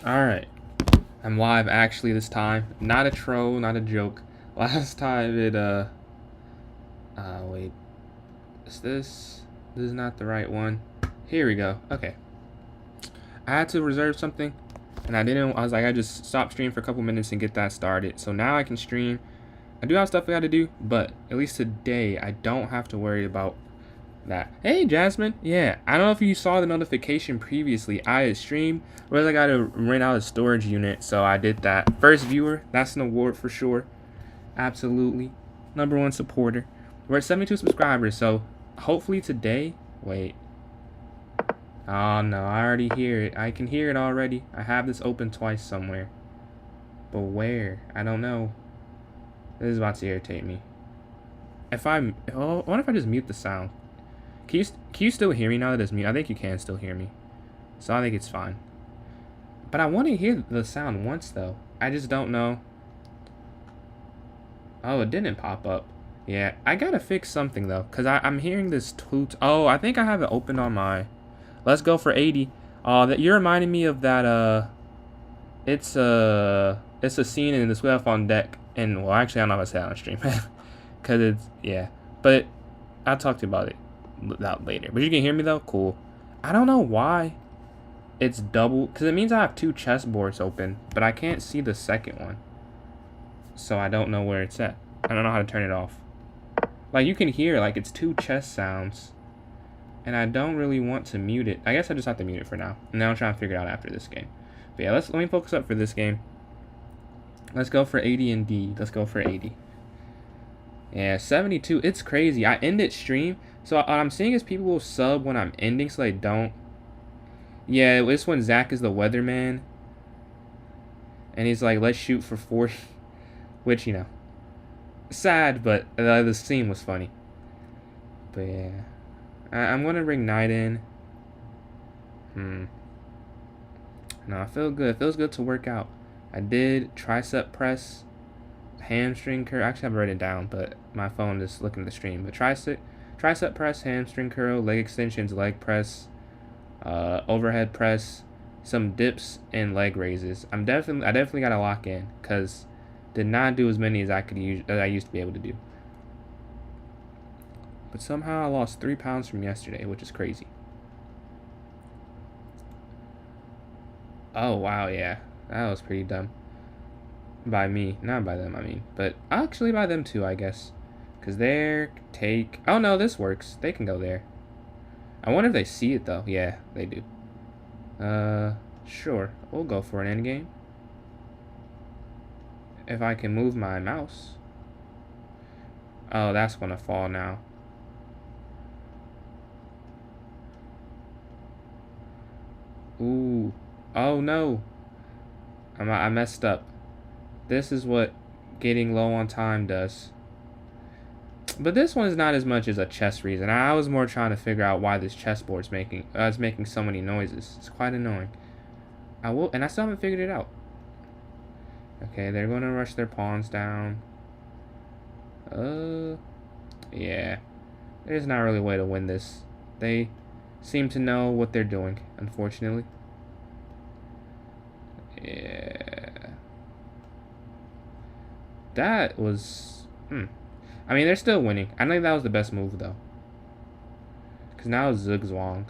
Alright. I'm live actually this time. Not a troll, not a joke. Last time wait. Is this? This is not the right one. Here we go. Okay. I had to reserve something, and I was like, I just stop stream for a couple minutes and get that started. So now I can stream. I do have stuff I gotta do, but at least today I don't have to worry about that. Hey, Jasmine. Yeah, I don't know if you saw the notification previously. I had streamed, whereas I got to rent out a storage unit, so I did that. First viewer, that's an award for sure. Absolutely. #1 supporter. We're at 72 subscribers, so hopefully today. Wait. Oh no, I already hear it. I can hear it already. I have this open twice somewhere. But where? I don't know. This is about to irritate me. I wonder if I just mute the sound. Can you still hear me now that it's mute? I think you can still hear me. So I think it's fine. But I want to hear the sound once, though. I just don't know. Oh, it didn't pop up. Yeah, I gotta fix something, though. Because I'm hearing this toot. Oh, I think I have it open on my... Let's go for 80. You're reminding me of that, It's a scene in the Swift on deck. And, well, actually, I don't know if I say that on stream. Because it's... Yeah. But I'll talk to you about it later. But you can hear me, though? Cool. I don't know why it's double, because it means I have 2 chessboards open, but I can't see the second one, so I don't know where it's at. I don't know how to turn it off. Like, you can hear, like, it's 2 chess sounds, and I don't really want to mute it. I guess I just have to mute it for now, and then I'll try and figure it out after this game. But yeah, let me focus up for this game. Let's go for 80 indeed. Let's go for 80. Yeah, 72. It's crazy. I ended stream, so what I'm seeing is people will sub when I'm ending, so they don't. Yeah, this one Zach is the weatherman. And he's like, let's shoot for 40. Which, you know, sad, but the scene was funny. But yeah. I'm going to bring Knight in. No, I feel good. It feels good to work out. I did tricep press, hamstring curl. Actually, I've written it down, but my phone is looking at the stream. But tricep press, hamstring curl, leg extensions, leg press, overhead press, some dips, and leg raises. I definitely gotta lock in, because did not do as many as I used to be able to do. But somehow I lost 3 pounds from yesterday, which is crazy. Oh wow, yeah, that was pretty dumb. By me, not by them, I mean, but actually by them too, I guess, because oh no, this works. They can go there. I wonder if they see it, though. Yeah, they do. Sure. We'll go for an endgame. If I can move my mouse. Oh, that's gonna fall now. Ooh. Oh, no. I messed up. This is what getting low on time does. But this one is not as much as a chess reason. I was more trying to figure out why this chessboard's making so many noises. It's quite annoying. And I still haven't figured it out. Okay, they're gonna rush their pawns down. Yeah. There's not really a way to win this. They seem to know what they're doing, unfortunately. Yeah. That was... I mean, they're still winning. I think that was the best move, though. Because now it's Zugzwang.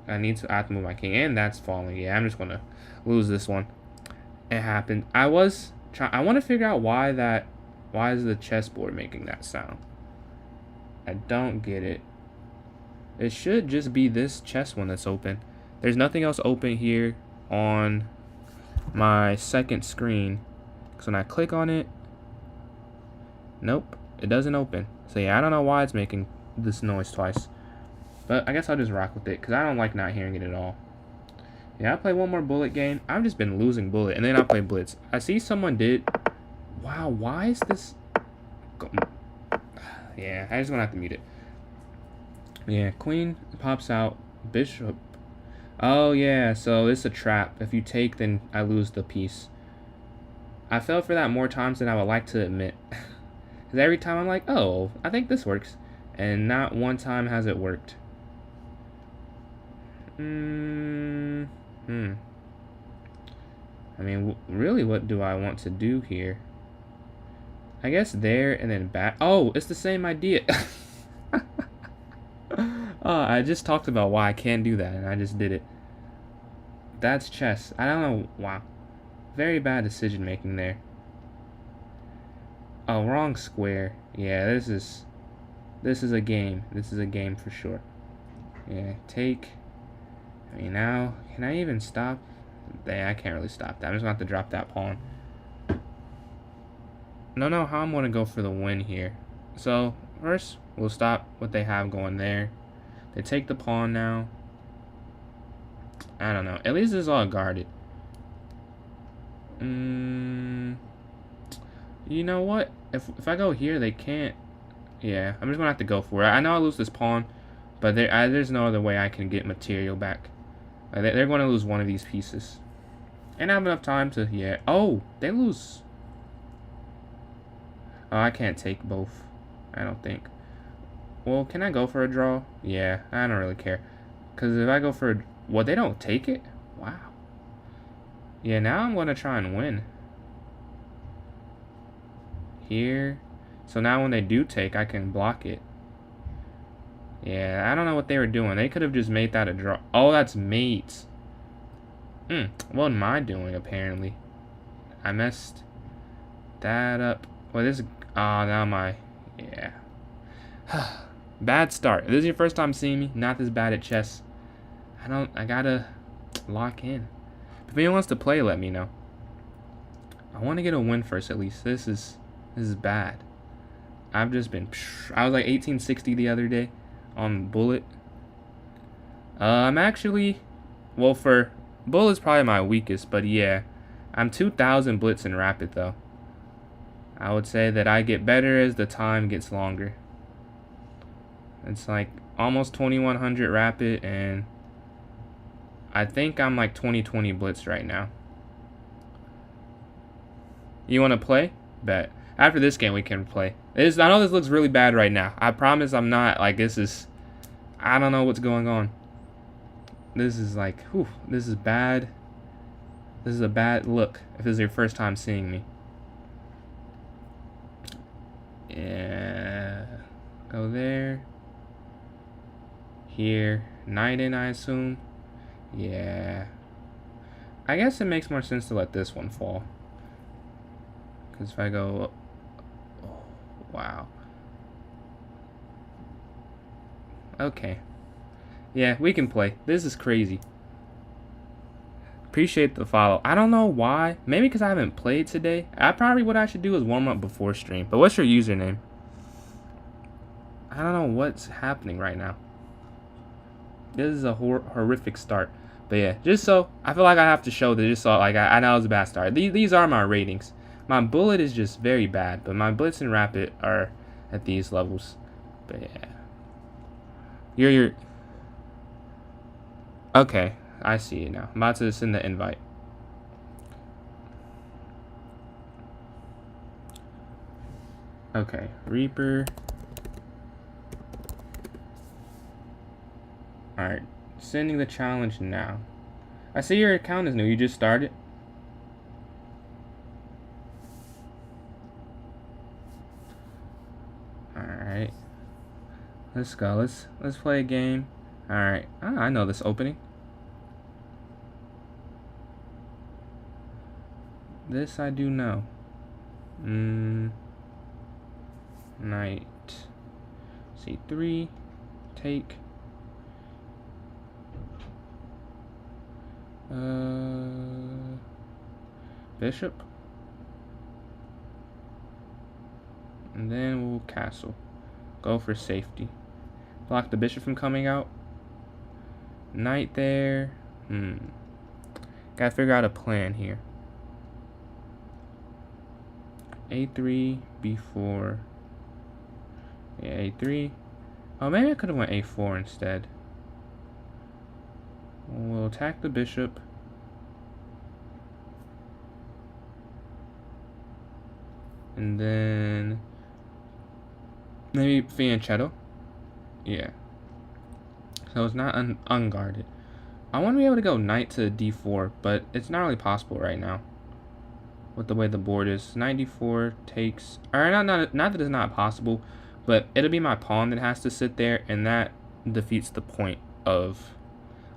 I have to move my king. And that's falling. Yeah, I'm just going to lose this one. It happened. I want to figure out why is the chessboard making that sound? I don't get it. It should just be this chess one that's open. There's nothing else open here on my second screen. Because when I click on it, nope, it doesn't open. So yeah, I don't know why it's making this noise twice. But I guess I'll just rock with it, because I don't like not hearing it at all. Yeah, I'll play one more bullet game. I've just been losing bullet, and then I'll play blitz. I see someone did... Wow, why is this... Yeah, I just gonna have to mute it. Yeah, queen pops out. Bishop. Oh, yeah, so it's a trap. If you take, then I lose the piece. I fell for that more times than I would like to admit. Because every time I'm like, oh, I think this works. And not one time has it worked. I mean, really, what do I want to do here? I guess there and then back. Oh, it's the same idea. I just talked about why I can't do that, and I just did it. That's chess. I don't know. Wow. Very bad decision making there. Oh, wrong square. Yeah, this is a game. This is a game for sure. Yeah, take. I mean, now, can I even stop? Yeah, I can't really stop that. I'm just gonna have to drop that pawn. No, how I'm gonna go for the win here. So, first, we'll stop what they have going there. They take the pawn now. I don't know. At least it's all guarded. You know what? If I go here, they can't. Yeah, I'm just gonna have to go for it. I know I lose this pawn, but there's no other way I can get material back. They're going to lose one of these pieces. And I have enough time to, yeah. Oh, they lose. Oh, I can't take both. I don't think. Well, can I go for a draw? Yeah, I don't really care. Because if I go for a... Well, they don't take it? Wow. Yeah, now I'm going to try and win. Here. So now when they do take, I can block it. Yeah, I don't know what they were doing. They could have just made that a draw. Oh, that's mates. What am I doing, apparently? I messed that up. Well, this... now my... Yeah. Bad start. If this is your first time seeing me, not this bad at chess. I gotta lock in. If anyone wants to play, let me know. I want to get a win first, at least. This is bad. I've just been... I was like 1860 the other day on Bullet. I'm actually... Well, for... Bullet's probably my weakest, but yeah. I'm 2000 Blitz in Rapid, though. I would say that I get better as the time gets longer. It's like almost 2100 Rapid, and I think I'm like 2020 Blitz right now. You want to play? Bet. After this game, we can play. I know this looks really bad right now. I promise I'm not. Like, this is... I don't know what's going on. This is like... Whew, this is bad. This is a bad look if this is your first time seeing me. Yeah. Go there. Here. Knight in, I assume. Yeah. I guess it makes more sense to let this one fall. Because if I go... Oh, wow. Okay. Yeah, we can play. This is crazy. Appreciate the follow. I don't know why. Maybe because I haven't played today. What I should do is warm up before stream. But what's your username? I don't know what's happening right now. This is a horrific start. But yeah, just so I feel like I have to show that just so like I know it's a bad start. These are my ratings. My Bullet is just very bad, but my Blitz and Rapid are at these levels. But yeah. You're okay. I see it now. I'm about to send the invite. Okay, Reaper. Alright, sending the challenge now. I see your account is new. You just started? Alright. Let's go. Let's play a game. Alright. I know this opening. This I do know. Knight. C3. Take. Bishop. And then we'll castle. Go for safety. Block the bishop from coming out. Knight there. Gotta figure out a plan here. A3, B4. Yeah, A3. Oh, maybe I could have went A4 instead. We'll attack the bishop. And then maybe fianchetto. Yeah. So it's not unguarded. I want to be able to go knight to d4, but it's not really possible right now with the way the board is. Knight d4 takes, or not that it's not possible, but it'll be my pawn that has to sit there, and that defeats the point of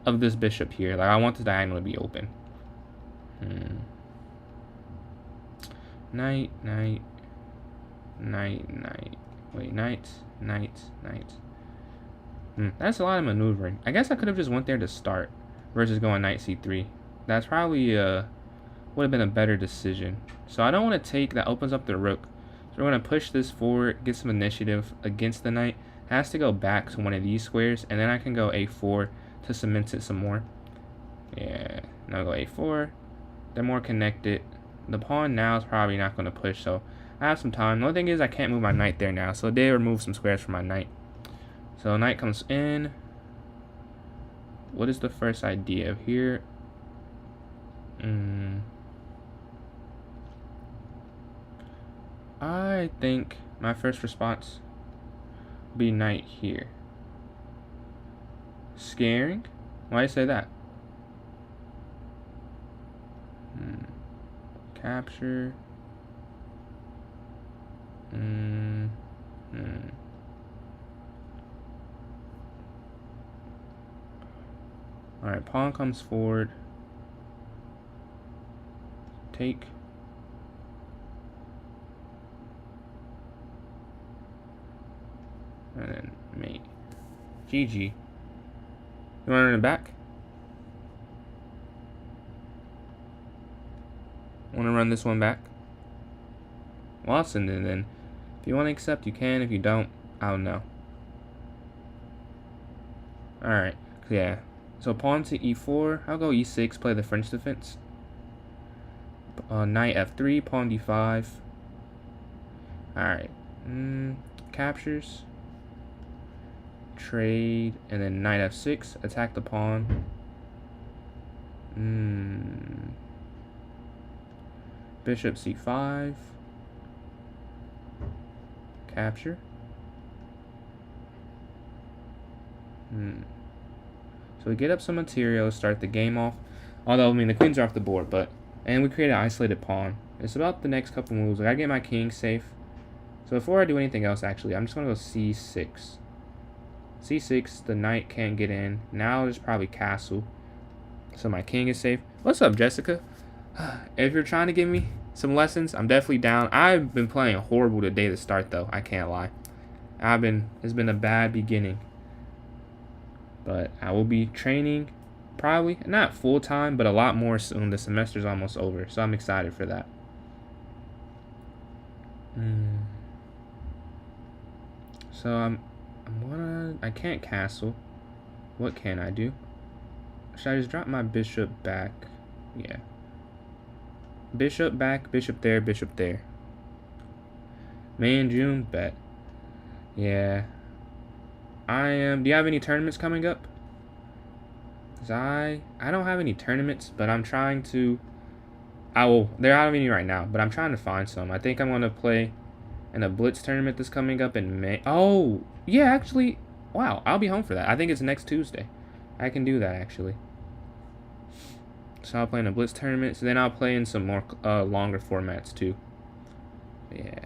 this bishop here. Like, I want the diagonal to be open. Knight, knight, knight, knight. Wait, knight, knight, knight. That's a lot of maneuvering. I guess I could have just went there to start versus going knight c3. That's probably would have been a better decision. So I don't want to take, that opens up the rook. So we're going to push this forward, get some initiative against the knight. It has to go back to one of these squares, and then I can go a4 to cement it some more. Yeah, now go a4. They're more connected. The pawn now is probably not going to push, so I have some time. The only thing is I can't move my knight there now, so they remove some squares from my knight. So knight comes in. What is the first idea here? I think my first response would be knight here. Scaring? Why do you say that? Capture. Alright, pawn comes forward. Take. And then mate. GG. You want to run it back? Want to run this one back? Watson, then. If you want to accept, you can. If you don't, I don't know. Alright, yeah. So pawn to e4. I'll go e6, play the French defense. Knight f3, pawn d5. Alright. Captures. Trade. And then knight f6. Attack the pawn. Bishop c5. Capture. So we get up some material, start the game off. Although, I mean, the queens are off the board, but... And we create an isolated pawn. It's about the next couple moves. I gotta get my king safe. So before I do anything else, actually, I'm just gonna go c6. c6, the knight can't get in. Now there's probably castle. So my king is safe. What's up, Jessica? If you're trying to give me some lessons, I'm definitely down. I've been playing horrible today to start, though. I can't lie. It's been a bad beginning. But I will be training, probably, not full-time, but a lot more soon. The semester's almost over, so I'm excited for that. So I can't castle. What can I do? Should I just drop my bishop back? Yeah. Bishop back, bishop there, bishop there. May and June, bet. Yeah. Do you have any tournaments coming up? Cause I don't have any tournaments, but I'm trying to. There aren't any right now, but I'm trying to find some. I think I'm gonna play in a Blitz tournament that's coming up in May. Oh, yeah, actually, wow, I'll be home for that. I think it's next Tuesday. I can do that actually. So I'll play in a Blitz tournament. So then I'll play in some more longer formats too. Yeah.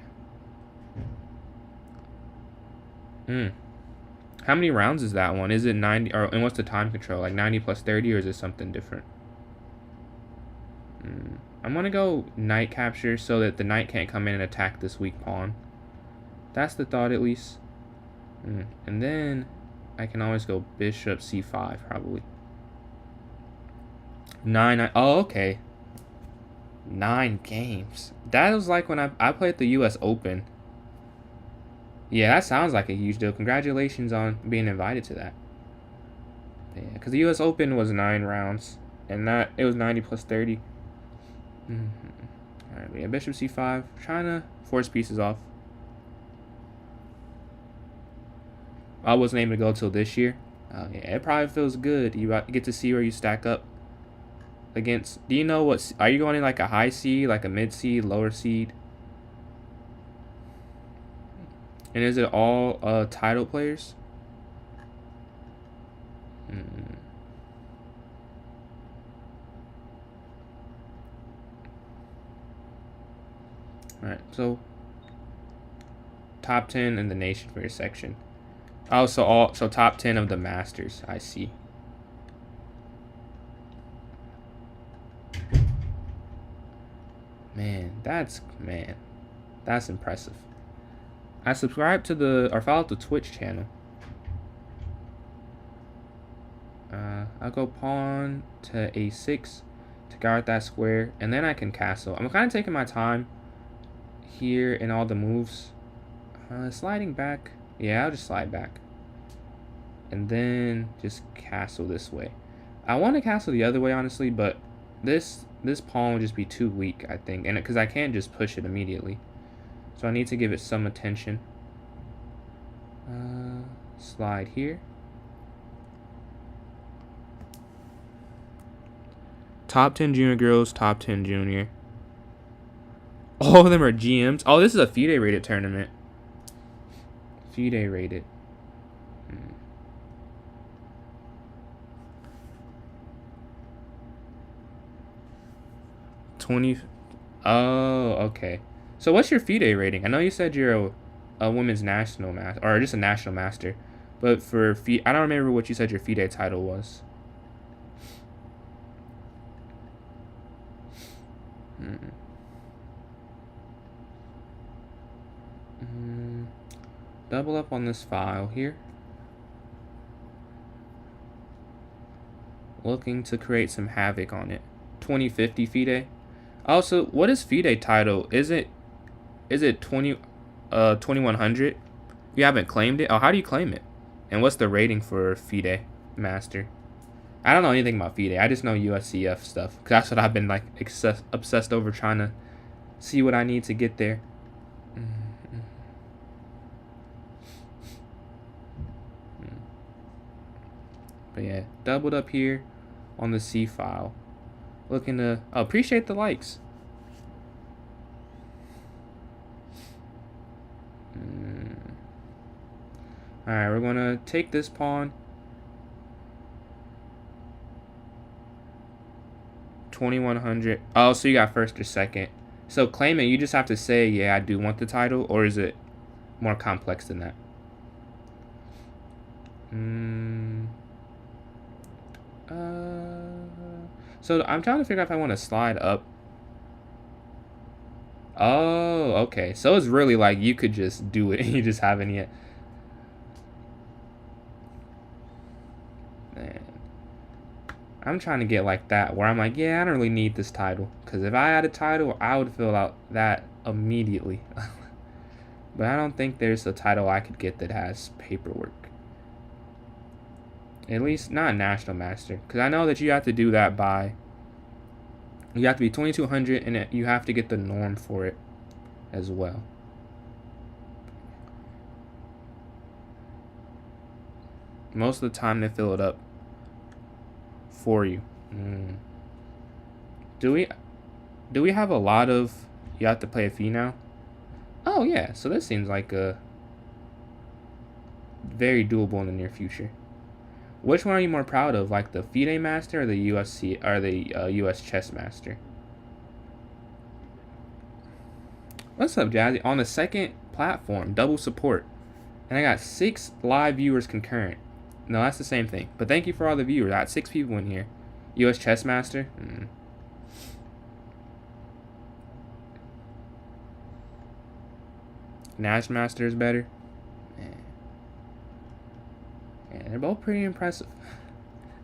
How many rounds is that one? Is it 90? And what's the time control? Like 90 plus 30, or is it something different? I'm gonna go knight capture so that the knight can't come in and attack this weak pawn. That's the thought, at least. And then I can always go bishop c5 probably. 9. Oh, okay. 9 games. That was like when I played the U.S. Open. Yeah, that sounds like a huge deal. Congratulations on being invited to that. Yeah, because the U.S. Open was 9 rounds, and it was 90 plus 30. All right, we have bishop c5. Trying to force pieces off. I wasn't able to go till this year. Yeah, it probably feels good. You get to see where you stack up against. Do you know what? Are you going in like a high seed, like a mid seed, lower seed? And is it all title players? Alright, so top 10 in the nation for your section. Oh, so top 10 of the masters. I see. Man, that's impressive. I subscribe to or follow the Twitch channel. I'll go pawn to a6 to guard that square, and then I can castle. I'm kind of taking my time here in all the moves. Sliding back. Yeah, I'll just slide back. And then just castle this way. I want to castle the other way, honestly, but this pawn would just be too weak, I think. And because I can't just push it immediately. So I need to give it some attention. Slide here. Top 10 junior girls, top 10 junior. All of them are GMs. Oh, this is a FIDE rated tournament. FIDE rated. 20. Oh, okay. So what's your FIDE rating? I know you said you're a women's national master, or just a national master. But for FIDE, I don't remember what you said your FIDE title was. Double up on this file here. Looking to create some havoc on it. 2050 FIDE. Also, what is FIDE title? Is it 2100? You haven't claimed it? Oh, how do you claim it? And what's the rating for FIDE Master? I don't know anything about FIDE. I just know USCF stuff. Because that's what I've been like obsessed over, trying to see what I need to get there. But yeah, doubled up here on the C file. Looking to appreciate the likes. Alright, we're gonna take this pawn. 2100. Oh, so you got first or second. So claim it, you just have to say, yeah, I do want the title, or is it more complex than that? So I'm trying to figure out if I want to slide up. Oh, okay. So it's really like you could just do it and you just haven't yet. Man. I'm trying to get like that where I'm like, yeah, I don't really need this title. Because if I had a title, I would fill out that immediately. But I don't think there's a title I could get that has paperwork. At least not National Master. Because I know that you have to do that by... You have to be 2200 and you have to get the norm for it as well. Most of the time they fill it up for you. Do we have a lot of... You have to play a fee now? Oh yeah, so this seems like a... very doable in the near future. Which one are you more proud of, like the FIDE Master or the USC or the US Chess Master? What's up, Jazzy? On the second platform, double support, and I got 6 live viewers concurrent. No, that's the same thing. But thank you for all the viewers. I got 6 people in here. US Chess Master. Nash Master is better. Yeah, they're both pretty impressive.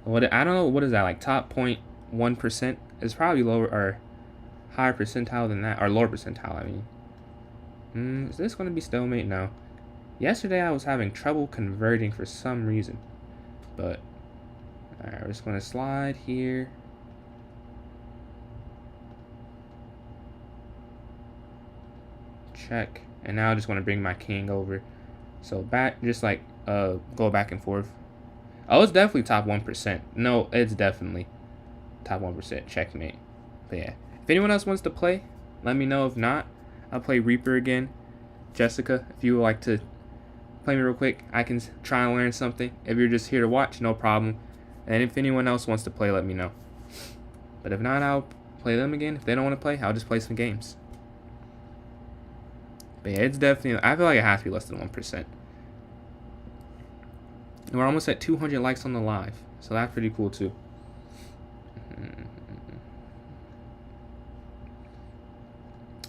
I don't know, what is that, like top 0.1%? It's probably lower or higher percentile than that, or lower percentile, I mean. Is this going to be stalemate? No. Yesterday I was having trouble converting for some reason. But, alright, we're just going to slide here. Check. And now I just want to bring my king over. So back, just like, go back and forth. Oh, it's definitely top 1%. No, it's definitely top 1%. Checkmate. But yeah, if anyone else wants to play, let me know. If not, I'll play Reaper again. Jessica, if you would like to play me real quick, I can try and learn something. If you're just here to watch, no problem. And if anyone else wants to play, let me know. But if not, I'll play them again. If they don't want to play, I'll just play some games. But yeah, it's definitely, I feel like it has to be less than 1%. And we're almost at 200 likes on the live. So that's pretty cool too.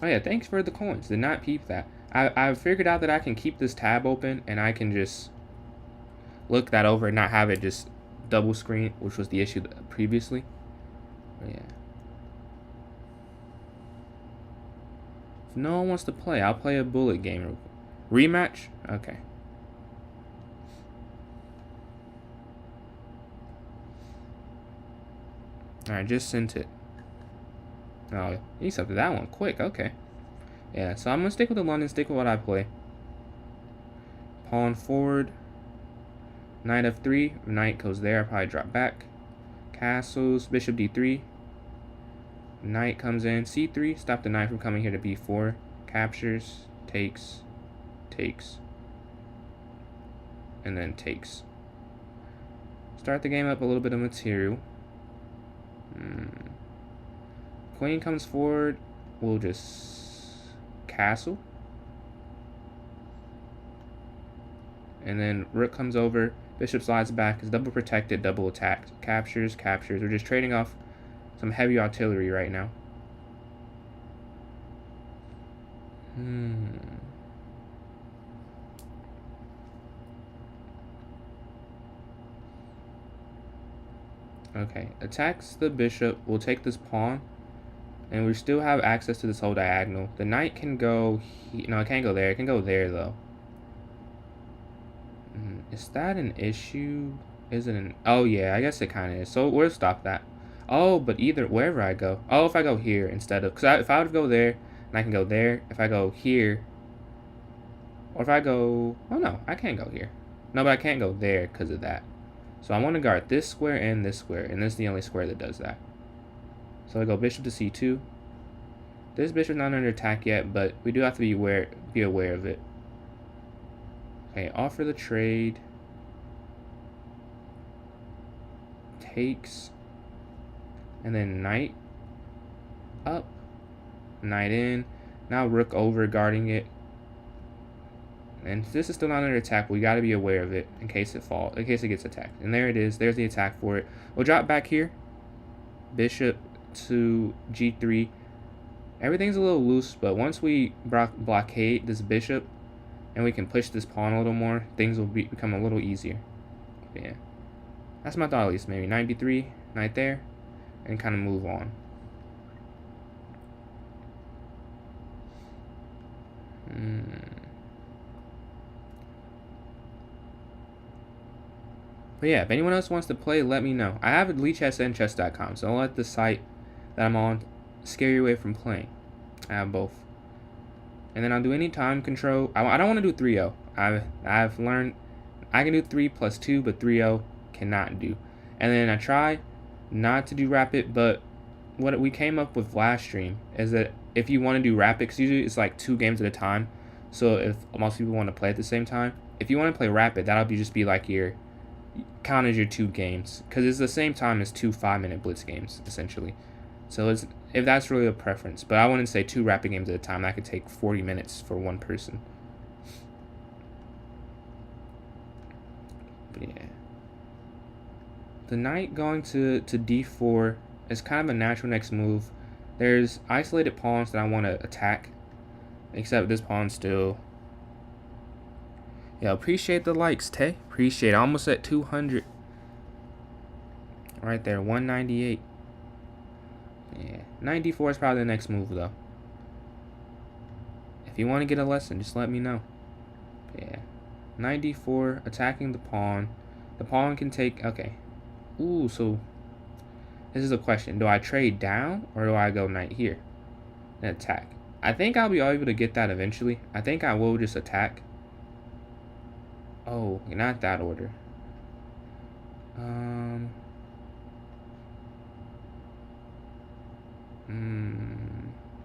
Oh yeah, thanks for the coins. Did not peep that. I figured out that I can keep this tab open and I can just look that over and not have it just double screen, which was the issue previously. But yeah. If no one wants to play, I'll play a bullet game. Rematch? Okay. Alright, just sent it. Oh, he accepted that one quick. Okay. Yeah, so I'm going to stick with the London, stick with what I play. Pawn forward. Knight f3. Knight goes there. I'll probably drop back. Castles. Bishop d3. Knight comes in. c3. Stop the knight from coming here to b4. Captures. Takes. Takes. And then takes. Start the game up a little bit of material. Queen comes forward. We'll just castle. And then rook comes over. Bishop slides back. Is double protected, double attacked. Captures, captures. We're just trading off some heavy artillery right now. Okay, attacks the bishop. We'll take this pawn. And we still have access to this whole diagonal. The knight can go... No, it can't go there. It can go there, though. Is that an issue? Is it an... Oh, yeah, I guess it kind of is. So we'll stop that. Oh, but either... Wherever I go. Oh, if I go here instead of... Because if I would go there, and I can go there. If I go here... Or if I go... Oh, no, I can't go here. No, but I can't go there because of that. So I want to guard this square and this square. And this is the only square that does that. So I go bishop to c2. This bishop's not under attack yet, but we do have to be aware of it. Okay, offer the trade. Takes. And then knight up. Knight in. Now rook over guarding it. And this is still not under attack, but we got to be aware of it in case it gets attacked. And there it is. There's the attack for it. We'll drop back here. Bishop to g3. Everything's a little loose, but once we blockade this bishop and we can push this pawn a little more, things will become a little easier. But yeah, that's my thought at least. Maybe knight b3, knight there, and kind of move on. But yeah, if anyone else wants to play, let me know. I have Lichess and chess.com, so don't let the site that I'm on scare you away from playing. I have both. And then I'll do any time control. I don't want to do 3-0. I've learned I can do 3 plus 2, but 3-0 cannot do. And then I try not to do rapid, but what we came up with last stream is that if you want to do rapid, because usually it's like 2 games at a time, so if most people want to play at the same time, if you want to play rapid, that'll just be like count as your 2 games, because it's the same time as 2 5-minute blitz games essentially. So if that's really a preference, but I wouldn't say 2 rapid games at a time. That could take 40 minutes for one person. But yeah, the knight going to d4 is kind of a natural next move. There's isolated pawns that I want to attack, except this pawn still. Yeah, appreciate the likes, Tay. Appreciate it. Almost at 200. Right there, 198. Yeah, 94 is probably the next move, though. If you want to get a lesson, just let me know. Yeah, 94, attacking the pawn. The pawn can take... Okay. Ooh, so... This is a question. Do I trade down, or do I go knight here and attack? I think I'll be able to get that eventually. I think I will just attack. Oh, not that order.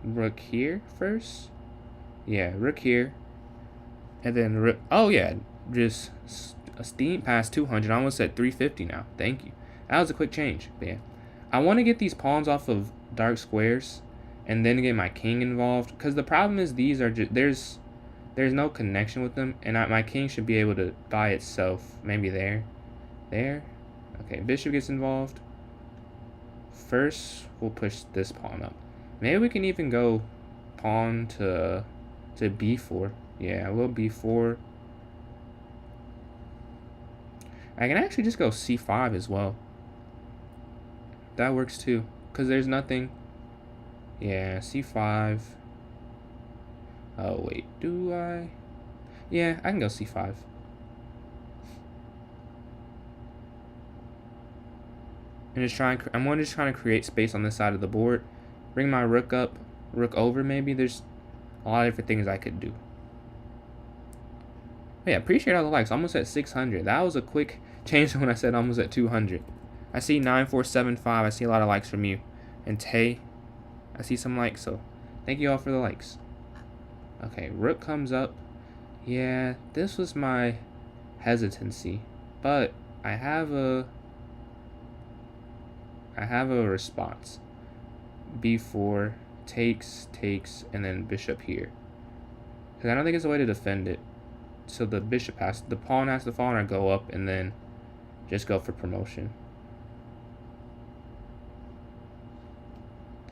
Rook here first? Yeah, rook here. And then rook... Oh, yeah. Just a steam past 200. I almost at 350 now. Thank you. That was a quick change. But yeah. I want to get these pawns off of dark squares and then get my king involved. Because the problem is these are just... There's there's no connection with them, and my king should be able to by itself. Maybe there. There. Okay, bishop gets involved. First, we'll push this pawn up. Maybe we can even go pawn to b4. Yeah, a little b4. I can actually just go c5 as well. That works too, because there's nothing. Yeah, c5. Oh, wait, do I? Yeah, I can go c5. And just trying. I'm just trying to create space on this side of the board. Bring my rook up, rook over. Maybe there's a lot of different things I could do. But yeah, appreciate all the likes. Almost at 600. That was a quick change when I said almost at 200. I see 9475. I see a lot of likes from you. And Tay, I see some likes. So thank you all for the likes. Okay, rook comes up. Yeah, this was my hesitancy, but I have a response. b4 takes, and then bishop here. Because I don't think it's a way to defend it. So the pawn has to fall or go up, and then just go for promotion.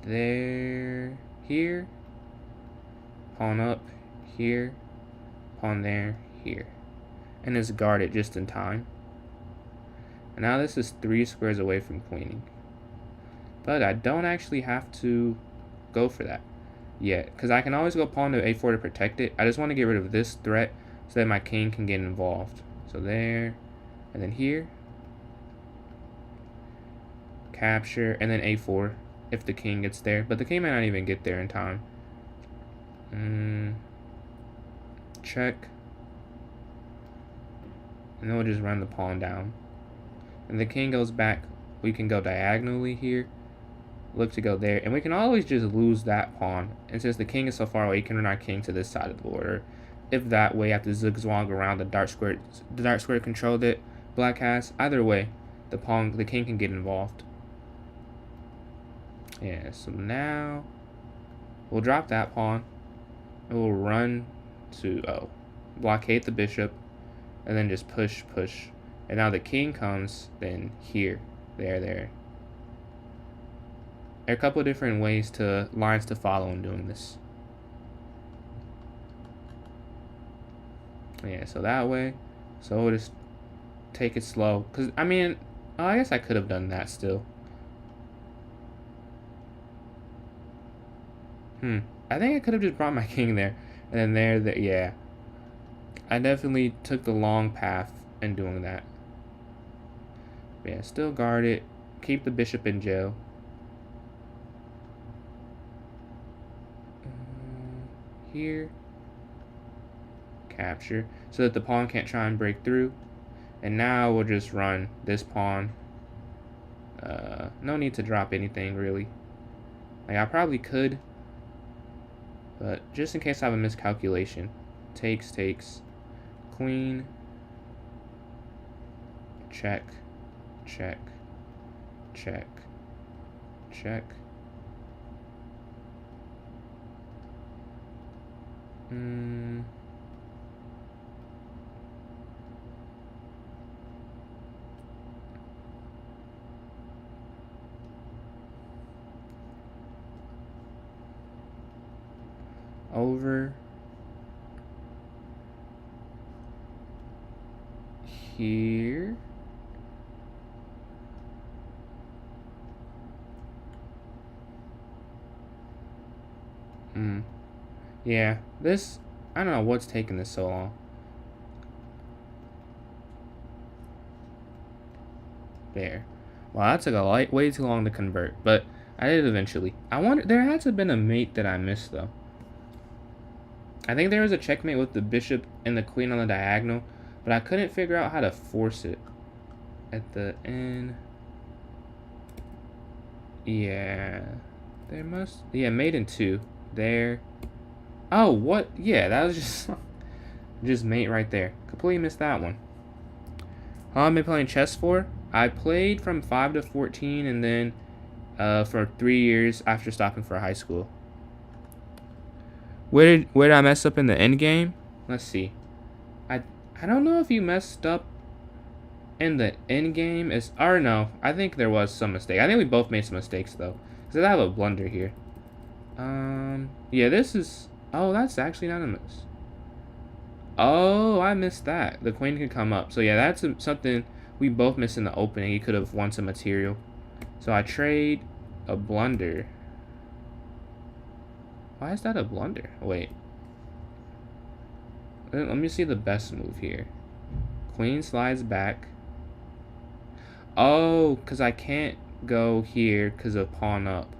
There, here, pawn up, here, pawn there, here. And just guard it just in time. And now this is 3 squares away from queening. But I don't actually have to go for that yet, because I can always go pawn to a4 to protect it. I just want to get rid of this threat so that my king can get involved. So there, and then here, capture, and then a4 if the king gets there. But the king might not even get there in time. Check. And then we'll just run the pawn down. And the king goes back. We can go diagonally here. Look to go there. And we can always just lose that pawn. And since the king is so far away, you can run our king to this side of the border. If that way, you have to zigzag around the dark square control that black has. Either way, the king can get involved. Yeah, so now we'll drop that pawn. And we'll run to blockade the bishop. And then just push. And now the king comes, then here, there. There are a couple of different lines to follow in doing this. Yeah, so that way. So we'll just take it slow. Because, I mean, I guess I could have done that still. I think I could have just brought my king there. And then there, yeah. I definitely took the long path in doing that. But yeah, still guard it. Keep the bishop in jail. Here. Capture. So that the pawn can't try and break through. And now we'll just run this pawn. No need to drop anything, really. Like, I probably could. But just in case I have a miscalculation. Takes. Queen. Check. Over here. Yeah, this, I don't know what's taking this so long. There. Wow, that took a way too long to convert, but I did eventually. I wonder, there had to have been a mate that I missed, though. I think there was a checkmate with the bishop and the queen on the diagonal, but I couldn't figure out how to force it at the end. Yeah. There must... Yeah, mate in 2. There. Oh, what? Yeah, that was just mate right there. Completely missed that one. How long have I been playing chess for? I played from 5 to 14 and then for 3 years after stopping for high school. Where did I mess up in the end game? Let's see. I I don't know if you messed up in the end game. Or no, I think there was some mistake. I think we both made some mistakes though. Because I have a blunder here. Yeah, this is... Oh, that's actually not a miss. Oh, I missed that. The queen could come up. So yeah, that's something we both missed in the opening. He could have won some material. So I trade a blunder. Why is that a blunder? Wait. Let me see the best move here. Queen slides back. Oh, because I can't go here because of pawn up.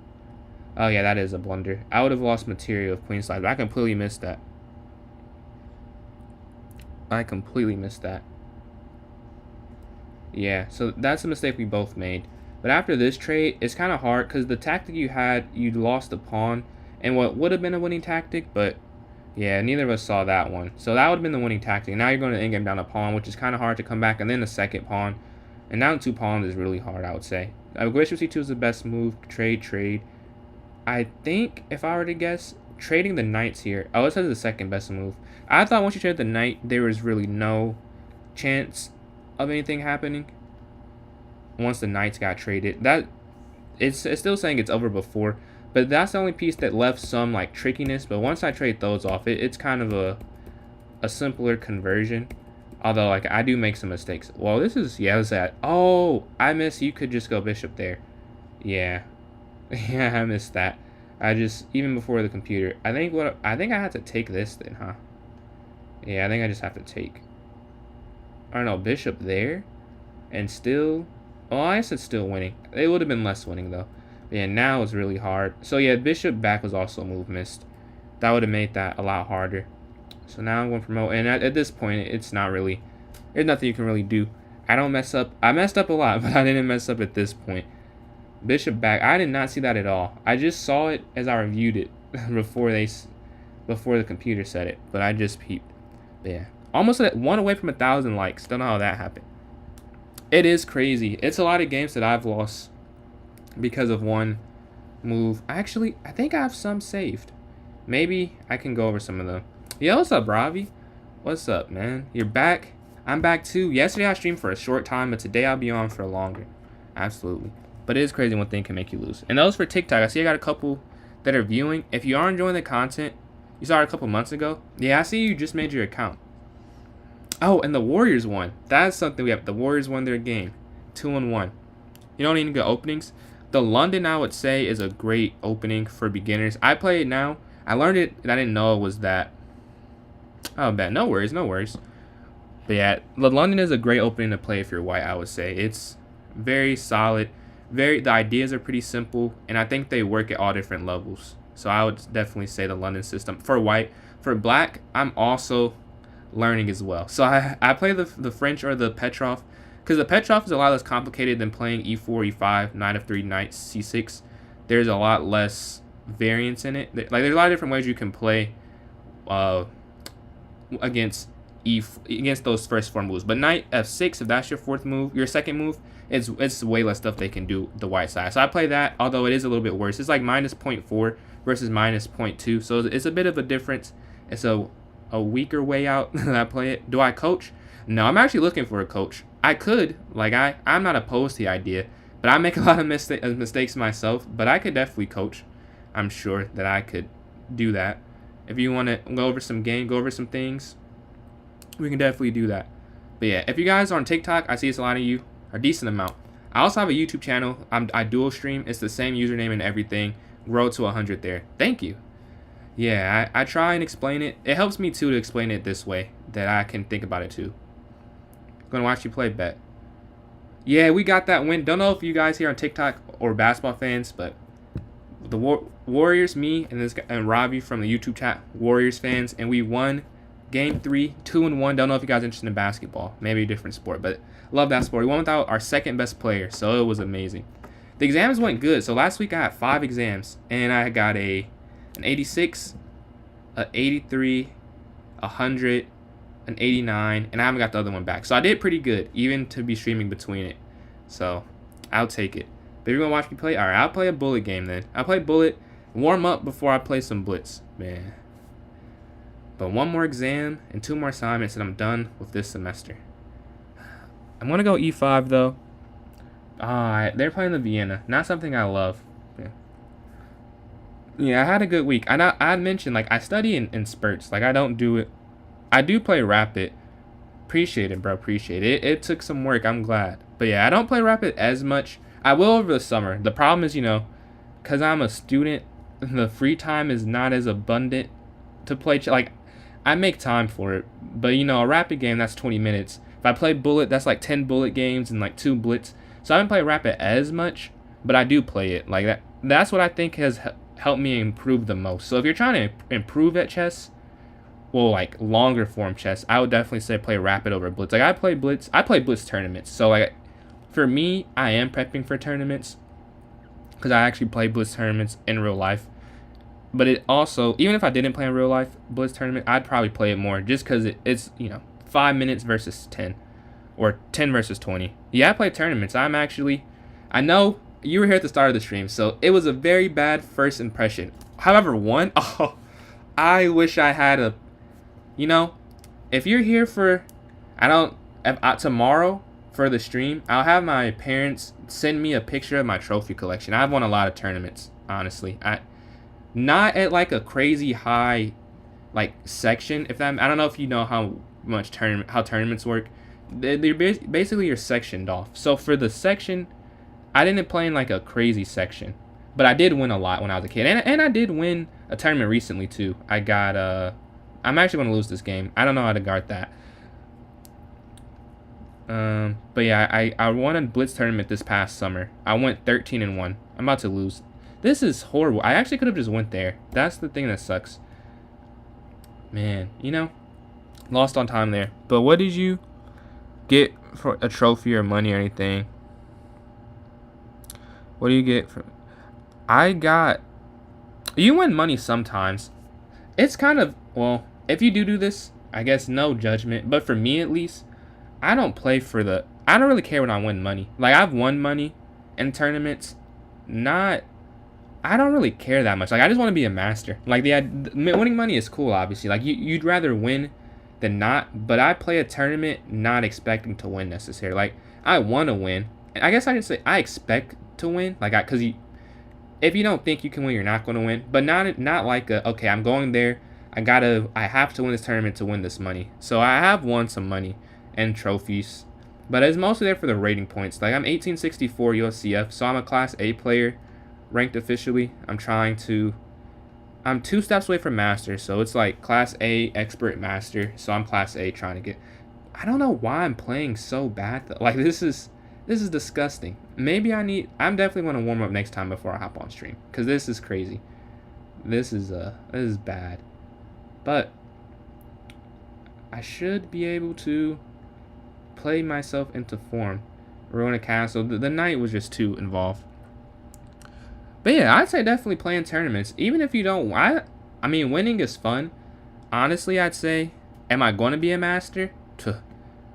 Oh yeah, that is a blunder. I would have lost material if queen slides. I completely missed that. I completely missed that. Yeah, so that's a mistake we both made. But after this trade, it's kind of hard because the tactic you had, you lost a pawn. And what would have been a winning tactic, but yeah, neither of us saw that one. So that would have been the winning tactic. Now you're going to endgame down a pawn, which is kind of hard to come back. And then the second pawn. And down 2 pawns is really hard, I would say. Bishop c2 is the best move. Trade. I think, if I were to guess, trading the knights here. Oh, it says the second best move. I thought once you trade the knight, there was really no chance of anything happening. Once the knights got traded, it's still saying it's over before, but that's the only piece that left some like trickiness. But once I trade those off, it's kind of a simpler conversion. Although like I do make some mistakes. Well, this is that. Oh, I missed. You could just go bishop there. Yeah. Yeah, I missed that. I just, even before the computer, I think I had to take this then, huh? Yeah, I think I just have to take. I don't know, bishop there, and still, well, I guess it's still winning. It would have been less winning though. But yeah, now it's really hard. So yeah, bishop back was also a move missed. That would have made that a lot harder. So now I'm going to promote, and at this point, it's not really, there's nothing you can really do. I don't mess up. I messed up a lot, but I didn't mess up at this point. Bishop back. I did not see that at all. I just saw it as I reviewed it before the computer said it. But I just peeped. But yeah, almost at 1 away from 1,000 likes. Don't know how that happened. It is crazy. It's a lot of games that I've lost because of one move. Actually, I think I have some saved. Maybe I can go over some of them. Yo, what's up, Ravi? What's up, man? You're back. I'm back too. Yesterday I streamed for a short time, but today I'll be on for longer. Absolutely. But it is crazy one thing can make you lose. And those for TikTok. I see I got a couple that are viewing. If you are enjoying the content, you saw it a couple months ago. Yeah, I see you just made your account. Oh, and the Warriors won. That's something we have. The Warriors won their game. 2-1. You don't even get openings. The London, I would say, is a great opening for beginners. I play it now. I learned it, and I didn't know it was that. Oh, bad. No worries. But yeah, the London is a great opening to play if you're white, I would say. It's very solid. The ideas are pretty simple, and I think they work at all different levels. So I would definitely say the London system. For white, for black, I'm also learning as well. So I play the French or the Petrov, because the Petrov is a lot less complicated than playing e4, e5, knight of 3, knight c6. There's a lot less variance in it. Like there's a lot of different ways you can play against those first 4 moves. But knight f6, if that's your 4th move, your 2nd move, it's way less stuff they can do the white side. So I play that, although it is a little bit worse. It's like minus 0.4 versus minus 0.2. So it's a bit of a difference. It's a weaker way out that I play it. Do I coach? No, I'm actually looking for a coach. I could, like I'm not opposed to the idea, but I make a lot of mistakes myself. But I could definitely coach. I'm sure that I could do that. If you want to go over some things, we can definitely do that. But yeah, if you guys are on TikTok, I see it's a lot of you, a decent amount. I also have a YouTube channel. I dual stream. It's the same username and everything. Grow to 100 there. Thank you. Yeah, I try and explain it. It helps me too to explain it this way, that I can think about it too. Gonna watch you play, bet. Yeah, we got that win. Don't know if you guys here on TikTok or basketball fans, but the Warriors, me and this guy, and Ravi from the YouTube chat, Warriors fans, and we won Game 3, 2-1. Don't know if you guys are interested in basketball. Maybe a different sport, but love that sport. We won without our 2nd best player, so it was amazing. The exams went good. So last week I had 5 exams, and I got an 86, an 83, 100, an 89, and I haven't got the other one back. So I did pretty good, even to be streaming between it. So I'll take it. But if you're going to watch me play, all right, I'll play a bullet game then. I'll play bullet, warm up before I play some blitz. Man. But one more exam and 2 more assignments, and I'm done with this semester. I'm gonna go E5 though. They're playing the Vienna. Not something I love. Yeah, I had a good week. I mentioned like I study in spurts. Like I don't do it. I do play Rapid. Appreciate it, bro. Appreciate it. It took some work. I'm glad. But yeah, I don't play Rapid as much. I will over the summer. The problem is, because I'm a student, the free time is not as abundant to play. Like, I make time for it. But, a Rapid game, that's 20 minutes. If I play Bullet, that's like 10 Bullet games and like 2 Blitz. So I haven't played Rapid as much, but I do play it. Like, that's what I think has helped me improve the most. So if you're trying to improve at chess, well, like longer form chess, I would definitely say play Rapid over Blitz. Like I play Blitz tournaments. So like for me, I am prepping for tournaments because I actually play Blitz tournaments in real life. But it also, even if I didn't play in real life Blitz tournament, I'd probably play it more just because it's 5 minutes versus 10 or 10 versus 20. Yeah, I play tournaments. I know you were here at the start of the stream, so it was a very bad first impression. However, I wish I had if you're here for, tomorrow for the stream, I'll have my parents send me a picture of my trophy collection. I've won a lot of tournaments, honestly. Not at like a crazy high, like section. I don't know if you know how tournaments work. They're basically you're sectioned off. So for the section, I didn't play in like a crazy section, but I did win a lot when I was a kid, and I did win a tournament recently too. I'm actually going to lose this game. I don't know how to guard that. But yeah, I won a Blitz tournament this past summer. I went 13-1. I'm about to lose. This is horrible. I actually could have just went there. That's the thing that sucks. Man, lost on time there. But what did you get for a trophy or money or anything? What do you get for? You win money sometimes. It's kind of, well, if you do this, I guess no judgment. But for me, at least, I don't really care when I win money. Like, I've won money in tournaments. I don't really care that much. Like, I just want to be a master. Like, winning money is cool, obviously. Like, you'd rather win than not. But I play a tournament not expecting to win necessarily. Like, I want to win. And I guess I can say I expect to win. Like, because if you don't think you can win, you're not going to win. But not like okay, I'm going there. I have to win this tournament to win this money. So I have won some money and trophies. But it's mostly there for the rating points. Like, I'm 1864 USCF, so I'm a Class A player, ranked officially. I'm 2 steps away from Master, so it's like Class A, Expert, Master. So I'm Class A trying to get... I don't know why I'm playing so bad, though. Like, this is disgusting. I'm definitely going to warm up next time before I hop on stream, because this is crazy. This is bad. But I should be able to play myself into form. Ruin a castle. The night was just too involved. But yeah, I'd say definitely playing tournaments. Even if you don't... I mean, winning is fun. Honestly, I'd say, am I going to be a master?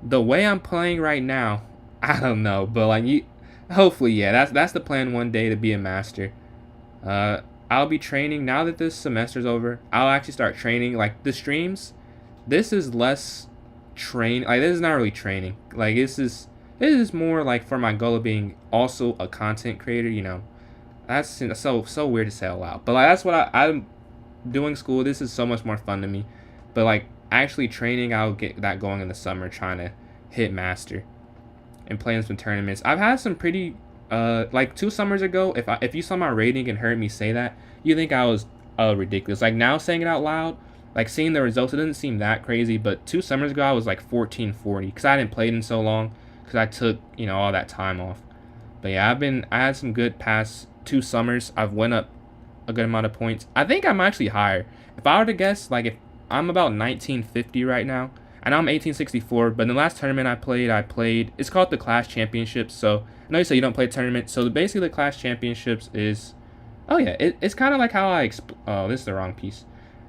The way I'm playing right now, I don't know. But like, hopefully, yeah, that's the plan one day, to be a master. I'll be training now that this semester's over. I'll actually start training. Like, the streams, this is less like, this is not really training. Like, this is more like for my goal of being also a content creator. That's so weird to say out loud, but like, that's what I'm doing. School, this is so much more fun to me. But like, actually training, I'll get that going in the summer, trying to hit master and playing some tournaments. I've had some pretty like 2 summers ago, if you saw my rating and heard me say that, you think I was ridiculous. Like, now saying it out loud, like seeing the results, it doesn't seem that crazy. But 2 summers ago, I was like 1440 because I hadn't played in so long, because I took all that time off. But yeah, I had some good past 2 summers. I've went up a good amount of points. I think I'm actually higher. If I were to guess, like, if I'm about 1950 right now. I know I'm 1864, but in the last tournament I played, it's called the Clash Championships. So I know you say you don't play tournament. So basically the Clash Championships is, oh yeah, it's kind of like how this is the wrong piece.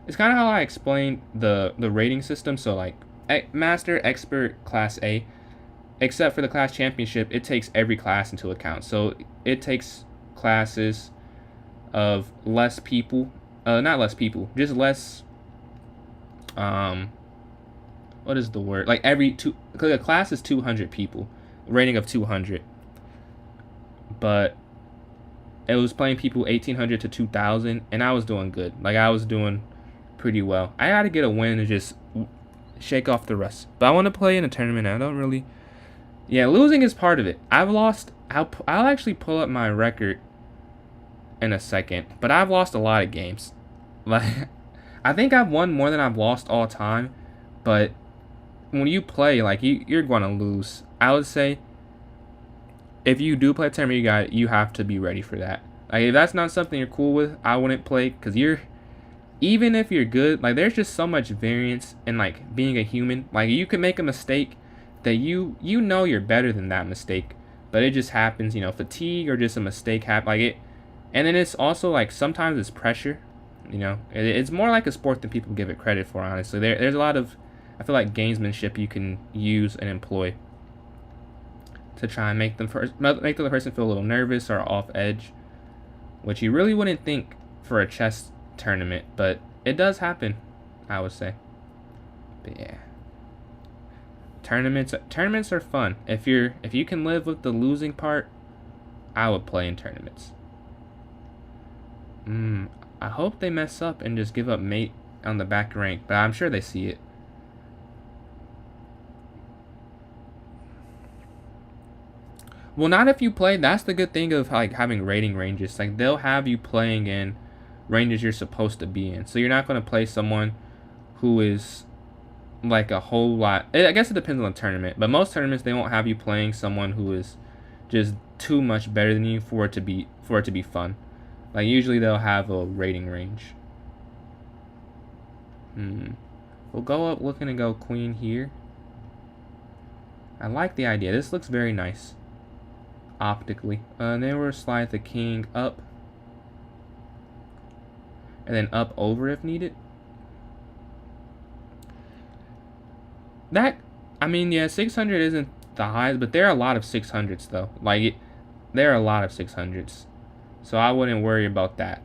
It's kind of how I explained the rating system. So like Master, Expert, Class A, except for the Clash Championship, it takes every class into account. So it takes classes of less people, not less people, just less um, what is the word? Like every two, because a class is 200 people, rating of 200. But it was playing people 1800 to 2000, and I was doing good. Like I was doing pretty well. I got to get a win to just shake off the rust. But I want to play in a tournament. I don't really. Yeah, losing is part of it. I've lost. I'll actually pull up my record in a second, but I've lost a lot of games. Like, I think I've won more than I've lost all time, but when you play, like you're going to lose. I would say if you do play a tournament, you have to be ready for that. Like if that's not something you're cool with, I wouldn't play because even if you're good, like there's just so much variance in like being a human. Like you could make a mistake that you know you're better than that mistake, but it just happens. Fatigue or just a mistake happen like it. And then it's also like sometimes it's pressure. It's more like a sport than people give it credit for. Honestly, there's a lot of, I feel like, gamesmanship you can use and employ to try and make the other person feel a little nervous or off edge, which you really wouldn't think for a chess tournament, but it does happen, I would say. But yeah, tournaments are fun. If you can live with the losing part, I would play in tournaments. I hope they mess up and just give up mate on the back rank, but I'm sure they see it. Well, not if you play. That's the good thing of like having rating ranges. Like they'll have you playing in ranges you're supposed to be in. So you're not going to play someone who is like a whole lot. I guess it depends on the tournament, but most tournaments they won't have you playing someone who is just too much better than you for it to be fun. Like usually they'll have a rating range. We'll go up looking to go queen here. I like the idea. This looks very nice optically. And then we'll slide the king up. And then up over if needed. Yeah, 600 isn't the highest, but there are a lot of 600s though. There are a lot of 600s. So I wouldn't worry about that.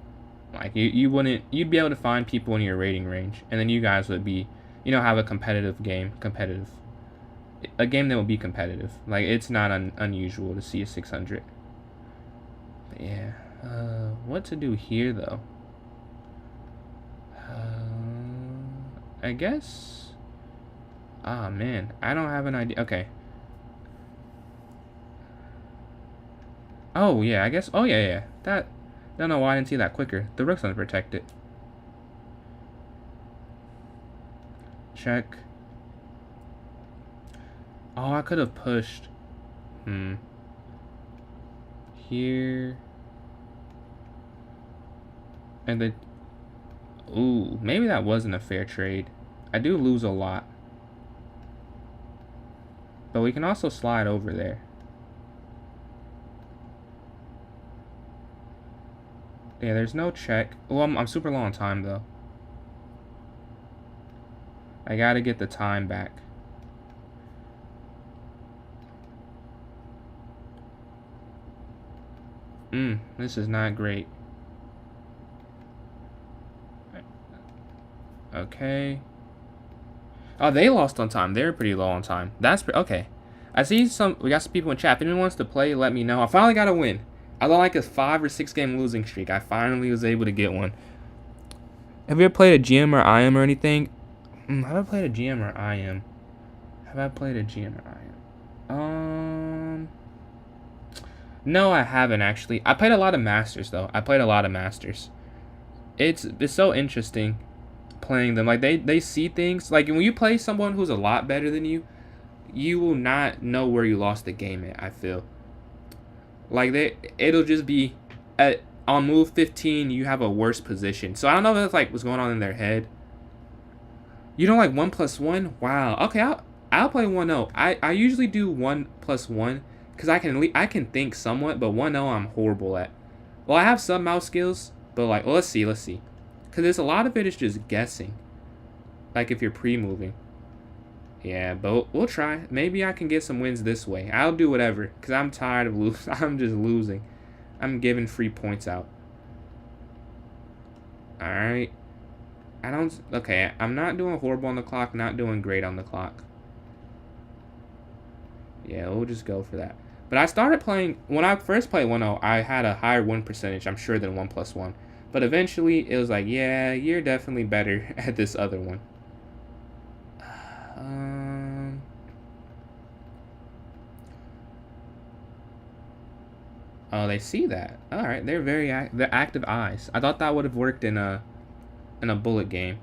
Like you'd be able to find people in your rating range, and then you guys would be, have a competitive game, a game that will be competitive. Like it's not unusual to see a 600. But yeah, what to do here though? I guess. Ah man, I don't have an idea. Okay. Oh yeah, I guess. Oh yeah. Don't know why I didn't see that quicker. The rook's unprotected. Check. Oh, I could have pushed. Here. And then. Ooh, maybe that wasn't a fair trade. I do lose a lot. But we can also slide over there. Yeah, there's no check. Oh, I'm super low on time, though. I gotta get the time back. This is not great. Okay. Oh, they lost on time. They're pretty low on time. Okay. I see we got some people in chat. If anyone wants to play, let me know. I finally got a win. I don't like a 5 or 6 game losing streak. I finally was able to get one. Have you ever played a GM or IM or anything? Have I played a GM or IM? Have I played a GM or IM? No, I haven't actually. I played a lot of Masters though. It's so interesting playing them. Like they see things. Like when you play someone who's a lot better than you, you will not know where you lost the game at, I feel. Like it'll just be on move 15 you have a worse position. So I don't know if that's like what's going on in their head. You don't like 1+1? Wow. Okay, I'll play 1-0. I usually do 1+1 because I can think somewhat, but 1-0 I'm horrible at. Well, I have some mouse skills, but like let's see. Because there's a lot of it is just guessing. Like if you're pre-moving. Yeah, but we'll try. Maybe I can get some wins this way. I'll do whatever, because I'm tired of losing. I'm just losing. I'm giving free points out. Alright. I don't... Okay, I'm not doing horrible on the clock, not doing great on the clock. Yeah, we'll just go for that. But I started playing... When I first played 1-0, I had a higher win percentage, I'm sure, than 1+1. But eventually, it was like, yeah, you're definitely better at this other one. Oh, they see that. All right, they're active eyes. I thought that would have worked in a bullet game.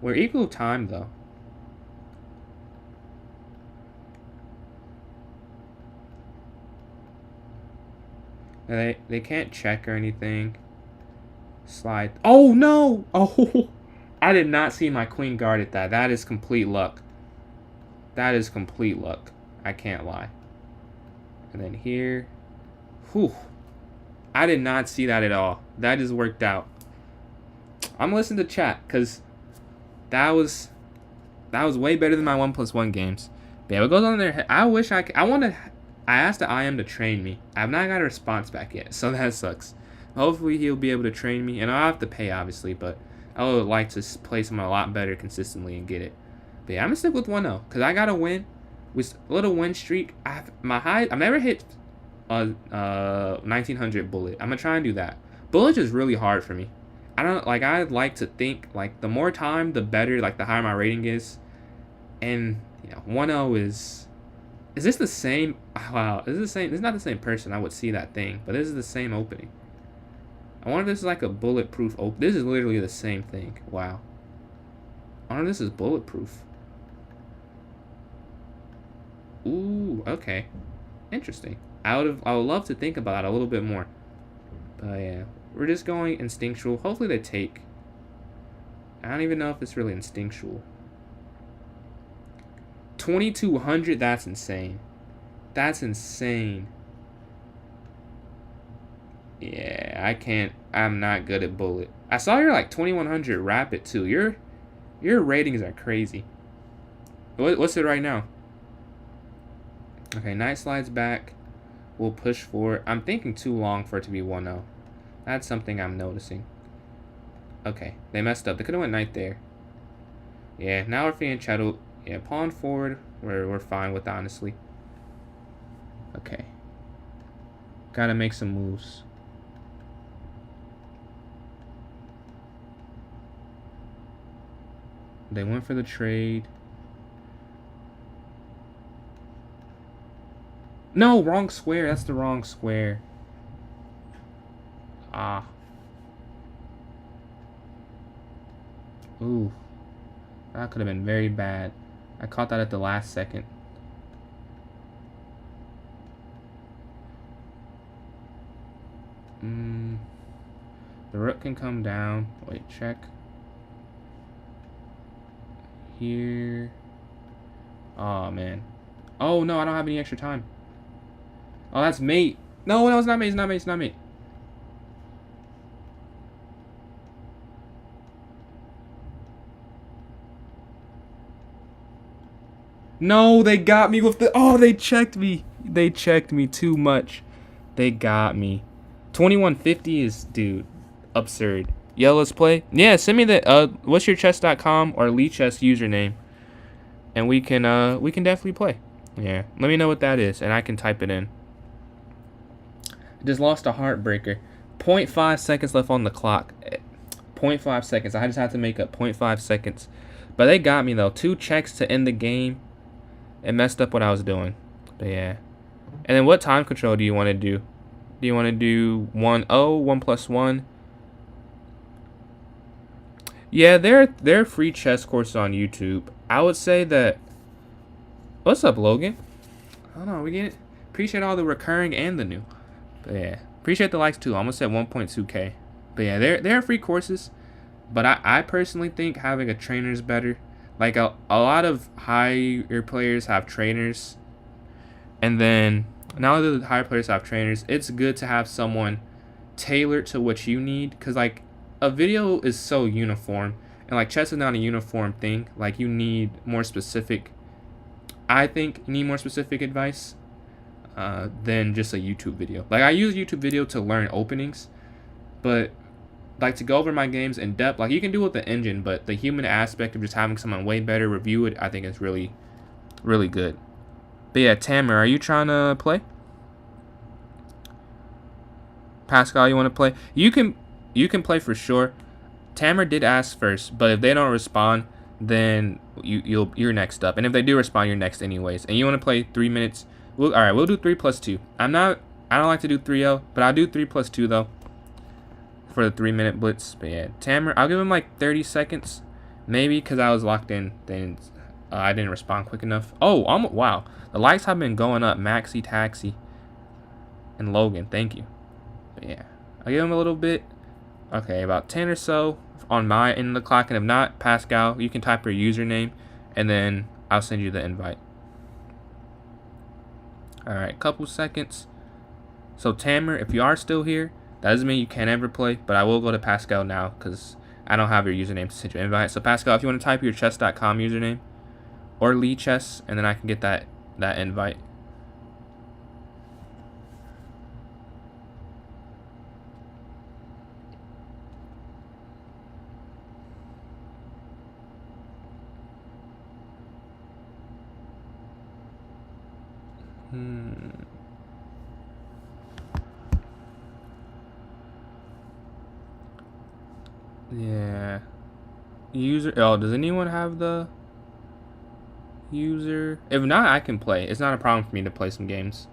We're equal time though. They can't check or anything. Slide. Oh no! Oh, I did not see my queen guard at that. That is complete luck. That is complete luck. I can't lie. And then here. Whew. I did not see that at all. That just worked out. I'm listening to chat because that was way better than my 1+1 games. But yeah, what goes on there? I wish I asked the IM to train me. I have not got a response back yet, so that sucks. Hopefully he'll be able to train me, and I'll have to pay obviously, but I would like to play someone a lot better consistently and get it. But yeah, I'm gonna stick with 1-0 because I got a win with a little win streak. I've never hit 1900 bullet. I'm gonna try and do that. Bullet is really hard for me. I'd like to think like the more time the better, like the higher my rating is. And 1-0 is this the same? Wow, is this the same? It's not the same person. I would see that thing, but this is the same opening. I wonder if this is like a bulletproof This is literally the same thing. Wow. I wonder if this is bulletproof. Ooh, okay. Interesting. I would love to think about it a little bit more. But yeah, we're just going instinctual. Hopefully they take. I don't even know if it's really instinctual. 2200, that's insane. That's insane. Yeah, I'm not good at bullet. I saw you're like 2100 rapid too. Your ratings are crazy. What's it right now? Okay, knight slides back. We'll push forward. I'm thinking too long for it to be 1-0. That's something I'm noticing. Okay, they messed up. They could have went knight there. Yeah, now we're feeling chattel. Yeah, pawn forward. We're fine with, honestly. Okay. Gotta make some moves. They went for the trade. No, wrong square. That's the wrong square. Ah. Ooh. That could have been very bad. I caught that at the last second. The rook can come down. Wait, check. Here. Oh, man. Oh, no, I don't have any extra time. Oh, that's mate. No, it's not mate. It's not mate. It's not mate. No, they got me with the... Oh, they checked me. They checked me too much. They got me. 2150 is, dude, absurd. Yeah, let's play. Yeah, send me the what'syourchess.com or LeeChess username, and we can definitely play. Yeah, let me know what that is, and I can type it in. I just lost a heartbreaker. 0.5 seconds left on the clock. 0.5 seconds. I just had to make up 0.5 seconds. But they got me, though. 2 checks to end the game. It messed up what I was doing. But, yeah. And then what time control do you want to do? Do you want to do 1-0, 1+1? Yeah, there are free chess courses on YouTube. I would say that... What's up, Logan? Hold on, we get it. Appreciate all the recurring and the new. But yeah, appreciate the likes too. Almost at 1.2K. But yeah, there are free courses. But I personally think having a trainer is better. Like a lot of higher players have trainers. And then now that the higher players have trainers, it's good to have someone tailored to what you need. Because like a video is so uniform. And like chess is not a uniform thing. Like you need more specific. I think you need more specific advice. Than just a YouTube video. Like I use YouTube video to learn openings, but like to go over my games in depth, like you can do with the engine, but the human aspect of just having someone way better review it, I think is really, really good. But yeah, Tamer, are you trying to play? Pascal, you want to play? You can play for sure. Tamer did ask first, but if they don't respond, then you're next up. And if they do respond, you're next anyways. And you want to play 3 minutes? All right, we'll do 3 plus 2. I don't like to do 3-0, but I'll do 3 plus 2 though for the 3-minute blitz. But yeah, Tamer, I'll give him like 30 seconds, maybe, because I was locked in. Then I didn't respond quick enough. Oh, wow, the likes have been going up. Maxi, Taxi, and Logan, thank you. But yeah, I'll give him a little bit. Okay, about 10 or so on my end of the clock, and if not, Pascal, you can type your username, and then I'll send you the invite. Alright, couple seconds. So Tamer, if you are still here, that doesn't mean you can't ever play, but I will go to Pascal now, because I don't have your username to send you an invite. So Pascal, if you want to type your chess.com username, or Lee Chess, and then I can get that invite. Yeah. User. Oh, does anyone have the user? If not, I can play. It's not a problem for me to play some games.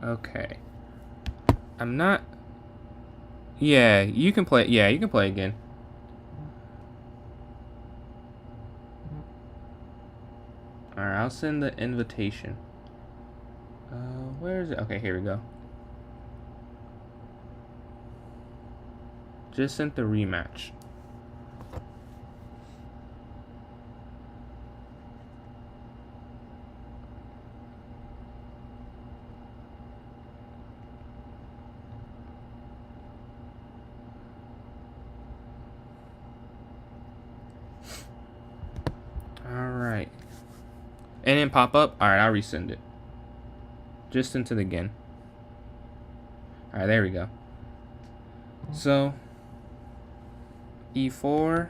Okay. I'm not. Yeah, you can play. Yeah, you can play again. Alright, I'll send the invitation. Where is it? Okay, here we go. Just sent the rematch. Alright. And then pop up. Alright, I'll resend it. Just sent it again. Alright, there we go. So, E4,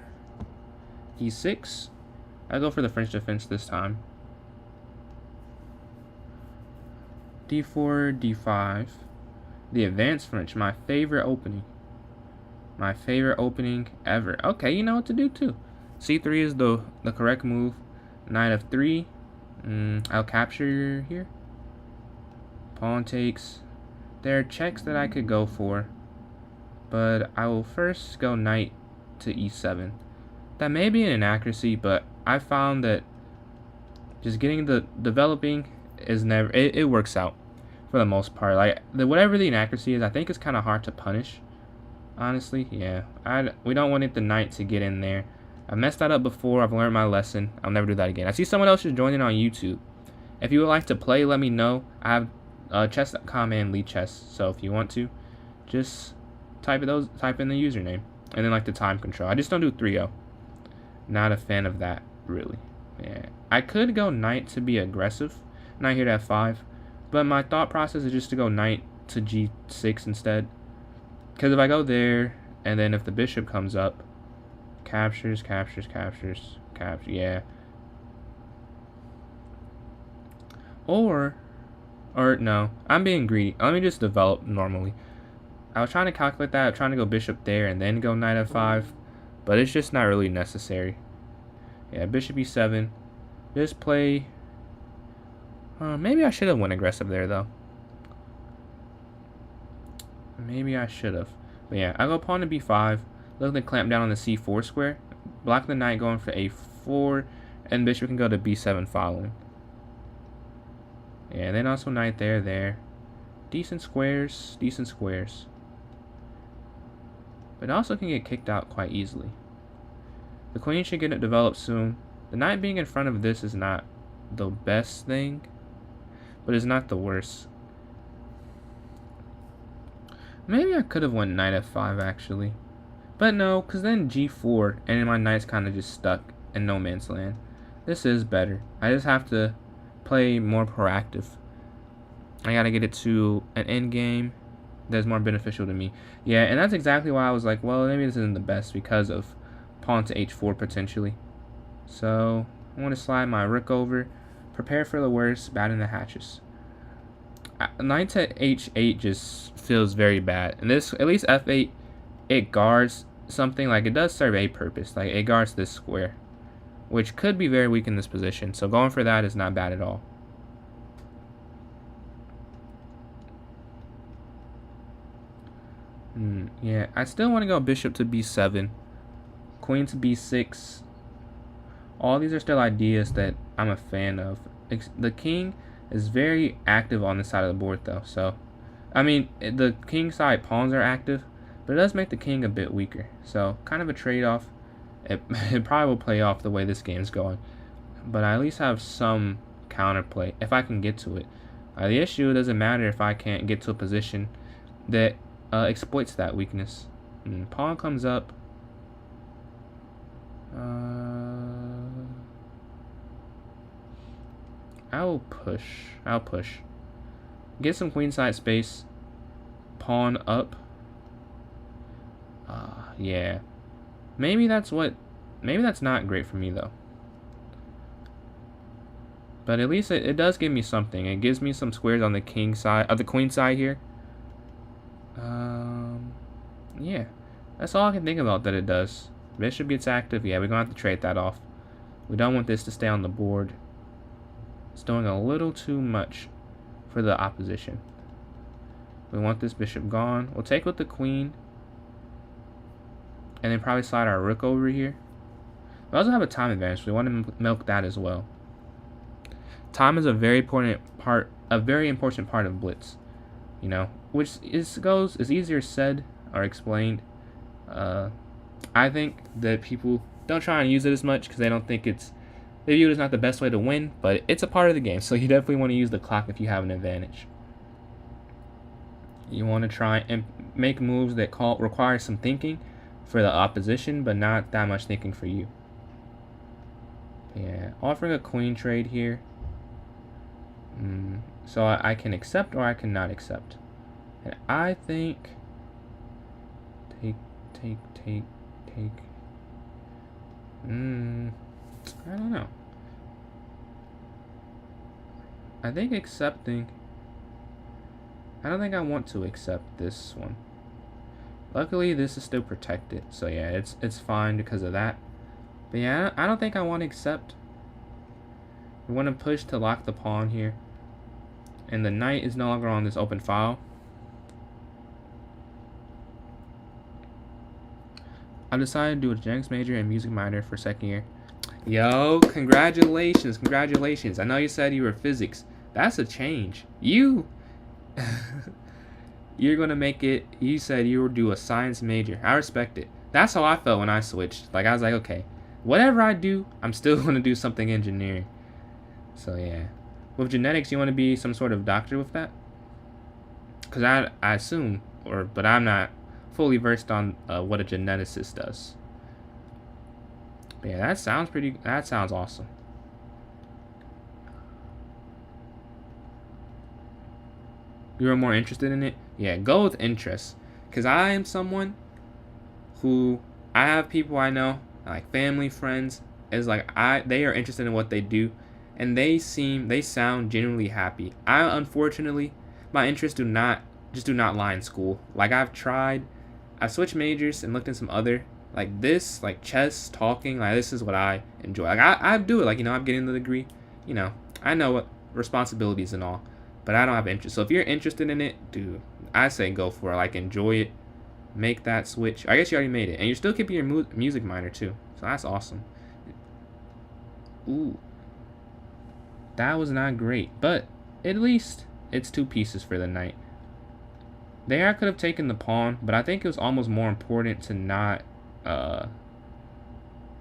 E6. I go for the French defense this time. D4, D5. The advanced French, my favorite opening. My favorite opening ever. Okay, you know what to do too. C3 is the correct move. Knight of 3. I'll capture here. Pawn takes. There are checks that I could go for, but I will first go knight to E7. That may be an inaccuracy, but I found that just getting the developing is never. It works out for the most part. Like whatever the inaccuracy is, I think it's kind of hard to punish. Honestly, yeah. We don't want the knight to get in there. I messed that up before. I've learned my lesson. I'll never do that again. I see someone else is joining on YouTube. If you would like to play, let me know. I have chess.com and Lee Chess. So if you want to, just type in the username and then like the time control. I just don't do 3-0. Not a fan of that, really. Yeah. I could go knight to be aggressive. Knight here to F5. But my thought process is just to go knight to G6 instead. Because if I go there, and then if the bishop comes up, captures, yeah. Or no, I'm being greedy. Let me just develop normally. I was trying to calculate that. I'm trying to go bishop there and then go knight F5, but it's just not really necessary. Yeah, bishop E7. Just play. Maybe I should have went aggressive there though. Maybe I should have. But yeah, I go pawn to B5. Look to clamp down on the C4 square. Block the knight going for A4. And bishop can go to B7 following. Yeah, and then also knight there. Decent squares. But it also can get kicked out quite easily. The queen should get it developed soon. The knight being in front of this is not the best thing, but it's not the worst. Maybe I could have went knight f5 actually. But no, because then g4, and then my knight's kind of just stuck in no man's land. This is better. I just have to play more proactive. I gotta get it to an endgame that's more beneficial to me. Yeah, and that's exactly why I was like, well, maybe this isn't the best because of pawn to h4 potentially. So I want to slide my rook over, prepare for the worst, batten the hatches. Knight to h8 just feels very bad. And this, at least f8, it guards something. Like, it does serve a purpose. Like, it guards this square, which could be very weak in this position. So going for that is not bad at all. Yeah, I still want to go bishop to b7, queen to b6. All these are still ideas that I'm a fan of. The king is very active on this side of the board, though. So, I mean, the king side pawns are active, but it does make the king a bit weaker. So, kind of a trade-off. It probably will play off the way this game's going, but I at least have some counterplay if I can get to it. The issue doesn't matter if I can't get to a position that exploits that weakness. Pawn comes up. I'll push. Get some queenside space. Pawn up. Yeah. Maybe that's not great for me though. But at least it does give me something. It gives me some squares on the king side, the queen side here. Yeah. That's all I can think about that it does. Bishop gets active. Yeah, we're gonna have to trade that off. We don't want this to stay on the board. It's doing a little too much for the opposition. We want this bishop gone. We'll take with the queen. And then probably slide our rook over here. We also have a time advantage, so we want to milk that as well. Time is a very important part of blitz. You know, which is easier said or explained. I think that people don't try and use it as much because they don't think they view it as not the best way to win, but it's a part of the game, so you definitely want to use the clock if you have an advantage. You want to try and make moves that require some thinking for the opposition, but not that much thinking for you. Yeah, offering a queen trade here. So I can accept or I cannot accept. And I think take. I don't know. I think accepting. I don't think I want to accept this one. Luckily, this is still protected, so yeah, it's fine because of that. But yeah, I don't think I want to accept. We want to push to lock the pawn here, and the knight is no longer on this open file. I've decided to do a genetics major and music minor for second year. Yo, congratulations. I know you said you were physics. That's a change. You're gonna make it. You said you would do a science major. I respect it. That's how I felt when I switched. Like, I was like, okay, whatever I do, I'm still gonna do something engineering. So yeah, with genetics, you want to be some sort of doctor with that? Cause I assume, but I'm not fully versed on what a geneticist does. But yeah, that sounds awesome. You were more interested in it? Yeah, go with interest. Because I am someone who, I have people I know, like family, friends, is like, they are interested in what they do, and they sound genuinely happy. Unfortunately, my interests do not lie in school. Like, I've switched majors and looked at some other, like this, like chess, talking, like this is what I enjoy. Like, I do it, like, you know, I'm getting the degree, you know, I know what responsibilities and all, but I don't have interest. So if you're interested in it, dude, I say go for it. Like, enjoy it, make that switch. I guess you already made it, and you're still keeping your music minor too, so that's awesome. Ooh, that was not great, but at least it's 2 pieces for the knight. There, I could have taken the pawn, but I think it was almost more important to not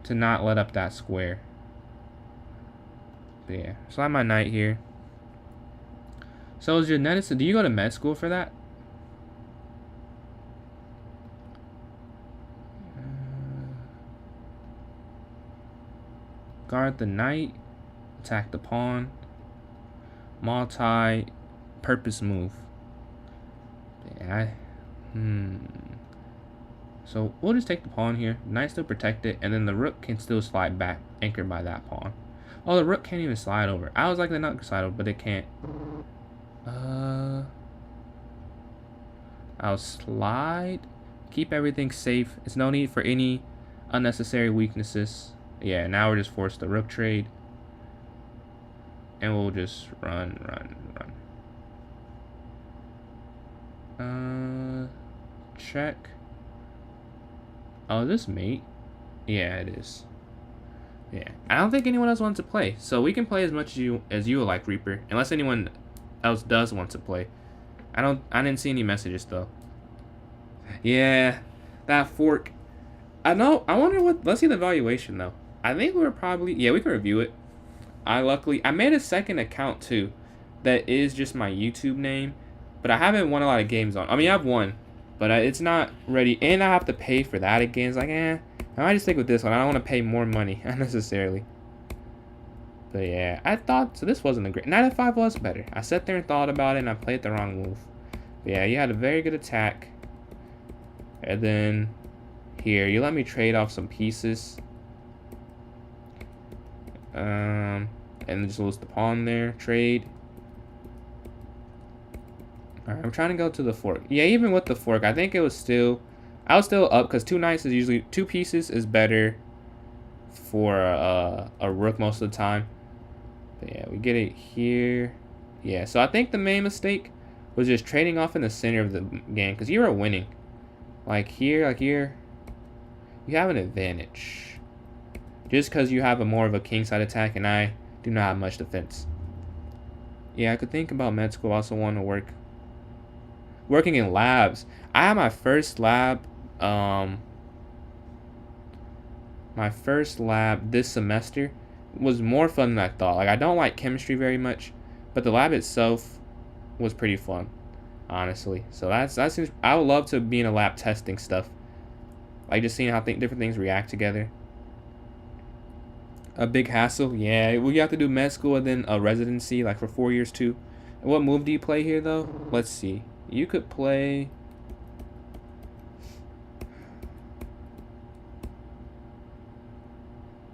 let up that square. But yeah, so I have my knight here. So is geneticist, do you go to med school for that? Guard the knight, attack the pawn, multi-purpose move. Yeah, So we'll just take the pawn here. Knight still protected, and then the rook can still slide back, anchored by that pawn. Oh, the rook can't even slide over. I was like, they're not slide over, but it can't. I'll slide. Keep everything safe. It's no need for any unnecessary weaknesses. Yeah, now we're just forced to rook trade. And we'll just run. Check. Oh, is this mate? Yeah, it is. Yeah, I don't think anyone else wants to play, so we can play as much as you would like, Reaper, unless anyone else does want to play. I didn't see any messages though. Yeah, that fork. I know. I wonder what. Let's see the valuation though. I think we're probably, yeah, we can review it. I made a second account too, that is just my YouTube name, but I haven't won a lot of games on. I mean, I've won, but it's not ready, and I have to pay for that again. It's like, I might just stick with this one. I don't want to pay more money unnecessarily. But yeah, I thought, so this wasn't a great, Knight f5 was better. I sat there and thought about it, and I played the wrong move. But yeah, you had a very good attack. And then here, you let me trade off some pieces. And just lose the pawn there, trade. Alright, I'm trying to go to the fork. Yeah, even with the fork, I think it was still, I was still up, because 2 knights is usually, 2 pieces is better for a rook most of the time. But yeah, we get it here. Yeah, so I think the main mistake was just trading off in the center of the game, because you were winning. Like here, you have an advantage. Just because you have more of a kingside attack, and I do not have much defense. Yeah, I could think about med school. I also want to working in labs. I had my first lab, this semester was more fun than I thought. Like, I don't like chemistry very much, but the lab itself was pretty fun, honestly. So that's I would love to be in a lab testing stuff, like just seeing how different things react together. A big hassle, yeah. We have to do med school and then a residency, like for 4 years too. And what move do you play here though? Let's see. You could play.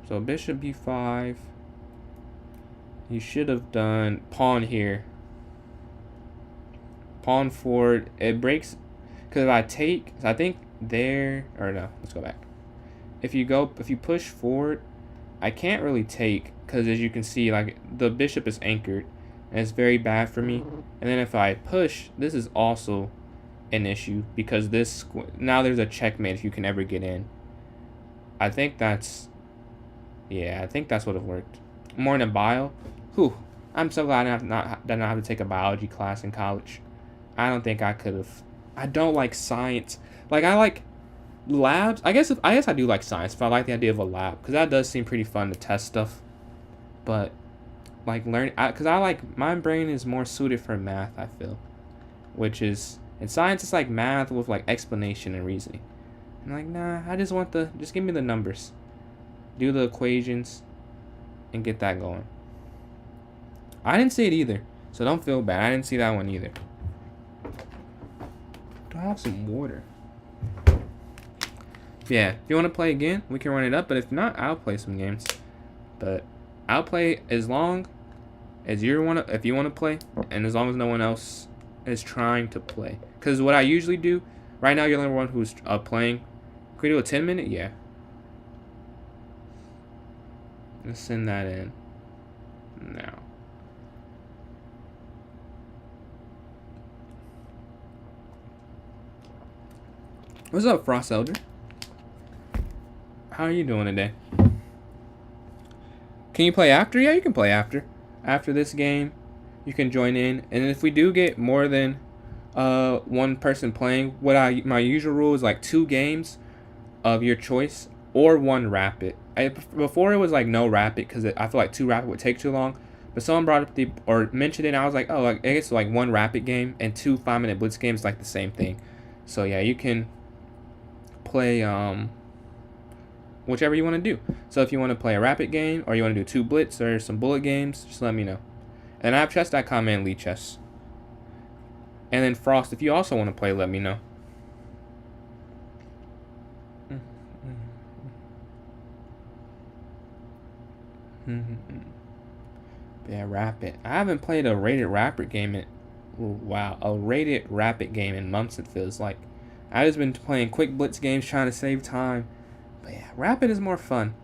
So bishop b5. You should have done pawn here. Pawn forward. It breaks, because if I take, so I think there, or no, let's go back. If you push forward, I can't really take, because as you can see, like the bishop is anchored, and it's very bad for me. And then if I push, this is also an issue, because this, now there's a checkmate if you can ever get in. I think that's, yeah, I think that's what it worked. More in a bio. Whew. I'm so glad I did not have to take a biology class in college. I don't think I could have. I don't like science. Like, I like labs. I guess I do like science, if I like the idea of a lab, because that does seem pretty fun to test stuff. But like learning, because I like, my brain is more suited for math, I feel, which is, in science it's like math with like explanation and reasoning. I'm like, nah, I just want just give me the numbers, do the equations, and get that going. I didn't see it either, so don't feel bad. I didn't see that one either. Do I have some water? Yeah, if you want to play again, we can run it up, but if not, I'll play some games. But I'll play as long as if you want to play, and as long as no one else is trying to play. Because what I usually do, right now you're the only one who's playing. Can we do a 10-minute? Yeah. Let's send that in now. What's up, Frost Elder? How are you doing today? Can you play after? Yeah, you can play after. After this game, you can join in. And if we do get more than one person playing, my usual rule is like 2 games of your choice. or one rapid. Before it was like no rapid because I feel like two rapid would take too long. But someone brought up or mentioned it, and I was like, oh, like, I guess like one rapid game and 2 5-minute blitz games like the same thing. So yeah, you can play whichever you want to do. So if you want to play a rapid game or you want to do 2 blitz or some bullet games, just let me know. And I have chess.com and Lead Chess. And then Frost, if you also want to play, let me know. Yeah, rapid. I haven't played a rated rapid game in a rated rapid game in months. It feels like I've just been playing quick blitz games trying to save time. But yeah, rapid is more fun.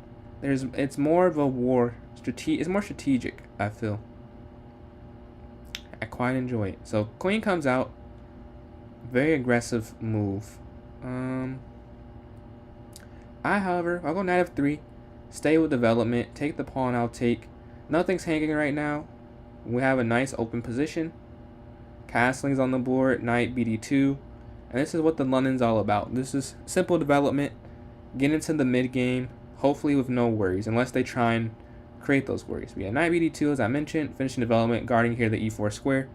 It's more of a war it's more strategic. I feel. I quite enjoy it. So queen comes out. Very aggressive move. However, I'll go knight f3. Stay with development. Take the pawn. I'll take. Nothing's hanging right now. We have a nice open position. Castling's on the board. Knight bd2. And this is what the London's all about. This is simple development. Get into the mid game. Hopefully with no worries. Unless they try and create those worries. We have knight bd2 as I mentioned. Finishing development. Guarding here the e4 square.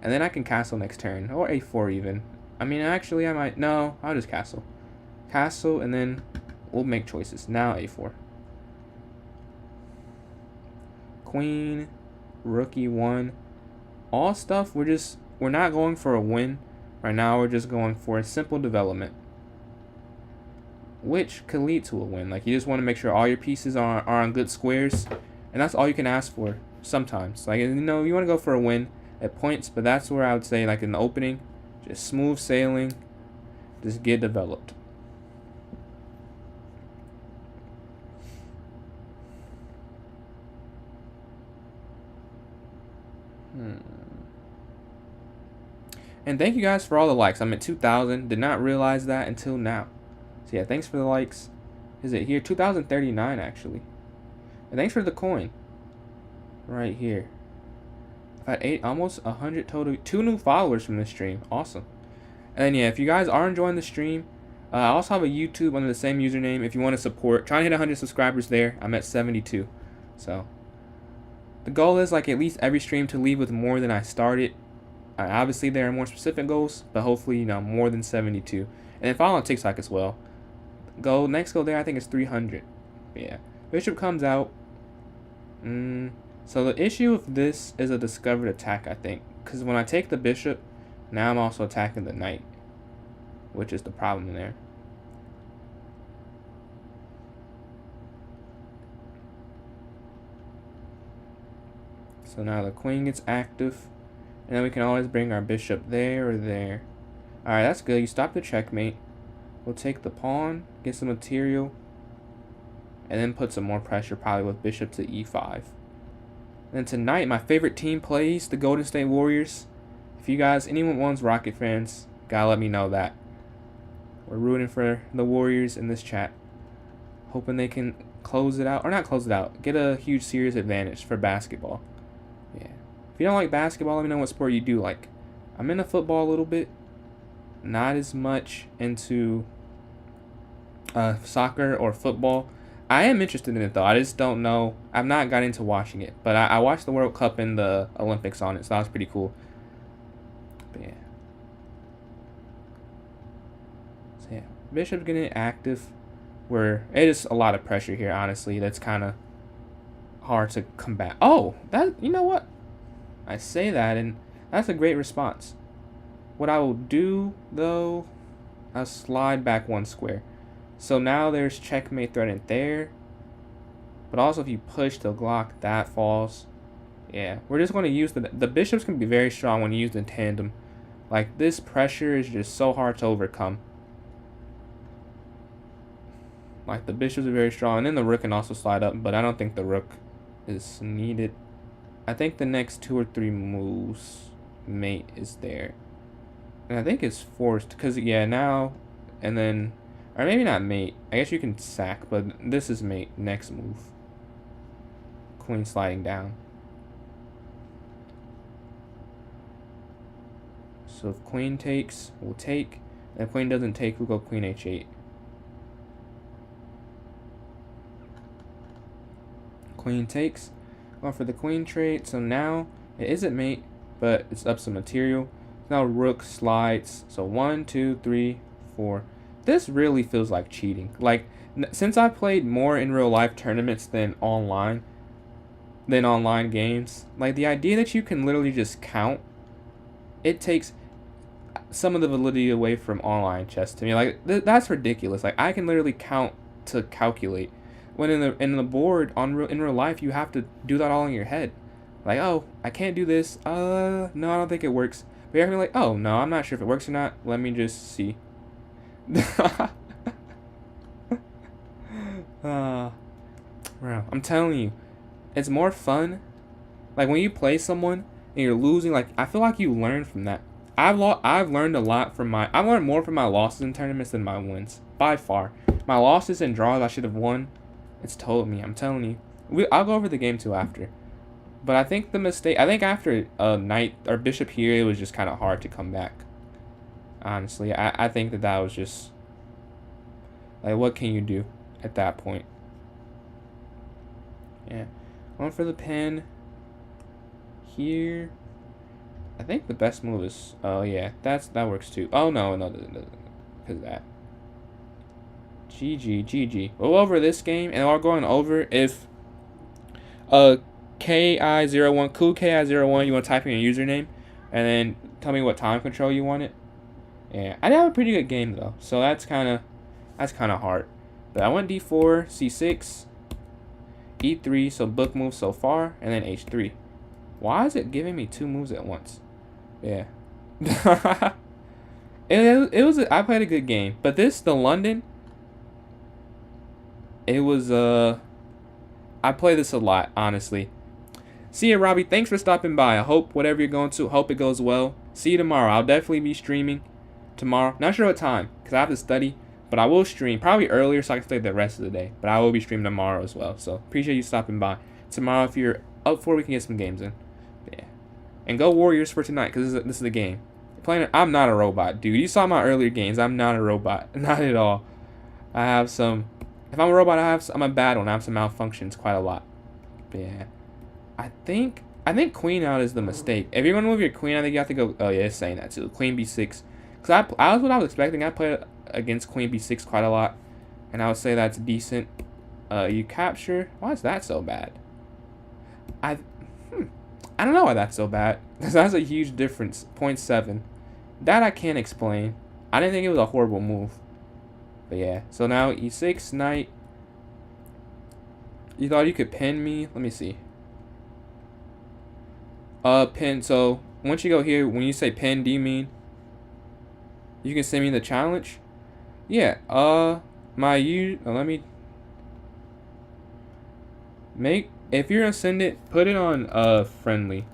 And then I can castle next turn. Or a4 even. I mean actually I might. No. I'll just castle. Castle and then we'll make choices. Now a4. Queen, rook e1, all stuff. We're not going for a win right now. We're just going for a simple development, which could lead to a win. Like you just want to make sure all your pieces are on good squares, and that's all you can ask for sometimes. Like you want to go for a win at points, but that's where I would say like in the opening, just smooth sailing, just get developed. And thank you guys for all the likes. I'm at 2,000. Did not realize that until now. So yeah, thanks for the likes. Is it here? 2,039 actually. And thanks for the coin. Right here. I've had almost 100 total. 2 new followers from this stream. Awesome. And yeah, if you guys are enjoying the stream, I also have a YouTube under the same username. If you want to support, trying to hit 100 subscribers there. I'm at 72. So the goal is like at least every stream to leave with more than I started. Obviously there are more specific goals, but hopefully more than 72. And then follow on TikTok as well. Next goal there I think is 300. Yeah, bishop comes out. So the issue with this is a discovered attack, I think, because when I take the bishop, now I'm also attacking the knight, which is the problem there. So now the queen gets active. And then we can always bring our bishop there or there. Alright, that's good. You stop the checkmate. We'll take the pawn, get some material, and then put some more pressure probably with bishop to e5. And tonight, my favorite team plays, the Golden State Warriors. If you guys, anyone wants Rocket fans, gotta let me know that. We're rooting for the Warriors in this chat. Hoping they can close it out, or not close it out, get a huge series advantage for basketball. Yeah. If you don't like basketball, let me know what sport you do like. I'm into football a little bit. Not as much into soccer or football. I am interested in it though. I just don't know. I've not got into watching it. But I watched the World Cup and the Olympics on it, so that was pretty cool. But yeah. So yeah. Bishop's getting active. Where it is a lot of pressure here, honestly. That's kind of hard to combat. Oh, you know what? I say that, and that's a great response. What I will do, though, I'll slide back 1 square. So now there's checkmate threatened there. But also if you push the Glock, that falls. Yeah, we're just going to use the bishops can be very strong when used in tandem. Like, this pressure is just so hard to overcome. Like, the bishops are very strong. And then the rook can also slide up, but I don't think the rook is needed. I think the next 2 or 3 moves, mate is there. And I think it's forced, because, yeah, now, and then, or maybe not mate. I guess you can sack, but this is mate, next move. Queen sliding down. So if queen takes, we'll take. And if queen doesn't take, we'll go queen h8. Queen takes. Going for the queen trade. So now it isn't mate, but it's up some material. Now rook slides. So 1, 2, 3, 4. This really feels like cheating. Like, since I played more in real life tournaments than online games, like the idea that you can literally just count, it takes some of the validity away from online chess to me. Like that's ridiculous. Like I can literally count to calculate, when in the board in real life you have to do that all in your head. Like, oh, I can't do this. No, I don't think it works. But you're gonna be like, oh no, I'm not sure if it works or not. Let me just see. Bro, I'm telling you, it's more fun. Like when you play someone and you're losing, like I feel like you learn from that. I've learned a lot from I've learned more from my losses in tournaments than my wins by far. My losses and draws I should have won. It's told me. I'm telling you. I'll go over the game too after. But I think after knight or bishop here, it was just kind of hard to come back. Honestly, I think that was just like, what can you do at that point? Yeah, going for the pin here. I think the best move is, oh yeah, that works too. Oh no, because of that. GG. We'll go over this game, and we're going over if KI01, cool KI01, you want to type in your username, and then tell me what time control you want it. Yeah, I did have a pretty good game though, so that's kind of hard. But I went D4, C6, E3, so book moves so far, and then H3. Why is it giving me 2 moves at once? Yeah. I played a good game, but the London, it was I play this a lot, honestly. See ya, Robbie. Thanks for stopping by. I hope whatever you're going to, hope it goes well. See you tomorrow. I'll definitely be streaming tomorrow. Not sure what time, because I have to study, but I will stream probably earlier so I can stay the rest of the day. But I will be streaming tomorrow as well. So appreciate you stopping by. Tomorrow, if you're up for it, we can get some games in. Yeah. And go Warriors for tonight, because this is the game. I'm not a robot, dude. You saw my earlier games. I'm not a robot. Not at all. I have some... If I'm a robot, I'm a bad one. I have some malfunctions quite a lot. But yeah. I think queen out is the mistake. If you're going to move your queen, I think you have to go... Oh, yeah, it's saying that too. Queen b6. Because I was what I was expecting. I played against queen b6 quite a lot. And I would say that's decent. You capture... Why is that so bad? I don't know why that's so bad. Because that's a huge difference. 0.7. That I can't explain. I didn't think it was a horrible move. But yeah. So now e6, knight. You thought you could pin me? Let me see. Pin. So once you go here, when you say pin, do you mean you can send me the challenge? Yeah. Let me make... If you're gonna send it, put it on friendly.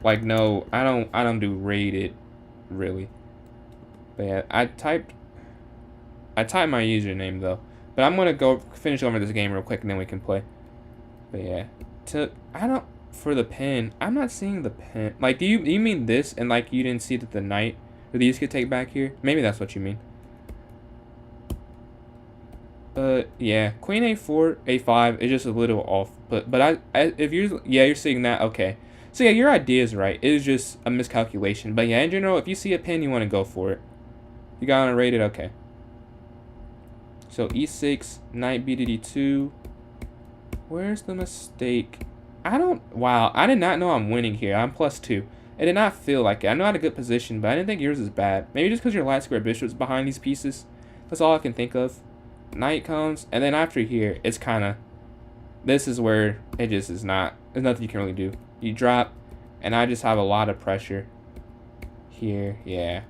Like, no, I don't do rated, really. But yeah, I typed my username though. But I'm gonna go finish over this game real quick and then we can play. But yeah, for the pin, I'm not seeing the pin. Like, do you mean this and like you didn't see that the knight or these could take back here? Maybe that's what you mean. But yeah, queen a4, a5 is just a little off. But if you're seeing that, okay. So yeah, your idea is right. It is just a miscalculation. But yeah, in general, if you see a pin, you want to go for it. You got on rated, okay. So e6, knight b to d2. Where's the mistake? Wow, I did not know I'm winning here. I'm +2. It did not feel like it. I know I had a good position, but I didn't think yours was bad. Maybe just because your light square bishop's behind these pieces. That's all I can think of. Knight comes, and then after here, it's kind of... This is where it just is not... There's nothing you can really do. You drop, and I just have a lot of pressure here. Yeah.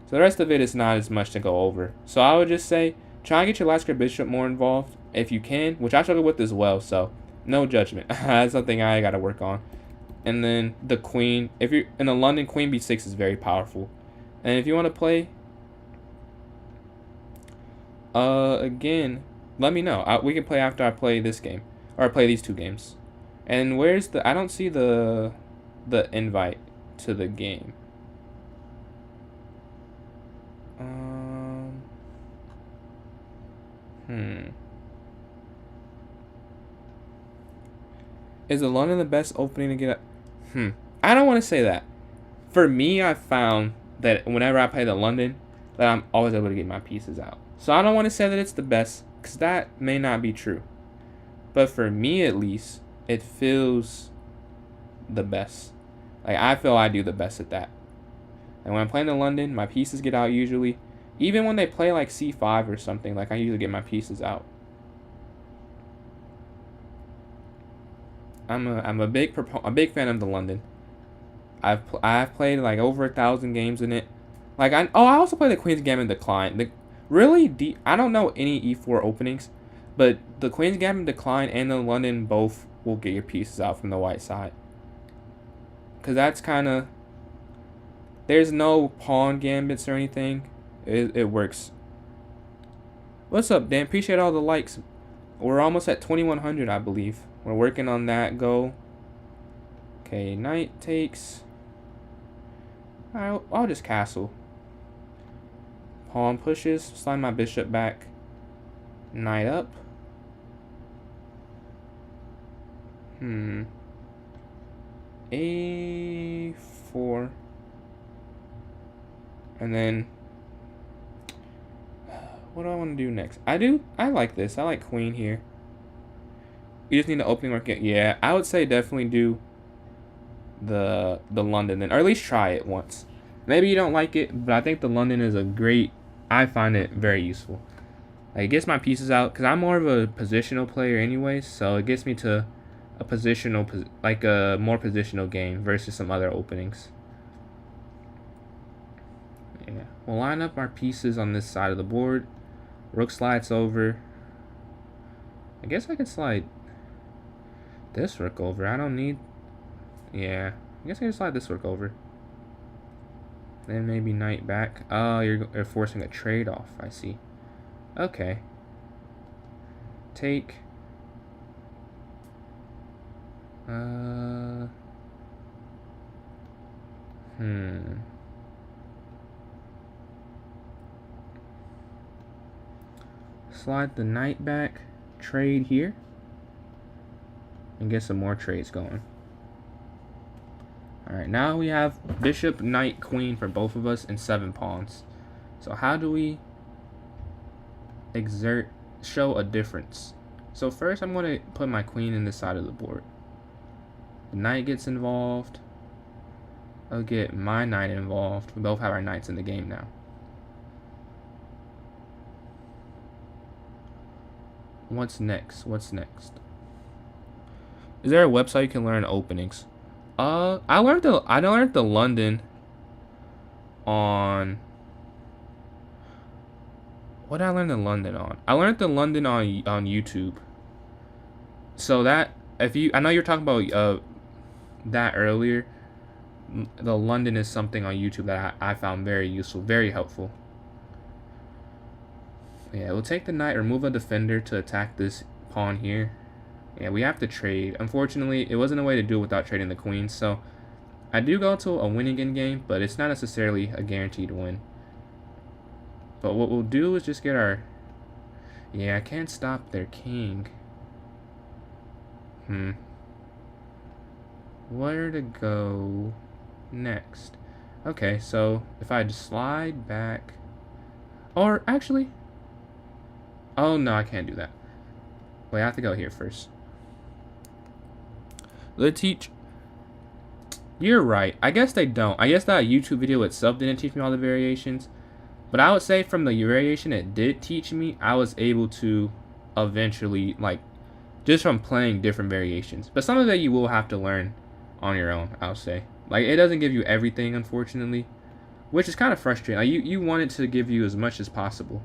So the rest of it is not as much to go over. So I would just say, try and get your light square bishop more involved if you can, which I struggle with as well, so no judgment. That's something I got to work on. And then the queen, if you're in the London, queen b6 is very powerful. And if you want to play... again, let me know. We can play after I play this game, or I play these 2 games. And where's the... I don't see the invite to the game. Is the London the best opening to get a... I don't want to say that. For me, I found that whenever I play the London, that I'm always able to get my pieces out. So I don't want to say that it's the best, because that may not be true. But for me, at least, it feels the best. Like, I feel I do the best at that. And when I'm playing the London, my pieces get out usually. Even when they play like C5 or something, like I usually get my pieces out. I'm a big fan of the London. I've played like over 1,000 games in it. Like I also play the Queen's Gambit Decline. I don't know any E4 openings, but the Queen's Gambit Decline and the London both will get your pieces out from the white side. Cause that's kind of, there's no pawn gambits or anything. It works. What's up, Dan? Appreciate all the likes. We're almost at 2,100, I believe. We're working on that goal. Okay, knight takes. Alright, I'll just castle. Pawn pushes. Slide my bishop back. Knight up. A4. And then, what do I want to do next? I like this. I like queen here. You just need the opening work. Yeah, I would say definitely do the London then, or at least try it once. Maybe you don't like it, but I think the London is I find it very useful. Like, it gets my pieces out, because I'm more of a positional player anyways, so it gets me to a positional, like a more positional game versus some other openings. Yeah, we'll line up our pieces on this side of the board. Rook slides over. I guess I could slide this rook over. I don't need... Yeah, I guess I can slide this rook over. Then maybe knight back. Oh, you're forcing a trade-off. I see. Okay. Take. Slide the knight back. Trade here. And get some more trades going. Alright, now we have bishop, knight, queen for both of us and 7 pawns. So how do we show a difference? So first I'm going to put my queen in this side of the board. The knight gets involved. I'll get my knight involved. We both have our knights in the game now. What's next? Is there a website you can learn openings? I learned the London on... What did I learn the London on? I learned the London on YouTube. So that, I know you're talking about that earlier. The London is something on YouTube that I found very useful, very helpful. Yeah, we'll take the knight, remove a defender to attack this pawn here. Yeah, we have to trade. Unfortunately, it wasn't a way to do it without trading the queen, so I do go to a winning endgame, but it's not necessarily a guaranteed win. But what we'll do is just get our... Yeah, I can't stop their king. Where to go next? Okay, so if I just slide back... Or, actually... Oh, no, I can't do that. Wait, I have to go here first. They teach... You're right. I guess they don't. I guess that YouTube video itself didn't teach me all the variations. But I would say from the variation it did teach me, I was able to eventually, like, just from playing different variations. But some of it you will have to learn on your own, I'll say. Like, it doesn't give you everything, unfortunately. Which is kind of frustrating. Like, you want it to give you as much as possible.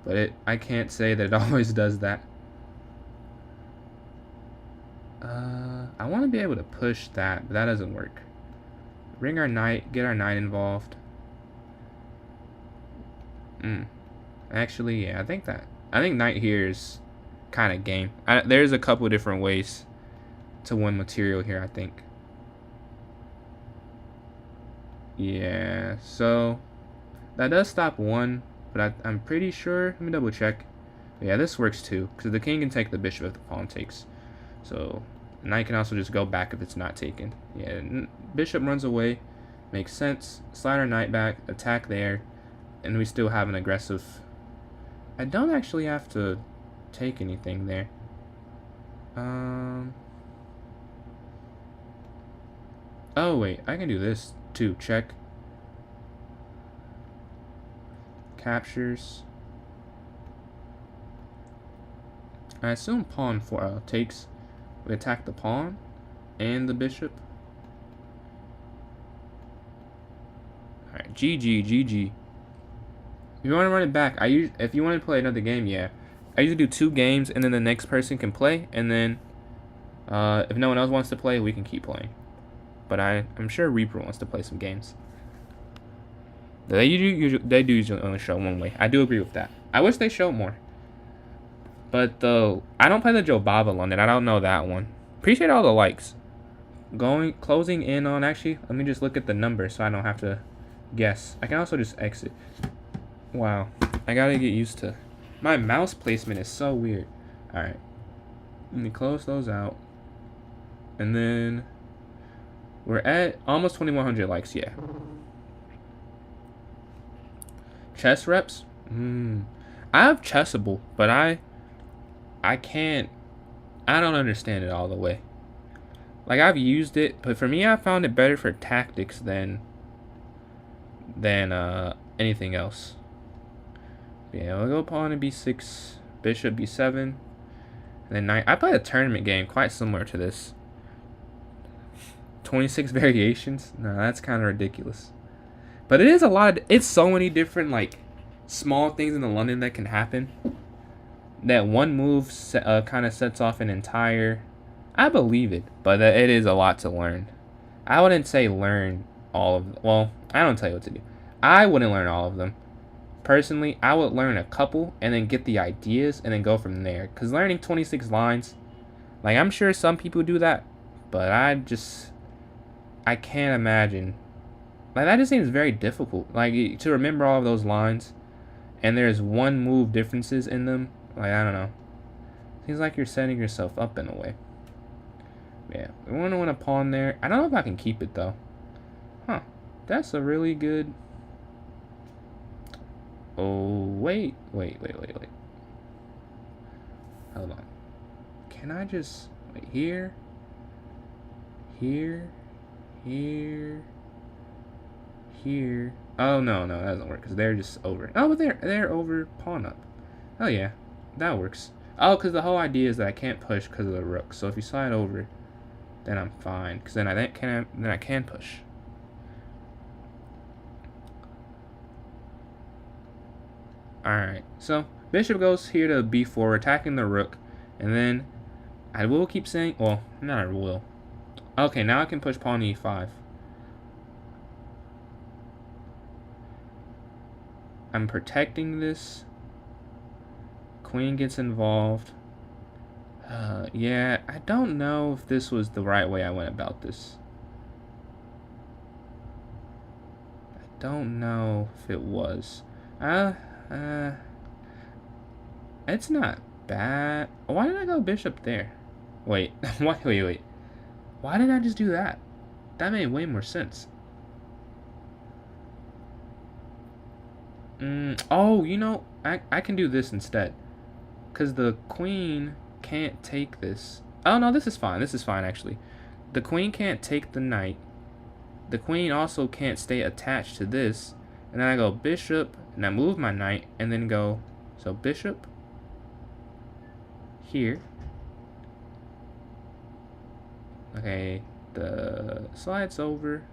But I can't say that it always does that. I want to be able to push that, but that doesn't work. Bring our knight, get our knight involved. Actually, yeah, I think knight here is kind of game. There's a couple different ways to win material here, I think. Yeah, so that does stop one, but I'm pretty sure. Let me double check. Yeah, this works too, because the king can take the bishop if the pawn takes. So Knight can also just go back if it's not taken. Yeah, bishop runs away. Makes sense. Slide our knight back, attack there, and we still have an aggressive... I don't actually have to take anything there. Oh, wait. I can do this, too. Check. Captures. I assume pawn for takes. We attack the pawn and the bishop. Alright, GG, GG. If you want to run it back, if you want to play another game, yeah. I usually do 2 games, and then the next person can play, and then if no one else wants to play, we can keep playing. But I'm sure Reaper wants to play some games. They do usually only show one way. I do agree with that. I wish they showed more. But I don't play the Jobava London. I don't know that one. Appreciate all the likes. Closing in on, actually, let me just look at the number so I don't have to guess. I can also just exit. Wow. I gotta get used to... My mouse placement is so weird. Alright. Let me close those out. And then... We're at almost 2,100 likes, yeah. Chess reps? I have Chessable, but I can't... I don't understand it all the way. Like, I've used it, but for me, I found it better for tactics than anything else. Yeah, we'll go pawn to b6, bishop b7, and then knight. I played a tournament game quite similar to this. 26 variations? No, that's kind of ridiculous. But it is a lot of... It's so many different, like, small things in the London that can happen. That one move kind of sets off an entire... I believe it, but it is a lot to learn. I wouldn't say learn all of... Well, I don't tell you what to do. I wouldn't learn all of them. Personally, I would learn a couple and then get the ideas and then go from there. Because learning 26 lines, like, I'm sure some people do that, but I can't imagine. Like, that just seems very difficult. Like, to remember all of those lines, and there's one move differences in them. Like, I don't know. Seems like you're setting yourself up in a way. Yeah, we want to win a pawn there. I don't know if I can keep it, though. Huh. That's a really good... Oh, wait. Hold on. Can I just... Wait, here? Oh, no, that doesn't work, because they're just over. Oh, but they're over pawn up. Oh, yeah. That works. Oh, because the whole idea is that I can't push because of the rook. So if you slide over, then I'm fine. Because then I can push. Alright, so bishop goes here to b4, attacking the rook. And then I will keep saying, well, not I will. Okay, now I can push pawn e5. I'm protecting this. Queen gets involved. Yeah, I don't know if this was the right way I went about this. I don't know if it was. It's not bad. Why did I go bishop there? Wait, wait. Why did I just do that? That made way more sense. Oh, you know, I can do this instead. Because the queen can't take this. Oh, no, this is fine. This is fine, actually. The queen can't take the knight. The queen also can't stay attached to this. And then I go bishop, and I move my knight, and then go... So, bishop. Here. Okay, the slide's over.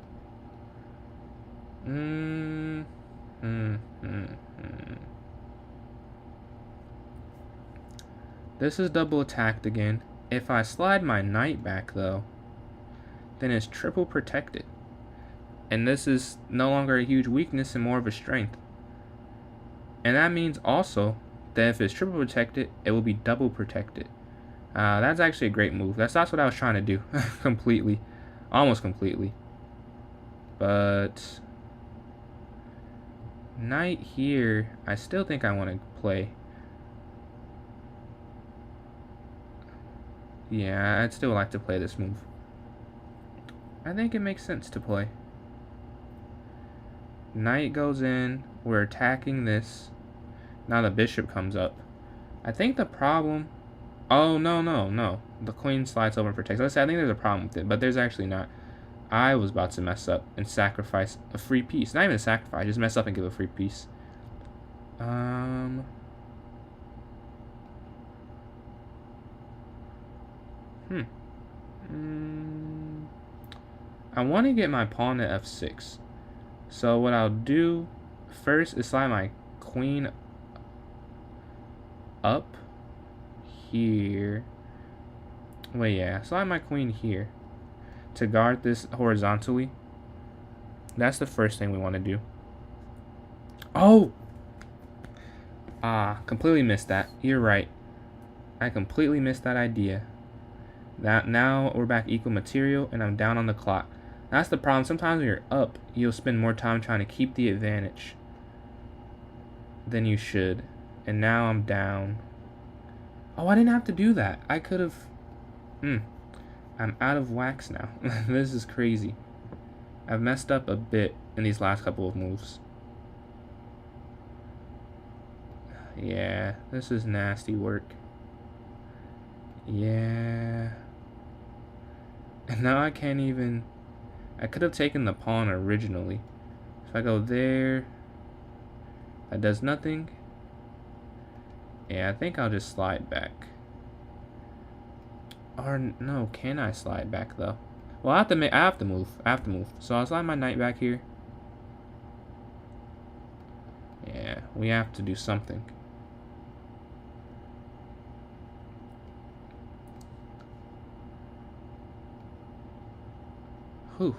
This is double attacked again. If I slide my knight back, though, then it's triple protected. And this is no longer a huge weakness and more of a strength. And that means also that if it's triple protected, it will be double protected. That's actually a great move. That's what I was trying to do. Completely. Almost completely. But... knight here, I still think I want to play. Yeah, I'd still like to play this move. I think it makes sense to play. Knight goes in. We're attacking this. Now the bishop comes up. I think the problem... Oh, no. The queen slides over and protects. Let's say I think there's a problem with it, but there's actually not. I was about to mess up and sacrifice a free piece. Not even a sacrifice, just mess up and give a free piece. I want to get my pawn to f6. So what I'll do first is slide my queen up here. Wait, yeah, slide my queen here to guard this horizontally. That's the first thing we want to do. Oh! Completely missed that. You're right. I completely missed that idea. Now we're back equal material, and I'm down on the clock. That's the problem. Sometimes when you're up, you'll spend more time trying to keep the advantage than you should. And now I'm down. Oh, I didn't have to do that. I could have... I'm out of wax now. This is crazy. I've messed up a bit in these last couple of moves. Yeah, this is nasty work. Yeah. And now I can't even... I could have taken the pawn originally. If I go there... That does nothing. Yeah, I think I'll just slide back. Or no, can I slide back though? Well, I have to move. So I'll slide my knight back here. Yeah, we have to do something. Whew.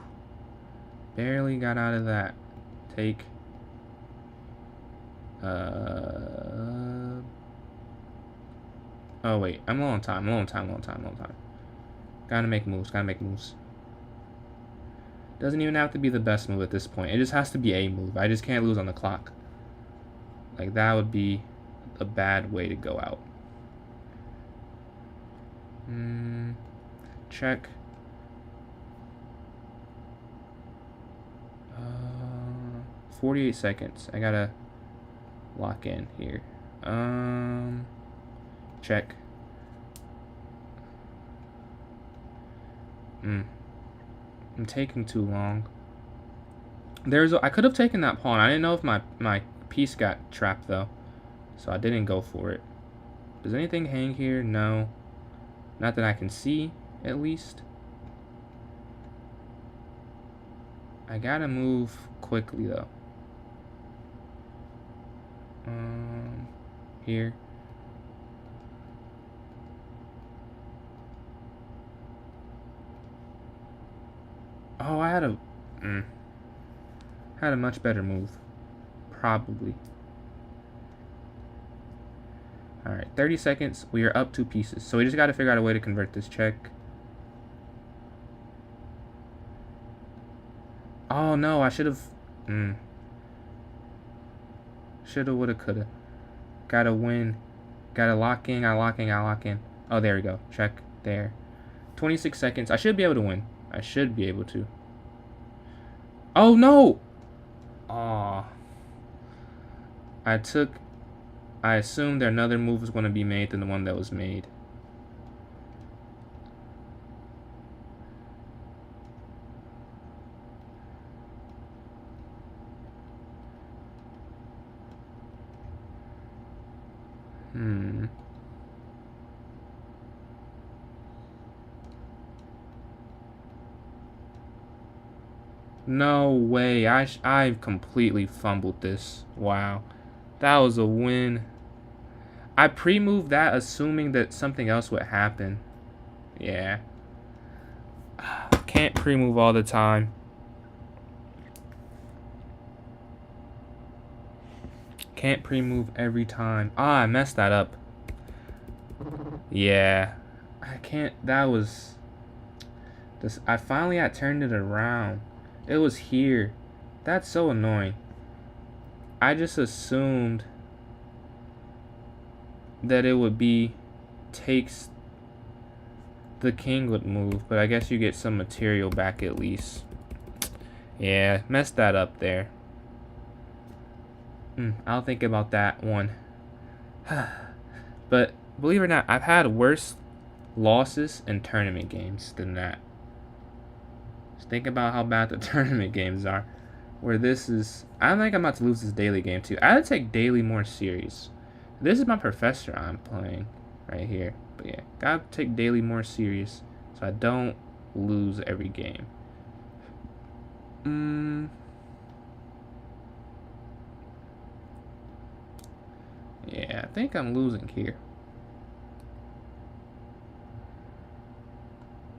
Barely got out of that. Take. Oh wait, I'm low on time. Gotta make moves. Doesn't even have to be the best move at this point. It just has to be a move. I just can't lose on the clock. Like, that would be a bad way to go out. Check. 48 seconds. I gotta lock in here. Check. I'm taking too long. I could have taken that pawn. I didn't know if my piece got trapped though, so I didn't go for it. Does anything hang here? No. Not that I can see, at least. I gotta move quickly though. Here. Oh, I had a much better move. Probably. Alright, 30 seconds. We are up 2 pieces. So we just got to figure out a way to convert this check. Oh, no. I should have... Shoulda, woulda, coulda. Gotta win. Gotta lock in. I lock in. Oh, there we go. Check. There. 26 seconds. I should be able to win. I should be able to. Oh, no! Aw. I assumed another move was going to be made than the one that was made. No way. I've completely fumbled this. Wow. That was a win. I pre-moved that assuming that something else would happen. Yeah. Can't pre-move all the time. Can't pre-move every time. I messed that up. Yeah. I can't. That was... I finally had turned it around. It was here. That's so annoying. I just assumed that it would be takes the king would move, but I guess you get some material back at least. Yeah, messed that up there. I'll think about that one. But believe it or not, I've had worse losses in tournament games than that. Just think about how bad the tournament games are. Where this is, I think I'm about to lose this daily game too. I had to take daily more serious. This is my professor I'm playing right here. But yeah, gotta take daily more serious so I don't lose every game. Yeah, I think I'm losing here.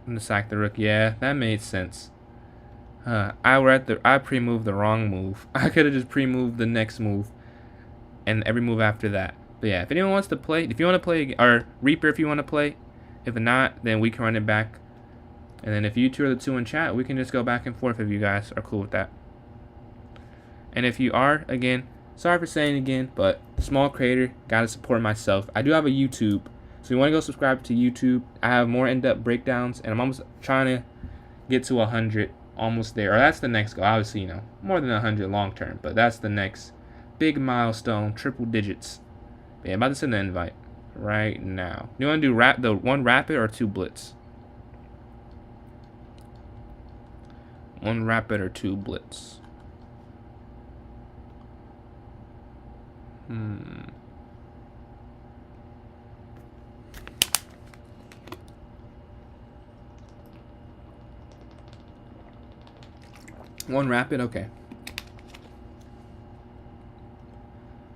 I'm gonna sack the rook. Yeah, that made sense. I pre-moved the wrong move. I could have just pre-moved the next move and every move after that. But yeah, if anyone wants to play, if you want to play, or Reaper if you want to play, if not, then we can run it back. And then if you two are the two in chat, we can just go back and forth if you guys are cool with that. And if you are, again, sorry for saying it again, but small creator, gotta support myself. I do have a YouTube, so you want to go subscribe to YouTube. I have more in-depth breakdowns, and I'm almost trying to get to 100, almost there. Or that's the next goal, obviously, you know, more than 100 long term, but that's the next big milestone, triple digits. Yeah, I'm about to send the invite right now. You want to do the one rapid or two blitz? One rapid or two blitz? One rapid, okay.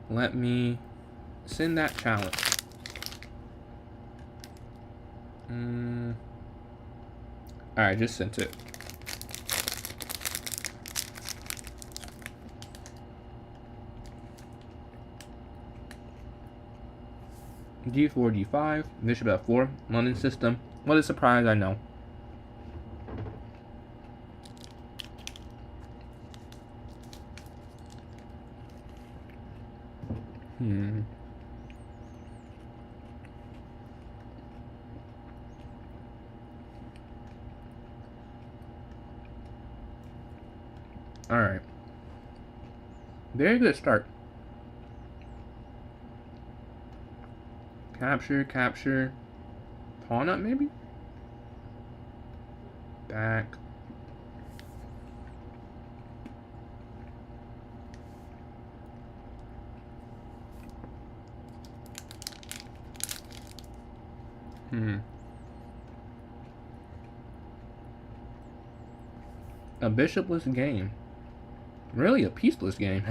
Let me send that challenge. Alright, just sent it. D4, D5, bishop F4, London system. What a surprise, I know. Alright. Very good start. Capture, capture. Pawn up, maybe? Back. A bishopless game. Really a peaceless game.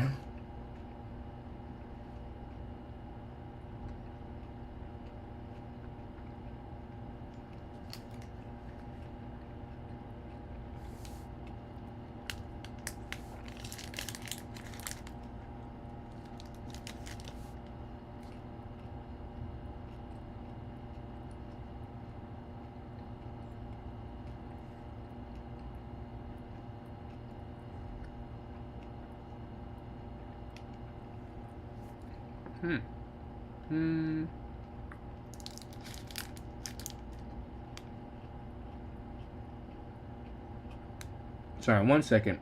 Sorry, 1 second.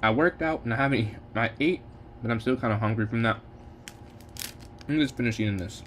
I worked out and I haven't I ate, but I'm still kind of hungry from that. I'm just finish eating this.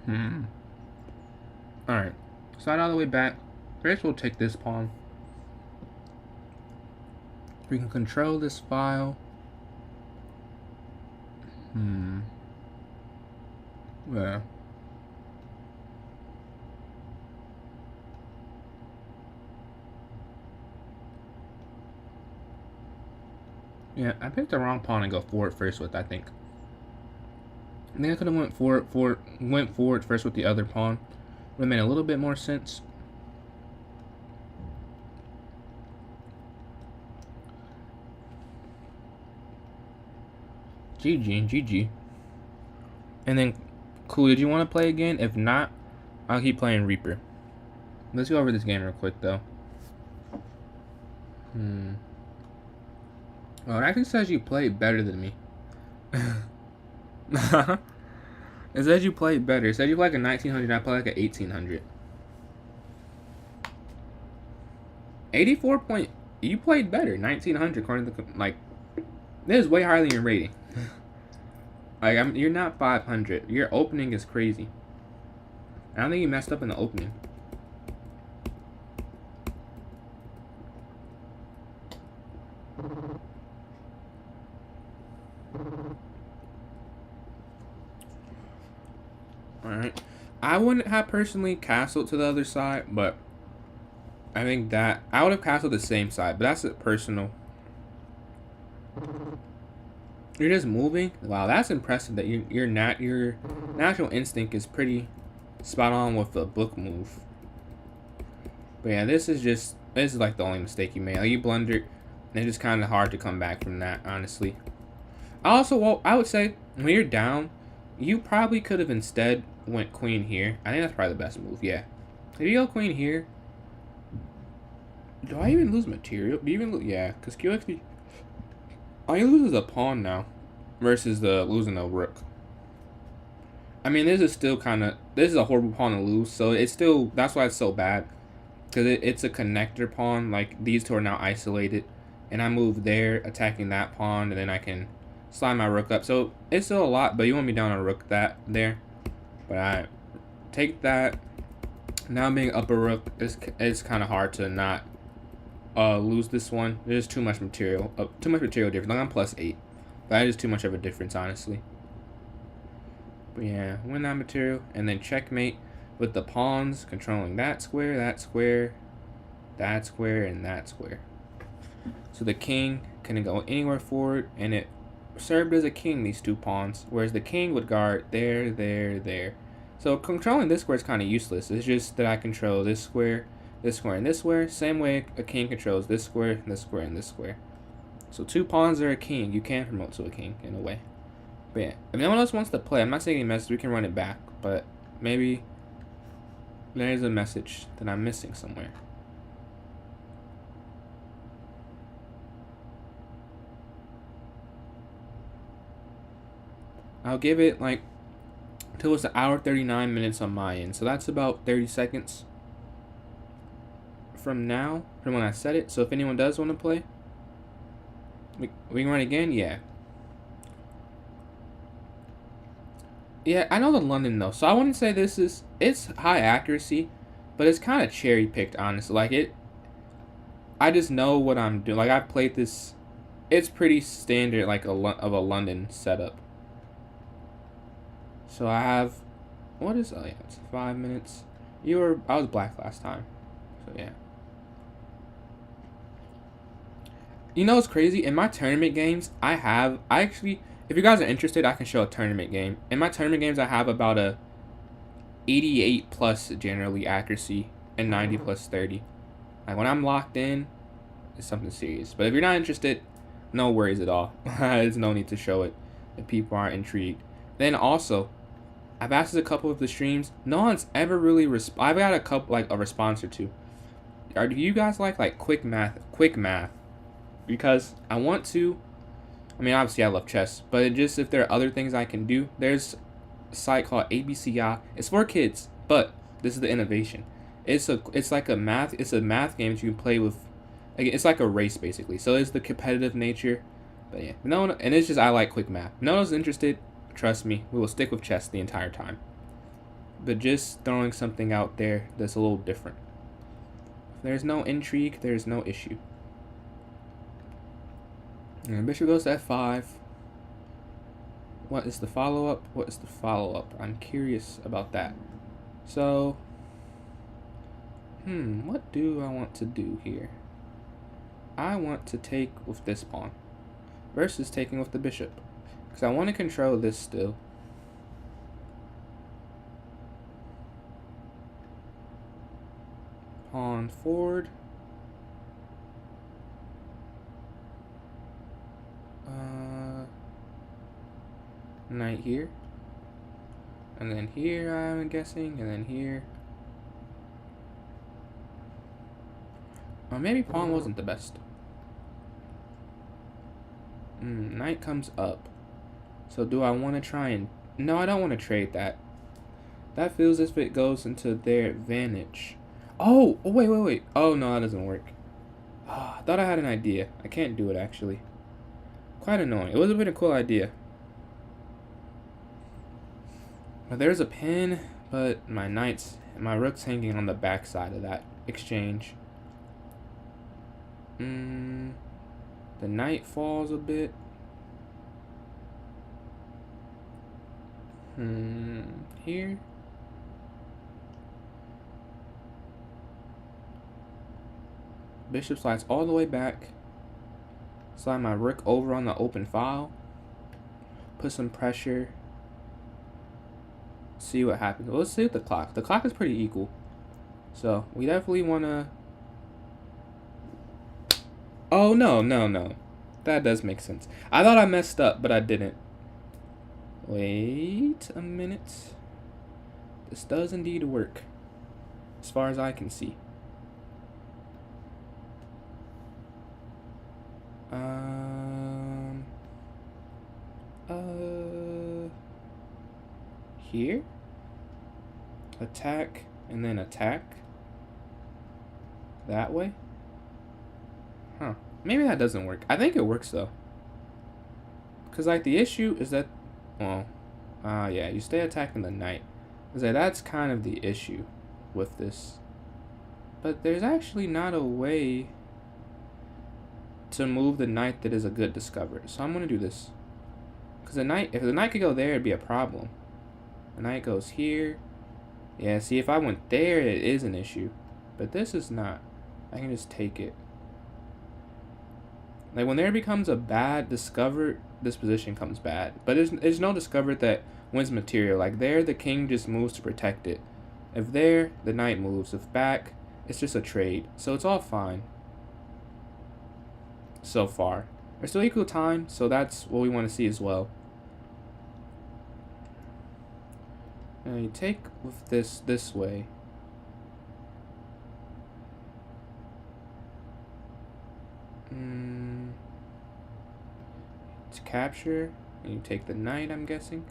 Alright. Slide all the way back. First we'll take this pawn. We can control this file. Yeah. Yeah, I picked the wrong pawn and go forward first with, I think. I think I could have went forward first with the other pawn. Would have made a little bit more sense. GG and GG. And then, cool, did you want to play again? If not, I'll keep playing Reaper. Let's go over this game real quick, though. Well, it actually says you played better than me. It says you played better. It says you play like a 1900, I play like a 1800. 84 point. You played better. 1900 according to like. This is way higher than your rating. Like you're not 500. Your opening is crazy. I don't think you messed up in the opening. Alright. I wouldn't have personally castled to the other side, but I think that I would have castled the same side, but that's a personal. You're just moving. Wow, that's impressive that your natural instinct is pretty spot on with the book move. But yeah, this is like the only mistake you made. Like you blundered, and it's just kind of hard to come back from that, honestly. Also, I would say when you're down, you probably could have instead went queen here. I think that's probably the best move. Yeah, if you go queen here, do I even lose material? Do you even yeah? Because QXP. All he loses a pawn now versus losing a rook. I mean, this is a horrible pawn to lose, so it's still, that's why it's so bad. Because it's a connector pawn, like these two are now isolated. And I move there, attacking that pawn, and then I can slide my rook up. So it's still a lot, but you want me down on a rook there. But I take that. Now being up a rook, it's kind of hard to not lose this one. There's too much material difference. Like I'm +8. That is too much of a difference, honestly. But yeah, win that material, and then checkmate with the pawns controlling that square, that square, that square, and that square. So the king couldn't go anywhere forward, and it served as a king, these two pawns, whereas the king would guard there, there, there. So controlling this square is kind of useless. It's just that I control this square, and this square. Same way a king controls this square, and this square, and this square. So two pawns are a king. You can promote to a king in a way. But yeah, if no one else wants to play, I'm not saying any message. We can run it back, but maybe there's a message that I'm missing somewhere. I'll give it like till it's 1:39 minutes on my end. So that's about 30 seconds from when I set it. So if anyone does want to play, we can run again. Yeah. Yeah, I know the London though. So I wouldn't say it's high accuracy, but it's kind of cherry picked, honestly. Like I just know what I'm doing. Like I played this, it's pretty standard like of a London setup. So I have, oh yeah, it's 5 minutes. I was black last time. So yeah. You know what's crazy? In my tournament games, I actually, if you guys are interested, I can show a tournament game. In my tournament games, I have about a 88 plus generally accuracy and 90 plus 30. Like when I'm locked in, it's something serious. But if you're not interested, no worries at all. There's no need to show it if people aren't intrigued. Then also, I've asked a couple of the streams. No one's ever really I've got a couple, like a response or two. Do you guys like quick math? Because I want to. I mean, obviously I love chess, but just if there are other things I can do, there's a site called ABCI. It's for kids, but this is the innovation. It's a math game that you can play with. Like, it's like a race basically. So it's the competitive nature. But yeah, and it's just I like quick math. No one's interested. Trust me, we will stick with chess the entire time. but just throwing something out there that's a little different. If there's no intrigue, there's no issue. And bishop goes to f5. What is the follow-up? What is the follow-up? I'm curious about that. So, what do I want to do here? I want to take with this pawn versus taking with the bishop, because I want to control this still. Pawn forward. Knight here. And then here, I'm guessing, and then here. Or maybe pawn wasn't the best. Knight comes up. So do I want to try and... No, I don't want to trade that. That feels as if it goes into their advantage. Oh, wait. Oh, no, that doesn't work. I thought I had an idea. I can't do it, actually. Quite annoying. It would have been a cool idea. But there's a pin, but my rook's hanging on the back side of that exchange. The knight falls a bit. Here. Bishop slides all the way back. Slide my rook over on the open file. Put some pressure. See what happens. Well, let's see with the clock. The clock is pretty equal. So, we definitely want to... Oh, no. That does make sense. I thought I messed up, but I didn't. Wait a minute. This does indeed work, as far as I can see. Here? Attack, and then attack. That way? Huh. Maybe that doesn't work. I think it works, though. Because, like, the issue is that... Well, yeah, you stay attacking the knight. That's kind of the issue with this. But there's actually not a way to move the knight that is a good discovery. So I'm going to do this. Because the knight, if the knight could go there, it'd be a problem. The knight goes here. Yeah, see, if I went there, it is an issue. But this is not. I can just take it. Like, when there becomes a bad discovered, this position comes bad. But there's no discovered that wins material. Like, there, the king just moves to protect it. If there, the knight moves. If back, it's just a trade. So it's all fine. So far. There's still equal time, so that's what we want to see as well. Now you take with this way. To capture, and you take the knight, I'm guessing.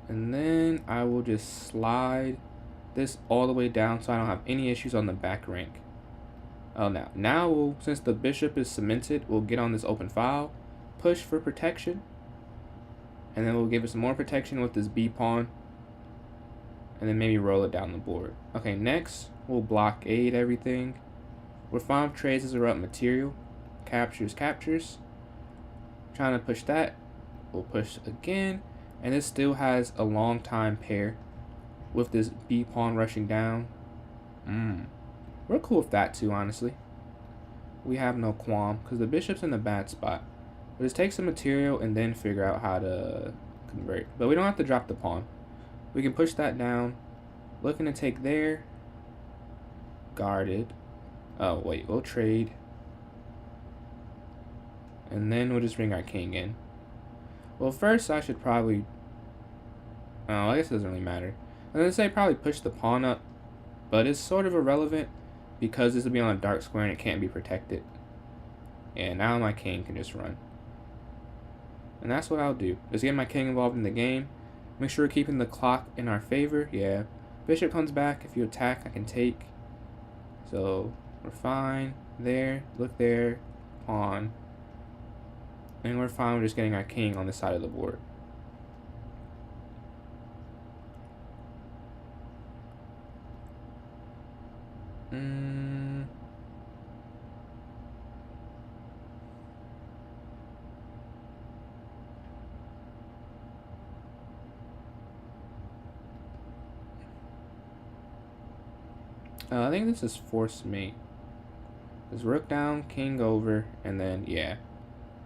And then I will just slide this all the way down so I don't have any issues on the back rank. Oh, now since the bishop is cemented, we'll get on this open file, push for protection, and then we'll give it some more protection with this B pawn, and then maybe roll it down the board. Okay, next we'll blockade everything. We're fine with trades as erupt material, captures. Trying to push that, we'll push again, and this still has a long time pair with this B pawn rushing down. We're cool with that too, honestly. We have no qualm, because the bishop's in the bad spot. We'll just take some material and then figure out how to convert. But we don't have to drop the pawn. We can push that down. Looking to take there. Guarded. Oh, wait, we'll trade. And then we'll just bring our king in. Well, first I should probably... Oh, I guess it doesn't really matter. I'm going to say probably push the pawn up. But it's sort of irrelevant, because this will be on a dark square and it can't be protected. And now my king can just run. And that's what I'll do. Just get my king involved in the game. Make sure we're keeping the clock in our favor. Yeah. Bishop comes back. If you attack, I can take. So, we're fine. There. Look there. Pawn. And we're fine with just getting our king on this side of the board. Mm. I think this is force mate. There's rook down, king over, and then, yeah.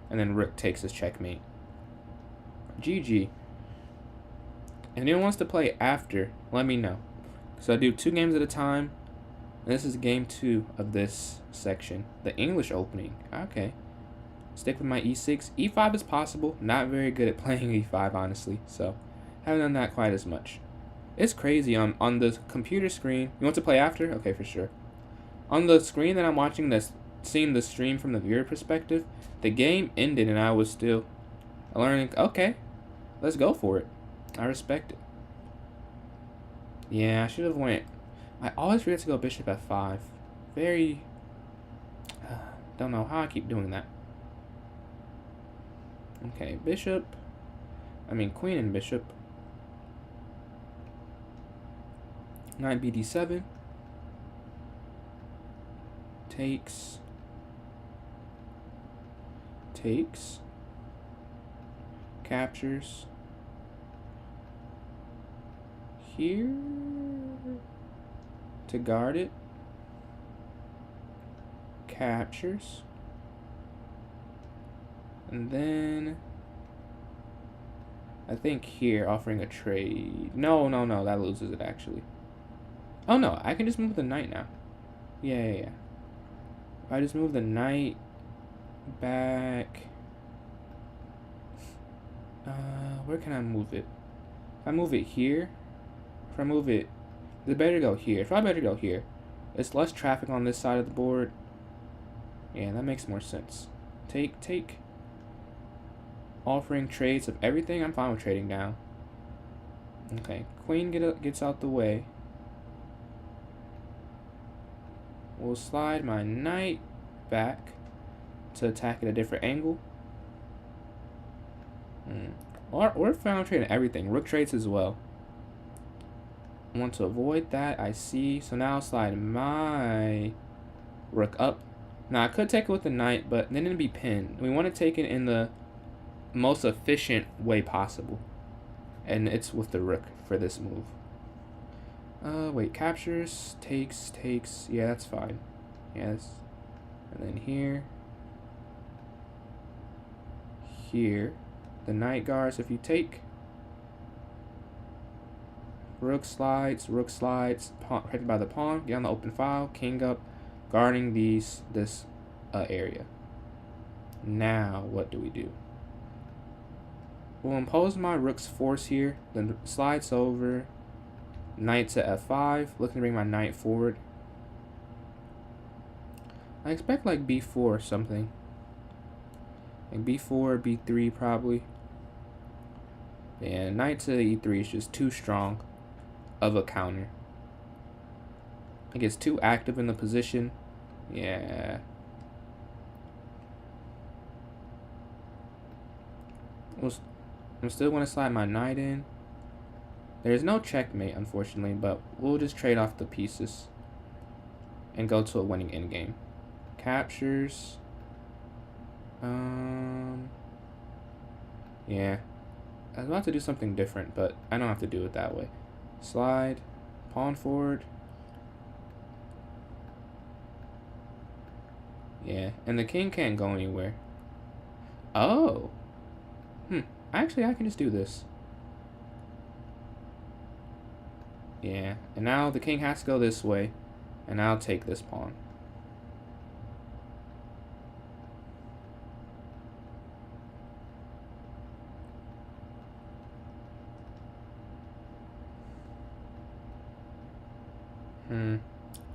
And then rook takes his checkmate. GG. If anyone wants to play after, let me know. So I do 2 games at a time. And this is game 2 of this section. The English opening. Okay. Stick with my e6. e5 is possible. Not very good at playing e5, honestly. So, haven't done that quite as much. It's crazy. On the computer screen. You want to play after? Okay, for sure. On the screen that I'm watching, this, seeing the stream from the viewer perspective, the game ended and I was still learning. Okay, let's go for it. I respect it. Yeah, I should have went. I always forget to go bishop f5. Very. Don't know how I keep doing that. Okay, bishop. I mean, queen and bishop. Knight bd7. Takes. Takes. Captures. Here. To guard it. Captures. And then I think here offering a trade. No, that loses it actually. Oh no, I can just move the knight now. Yeah. I just move the knight back. Where can I move it? If I move it here, if I move it, it better go here. If I better go here, it's less traffic on this side of the board. Yeah, that makes more sense. Take. Offering trades of everything. I'm fine with trading down. Okay, queen gets out the way. We'll slide my knight back to attack at a different angle. Or found trading everything. Rook trades as well. I want to avoid that. I see. So now I'll slide my rook up. Now I could take it with the knight, but then it'd be pinned. We want to take it in the most efficient way possible, and it's with the rook for this move. Wait, captures, takes. Yeah, that's fine. Yes, and then here, the knight guards. If you take, rook slides, pawn protected by the pawn. Get on the open file, king up, guarding this area. Now what do we do? We'll impose my rook's force here, then slides over, knight to f5, looking to bring my knight forward. I expect like b4 or something. Like b4, b3 probably. Yeah, knight to e3 is just too strong of a counter. It gets too active in the position. Yeah. I'm still going to slide my knight in. There's no checkmate, unfortunately, but we'll just trade off the pieces and go to a winning endgame. Captures. Yeah. I was about to do something different, but I don't have to do it that way. Slide. Pawn forward. Yeah, and the king can't go anywhere. Oh. Actually, I can just do this. Yeah, and now the king has to go this way, and I'll take this pawn.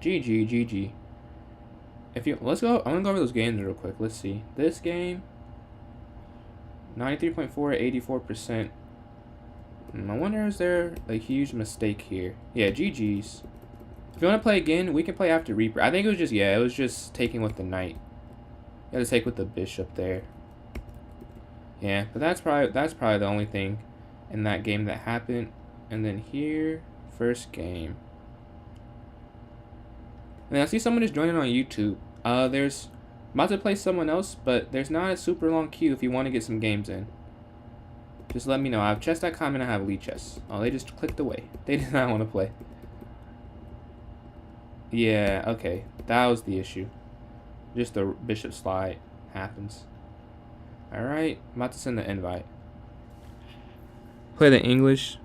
GG. Let's go. I'm gonna go over those games real quick. Let's see. This game, 93.4 at 84%. I wonder, is there a huge mistake here? Yeah, GG's. If you want to play again, we can play after Reaper. I think it was just taking with the knight. You gotta take with the bishop there. Yeah, but that's probably the only thing in that game that happened. And then here, first game. And I see someone is joining on YouTube. There's I'm about to play someone else, but there's not a super long queue if you want to get some games in. Just let me know. I have chess.com and I have elite chess. Oh, they just clicked away. They did not want to play. Yeah, okay. That was the issue. Just the bishop slide happens. Alright, I'm about to send the invite. Play the English.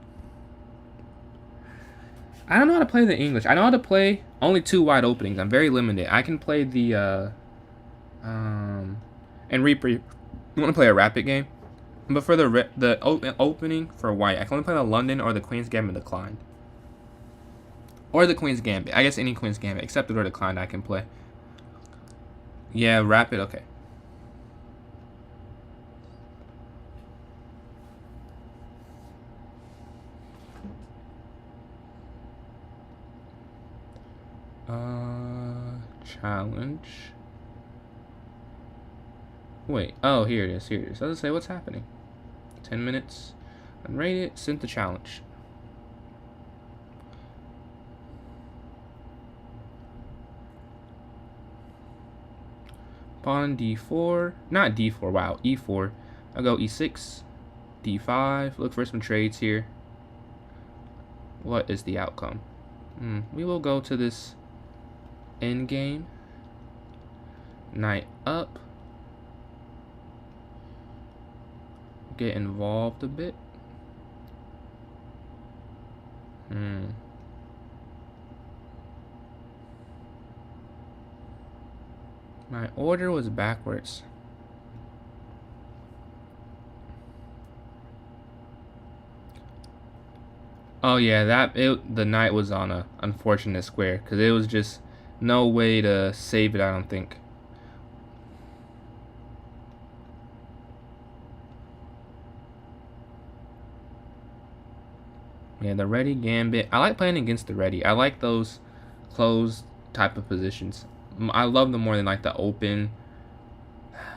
I don't know how to play the English. I know how to play only 2 wide openings. I'm very limited. I can play the and Reaper. You want to play a rapid game? But for the opening for white, I can only play the London or the Queen's Gambit declined. Or the Queen's Gambit. I guess any Queen's Gambit, except the declined I can play. Yeah, rapid, okay. Challenge. Wait, oh, here it is, here it is. I was gonna say, what's happening? 10 minutes. Unrated, sent the challenge. Pawn d4, not d4, wow, e4. I'll go e6, d5, look for some trades here. What is the outcome? We will go to this endgame. Knight up. Get involved a bit. My order was backwards. Oh yeah, the knight was on a unfortunate square because it was just no way to save it, I don't think. Yeah, the ready gambit. I like playing against the ready. I like those closed type of positions. I love them more than like the open.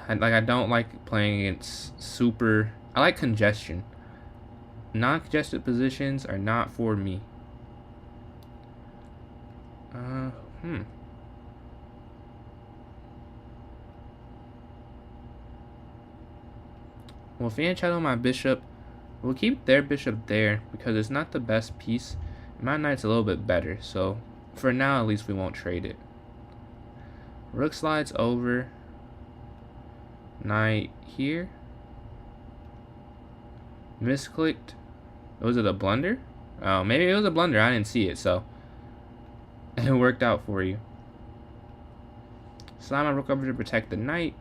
I don't like playing against super. I like congestion. Non-congested positions are not for me. Well, if you channel my bishop, we'll keep their bishop there because it's not the best piece. My knight's a little bit better, so for now at least we won't trade it. Rook slides over. Knight here. Misclicked. Was it a blunder? Oh, maybe it was a blunder. I didn't see it, so it worked out for you. Slide my rook over to protect the knight.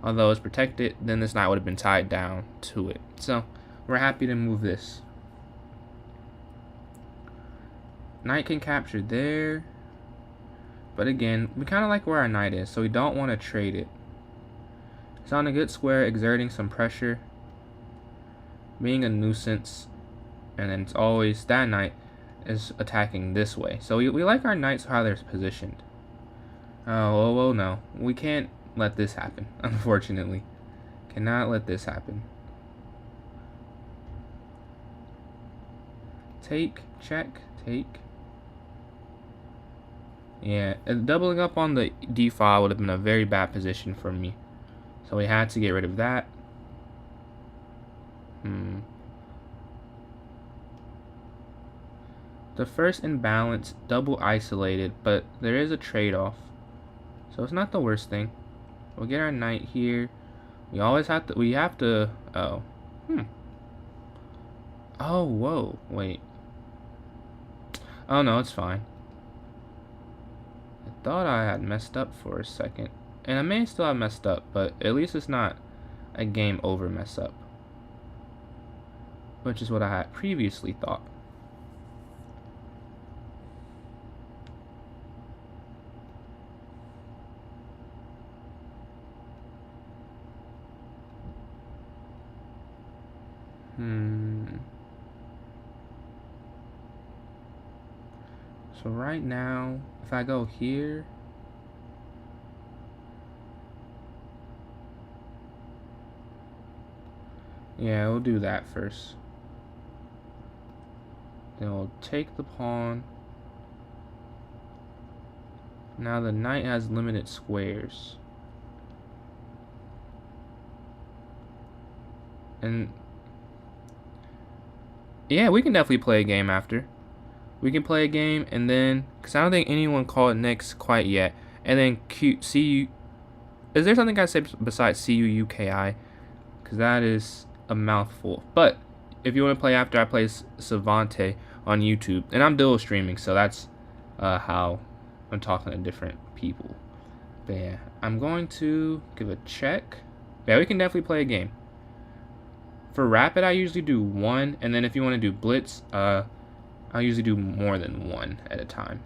Although it's protected, then this knight would have been tied down to it. So we're happy to move this. Knight can capture there. But again, we kind of like where our knight is, so we don't want to trade it. It's on a good square, exerting some pressure. Being a nuisance. And then it's always, that knight is attacking this way. So we like our knights how they're positioned. Oh, well, no. We can't let this happen, unfortunately. Cannot let this happen. Take, check, take. Yeah, doubling up on the d5 would have been a very bad position for me. So we had to get rid of that. The first imbalance, double isolated, but there is a trade-off. So it's not the worst thing. We'll get our knight here. We have to, oh. Oh, whoa, wait. Oh, no, it's fine. I thought I had messed up for a second. And I may still have messed up, but at least it's not a game over mess up. Which is what I had previously thought. So right now, if I go here, yeah, we'll do that first. Then we'll take the pawn. Now the knight has limited squares. And yeah, we can definitely play a game after. We can play a game and then, because I don't think anyone called next quite yet. And then CU. Is there something I say besides CUUKI? Because that is a mouthful. But if you want to play after, I play Savante on YouTube. And I'm dual streaming, so that's how I'm talking to different people. But yeah, I'm going to give a check. Yeah, we can definitely play a game. For Rapid, I usually do one. And then if you want to do Blitz, I usually do more than one at a time.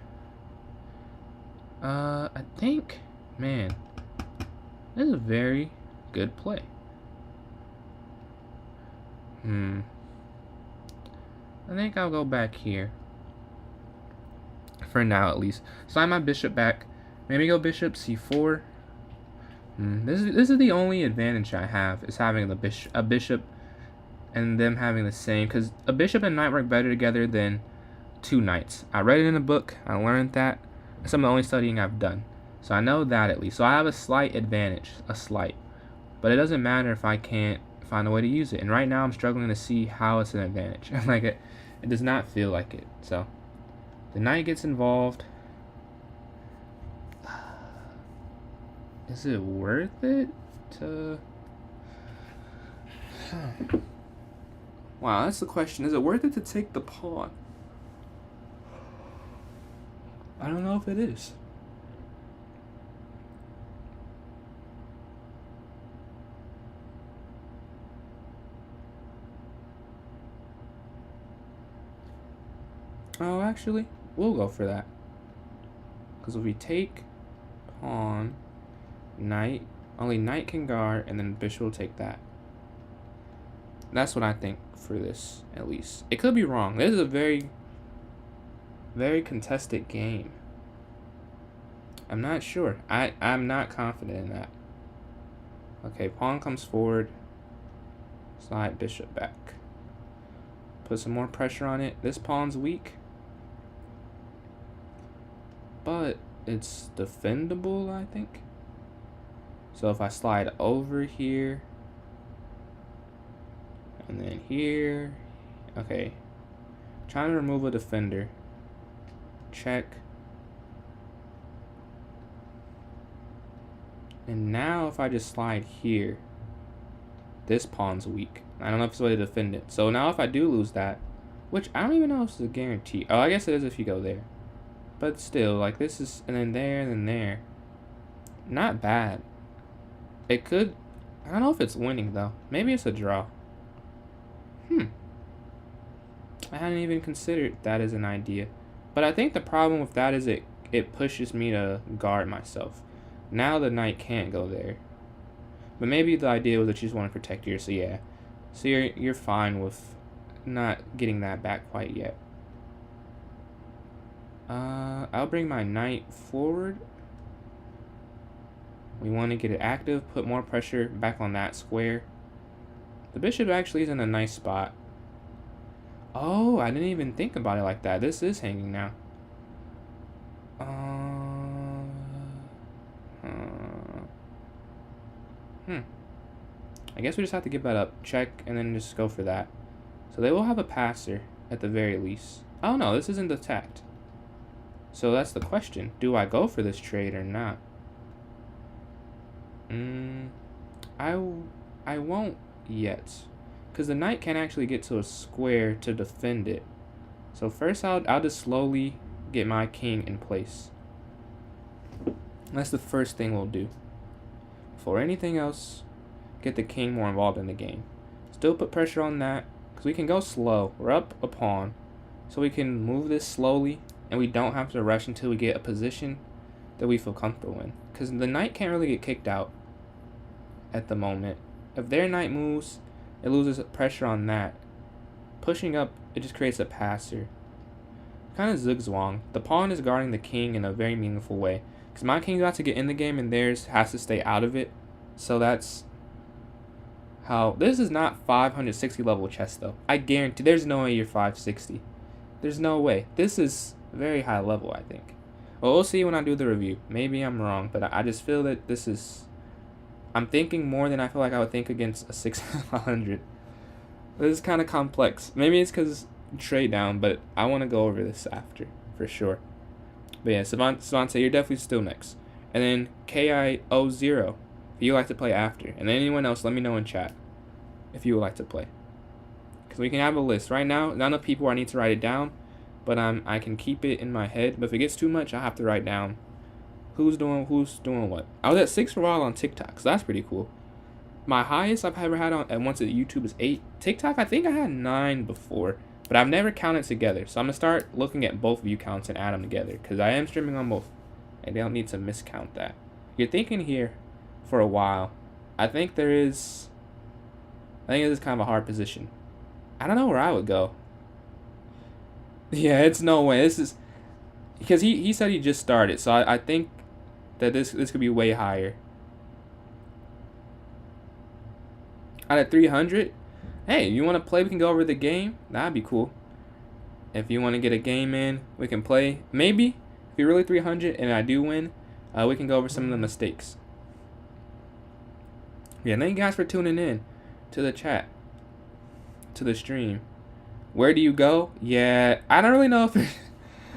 I think, man, this is a very good play. I think I'll go back here. For now, at least. Slide my bishop back. Maybe go bishop c4. This is the only advantage I have, is having a bishop and them having the same. Because a bishop and knight work better together than two knights. I read it in a book. I learned that. Some of the only studying I've done. So I know that at least. So I have a slight advantage. A slight. But it doesn't matter if I can't find a way to use it. And right now I'm struggling to see how it's an advantage. Like it does not feel like it. So the knight gets involved. Is it worth it to... Wow, that's the question. Is it worth it to take the pawn? I don't know if it is. Oh, actually, we'll go for that. Because if we take pawn, knight, only knight can guard, and then bishop will take that. That's what I think for this, at least. It could be wrong. This is a very, very contested game. I'm not sure. I'm not confident in that. Okay, pawn comes forward. Slide bishop back. Put some more pressure on it. This pawn's weak, but it's defendable, I think. So if I slide over here, and then here, okay. Trying to remove a defender. Check. And now if I just slide here, this pawn's weak. I don't know if it's a way to defend it. So now if I do lose that, which I don't even know if it's a guarantee. Oh, I guess it is if you go there. But still, like this is, and then there, and then there. Not bad. It could, I don't know if it's winning though. Maybe it's a draw. I hadn't even considered that as an idea. But I think the problem with that is it pushes me to guard myself. Now the knight can't go there. But maybe the idea was that you just want to protect yours, so yeah. So you're fine with not getting that back quite yet. I'll bring my knight forward. We want to get it active, put more pressure back on that square. The bishop actually is in a nice spot. Oh, I didn't even think about it like that. This is hanging now. I guess we just have to give that up. Check, and then just go for that. So they will have a passer, at the very least. Oh no, this isn't attacked. So that's the question. Do I go for this trade or not? I won't yet. Because the knight can't actually get to a square to defend it. So first I'll just slowly get my king in place. That's the first thing we'll do. Before anything else, get the king more involved in the game. Still put pressure on that, because we can go slow. We're up a pawn, so we can move this slowly, and we don't have to rush until we get a position that we feel comfortable in. Because the knight can't really get kicked out at the moment. If their knight moves, it loses pressure on that. Pushing up, it just creates a passer. Kind of zigzag. The pawn is guarding the king in a very meaningful way. Because my king's about to get in the game and theirs has to stay out of it. So that's how... This is not 560 level chess though. I guarantee there's no way you're 560. There's no way. This is very high level, I think. Well, we'll see when I do the review. Maybe I'm wrong, but I just feel that this is... I'm thinking more than I feel like I would think against a 600. This is kind of complex. Maybe it's because trade down, but I want to go over this after, for sure. But yeah, Savante, you're definitely still next. And then KIO0, if you like to play after. And then anyone else, let me know in chat if you would like to play. Because we can have a list. Right now, not enough people I need to write it down, but I can keep it in my head. But if it gets too much, I have to write down who's doing what. I was at 6 for a while on TikTok, so that's pretty cool. My highest I've ever had on once at YouTube is 8. TikTok, I think I had 9 before, but I've never counted together. So I'm gonna start looking at both view counts and add them together because I am streaming on both, and they don't need to miscount that. You're thinking here for a while. I think this is kind of a hard position. I don't know where I would go. Yeah, it's no way. This is because he said he just started, so I think that this could be way higher. Out of 300, hey, you want to play? We can go over the game. That'd be cool. If you want to get a game in, we can play. Maybe if you're really 300 and I do win, we can go over some of the mistakes. Yeah, thank you guys for tuning in to the chat, to the stream. Where do you go? Yeah, I don't really know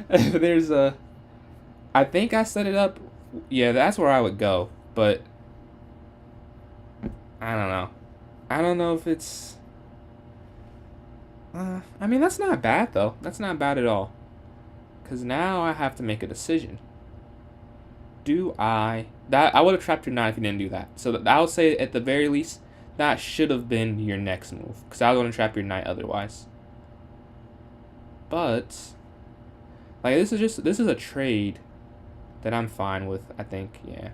if there's a... I think I set it up. Yeah, that's where I would go, but I don't know. I don't know if it's... I mean, that's not bad, though. That's not bad at all. Because now I have to make a decision. I would have trapped your knight if you didn't do that. So I would say, at the very least, that should have been your next move. Because I was going to trap your knight otherwise. But, like, this is a trade that I'm fine with, I think, yeah.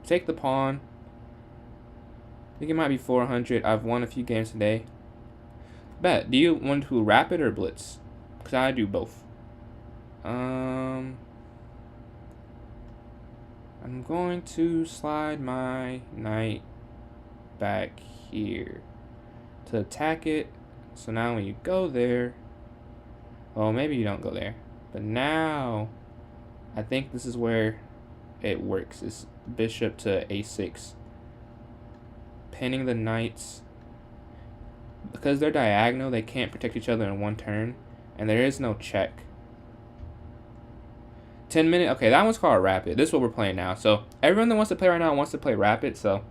Take the pawn. I think it might be 400. I've won a few games today. Bet. Do you want to rapid or blitz? Because I do both. I'm going to slide my knight back here to attack it. So now when you go there... Well, maybe you don't go there. But now, I think this is where it works. It's bishop to a6. Pinning the knights. Because they're diagonal, they can't protect each other in one turn. And there is no check. 10 minute. Okay, that one's called rapid. This is what we're playing now. So, everyone that wants to play right now wants to play rapid. So,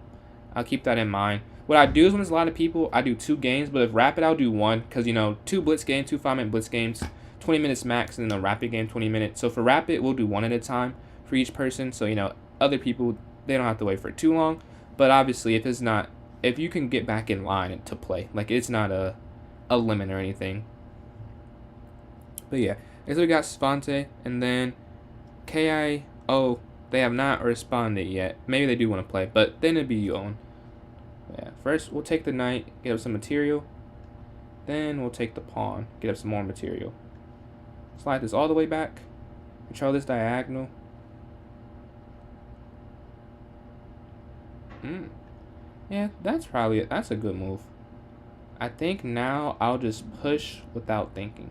I'll keep that in mind. What I do is when there's a lot of people, I do 2 games. But if rapid, I'll do 1. Because, 2 blitz games, 2 5-minute blitz games. 20 minutes max, and then a rapid game, 20 minutes. So for rapid, we'll do 1 at a time for each person. So, other people, they don't have to wait for too long. But obviously, if you can get back in line to play, like it's not a limit or anything. But yeah, so we got Svante, and then KIO, they have not responded yet. Maybe they do want to play, but then it'd be you own. Yeah, first we'll take the knight, get up some material. Then we'll take the pawn, get up some more material. Slide this all the way back. Control this diagonal. Yeah, that's a good move. I think now I'll just push without thinking.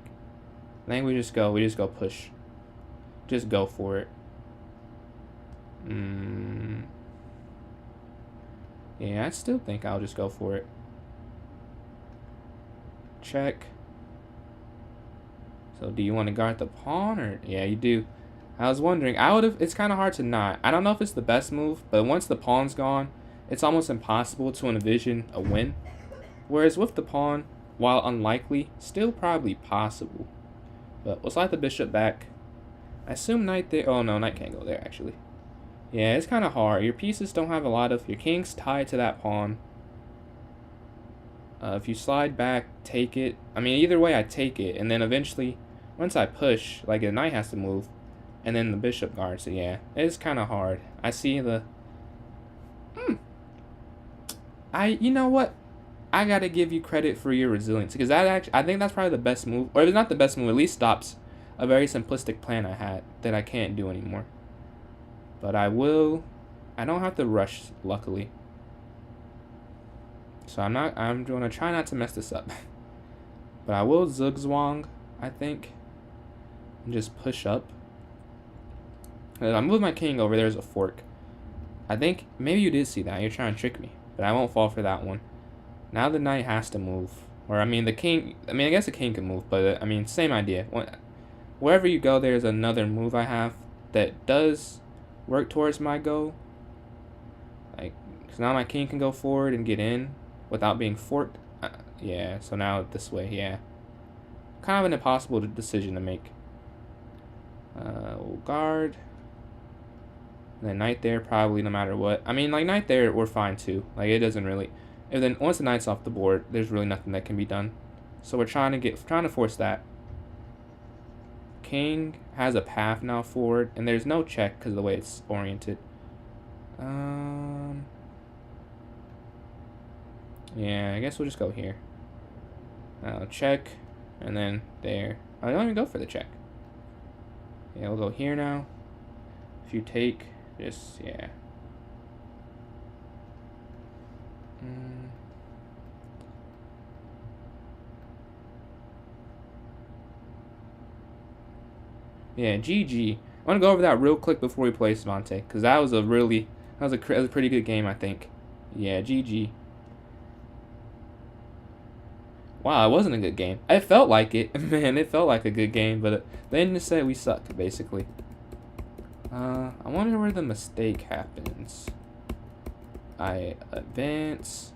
I think we just go push. Just go for it. Yeah, I still think I'll just go for it. Check. So do you want to guard the pawn or... Yeah, you do. I was wondering. It's kind of hard to not. I don't know if it's the best move, but once the pawn's gone, it's almost impossible to envision a win. Whereas with the pawn, while unlikely, still probably possible. But we'll slide the bishop back. I assume knight there. Oh no, knight can't go there actually. Yeah, it's kind of hard. Your pieces don't have a lot of... Your king's tied to that pawn. If you slide back, take it. I mean, either way, I take it. And then eventually, once I push, like the knight has to move. And then the bishop guards. So yeah, it's kind of hard. I see the... You know what? I gotta give you credit for your resilience. Because I think that's probably the best move. Or if it's not the best move, at least stops a very simplistic plan I had that I can't do anymore. But I don't have to rush, luckily. So I'm going to try not to mess this up. But I will zugzwang, I think. And just push up. I move my king over. There's a fork. I think maybe you did see that. You're trying to trick me, but I won't fall for that one. Now the knight has to move, or I mean the king. I mean I guess the king can move, but I mean same idea. Wherever you go, there's another move I have that does work towards my goal. Like, cause now my king can go forward and get in without being forked. Yeah. So now this way, yeah. Kind of an impossible decision to make. We'll guard. And then knight there, probably no matter what. I mean, like, knight there, we're fine too. Like, it doesn't really... And then once the knight's off the board, there's really nothing that can be done. So we're trying to force that. King has a path now forward, and there's no check because of the way it's oriented. Yeah, I guess we'll just go here. Check, and then there. I don't even go for the check. Yeah, we'll go here now. If you take... Just, yeah. Yeah, GG. I want to go over that real quick before we play Svante, because that was a pretty good game, I think. Yeah, GG. Wow, it wasn't a good game. It felt like it. Man, it felt like a good game, but they didn't say we sucked, basically. I wonder where the mistake happens. I advance.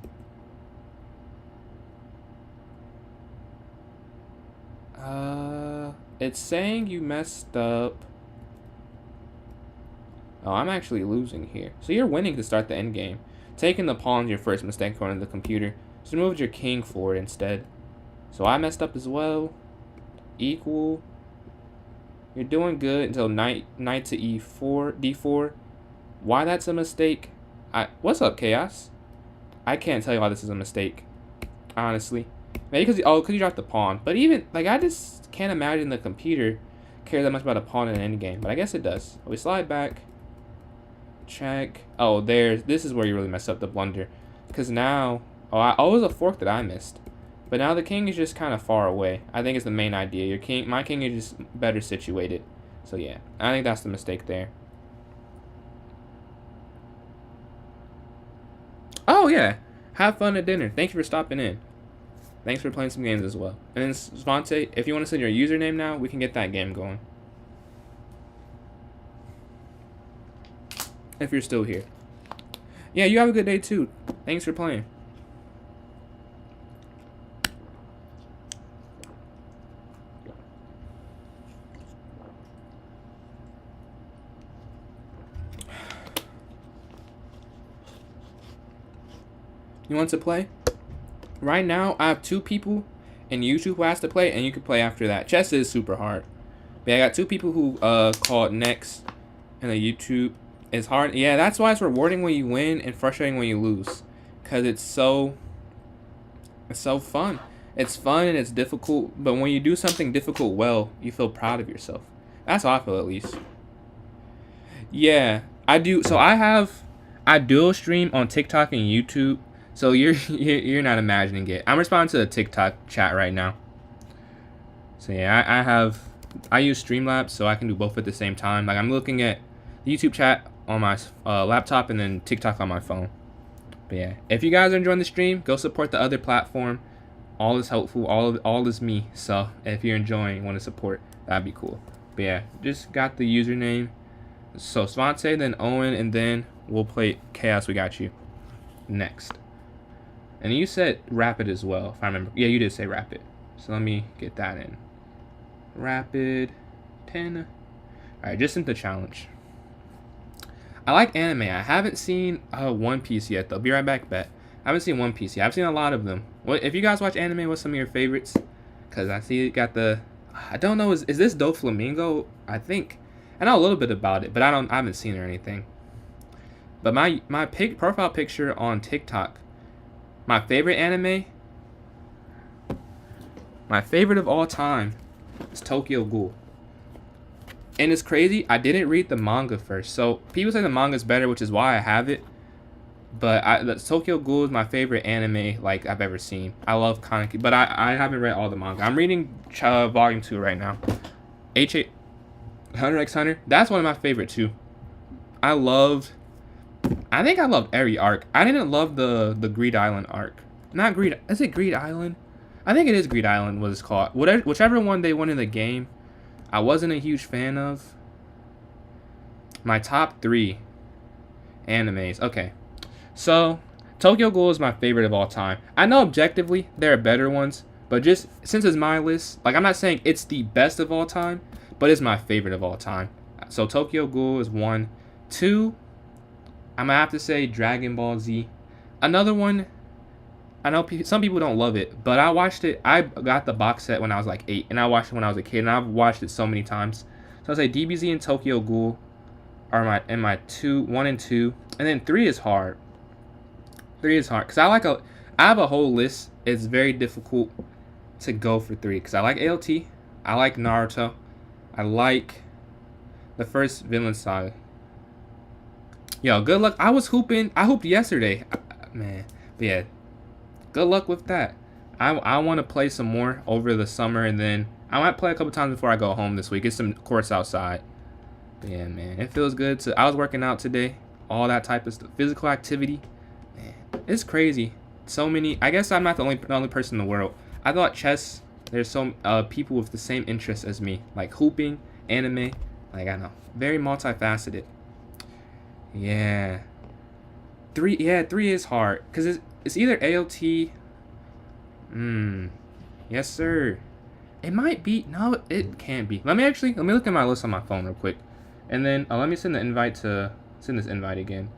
It's saying you messed up. Oh, I'm actually losing here. So you're winning to start the end game. Taking the pawn's your first mistake according to the computer. So moved your king forward instead. So I messed up as well. Equal. You're doing good until knight to e4, d4. Why that's a mistake? What's up, Chaos? I can't tell you why this is a mistake, honestly. Maybe because you dropped the pawn. But even, like, I just can't imagine the computer cares that much about a pawn in an endgame. But I guess it does. We slide back. Check. Oh, this is where you really messed up the blunder. Because now, it was a fork that I missed. But now the king is just kind of far away. I think it's the main idea. My king is just better situated. So yeah, I think that's the mistake there. Oh yeah, have fun at dinner. Thank you for stopping in. Thanks for playing some games as well. And then Svante, if you want to send your username now, we can get that game going. If you're still here. Yeah, you have a good day too. Thanks for playing. You want to play? Right now, I have 2 people in YouTube who has to play, and you can play after that. Chess is super hard. But I got 2 people who called next, and the YouTube is hard. Yeah, that's why it's rewarding when you win and frustrating when you lose, because it's so fun. It's fun and it's difficult, but when you do something difficult well, you feel proud of yourself. That's how I feel, at least. Yeah, I do. So I dual stream on TikTok and YouTube. So you're not imagining it. I'm responding to the TikTok chat right now. So yeah, I use Streamlabs so I can do both at the same time. Like I'm looking at the YouTube chat on my laptop and then TikTok on my phone. But yeah, if you guys are enjoying the stream, go support the other platform. All is helpful. All is me. So if you're enjoying, want to support, that'd be cool. But yeah, just got the username. So Svante, then Owen, and then we'll play Chaos. We got you next. And you said rapid as well, if I remember. Yeah, you did say rapid. So let me get that in. Rapid 10. Alright, just into challenge. I like anime. I haven't seen One Piece yet, though. Be right back, bet. I haven't seen One Piece yet. I've seen a lot of them. If you guys watch anime, what's some of your favorites? Because I see it got the... I don't know. Is this Doflamingo? I think. I know a little bit about it, but I haven't seen it or anything. But my profile picture on TikTok... My favorite anime, my favorite of all time, is Tokyo Ghoul. And it's crazy, I didn't read the manga first. So people say the manga is better, which is why I have it. But Tokyo Ghoul is my favorite anime like I've ever seen. I love Kaneki, but I haven't read all the manga. I'm reading volume 2 right now. Hunter x Hunter. That's one of my favorite too. I loved. I think I loved every arc. I didn't love the Greed Island arc. Not Greed. Is it Greed Island? I think it is Greed Island. What it's called. Whatever, whichever one they won in the game, I wasn't a huge fan of. My top 3 animes. Okay, so Tokyo Ghoul is my favorite of all time. I know objectively there are better ones, but just since it's my list, like I'm not saying it's the best of all time, but it's my favorite of all time. So Tokyo Ghoul is 1. 2, I'm gonna have to say Dragon Ball Z. Another one, I know some people don't love it, but I watched it. I got the box set when I was like 8, and I watched it when I was a kid, and I've watched it so many times. So I say DBZ and Tokyo Ghoul are my 1 and 2, and then 3 is hard. 3 is hard because I have a whole list. It's very difficult to go for 3 because I like ALT, I like Naruto, I like the first Vinland Saga. Yo, good luck. I was hooping. I hooped yesterday, man. But yeah, good luck with that. I want to play some more over the summer, and then I might play a couple times before I go home this week. Get some course outside. But yeah, man, it feels good I was working out today. All that type of stuff, physical activity. Man, it's crazy. So many. I guess I'm not the only person in the world. I thought chess. There's so people with the same interests as me, like hooping, anime. Like I know, very multifaceted. Yeah. 3. Yeah, 3 is hard because it's either ALT. Yes, sir. It might be. No, it can't be. Let me look at my list on my phone real quick, and then let me send this invite again.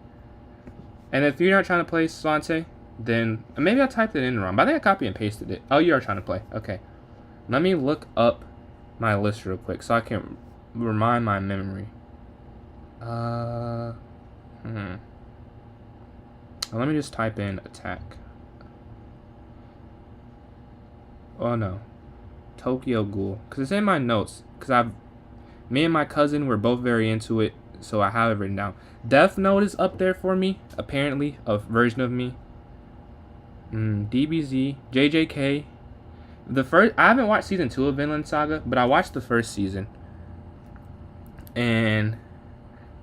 And if you're not trying to play Svante, then maybe I typed it in wrong. But I think I copy and pasted it. Oh, you are trying to play. Okay. Let me look up my list real quick so I can remind my memory. Let me just type in attack. Oh no, Tokyo Ghoul, because it's in my notes. Because me and my cousin were both very into it, so I have it written down. Death Note is up there for me. Apparently, a version of me. DBZ, JJK. I haven't watched season 2 of Vinland Saga, but I watched the first season, and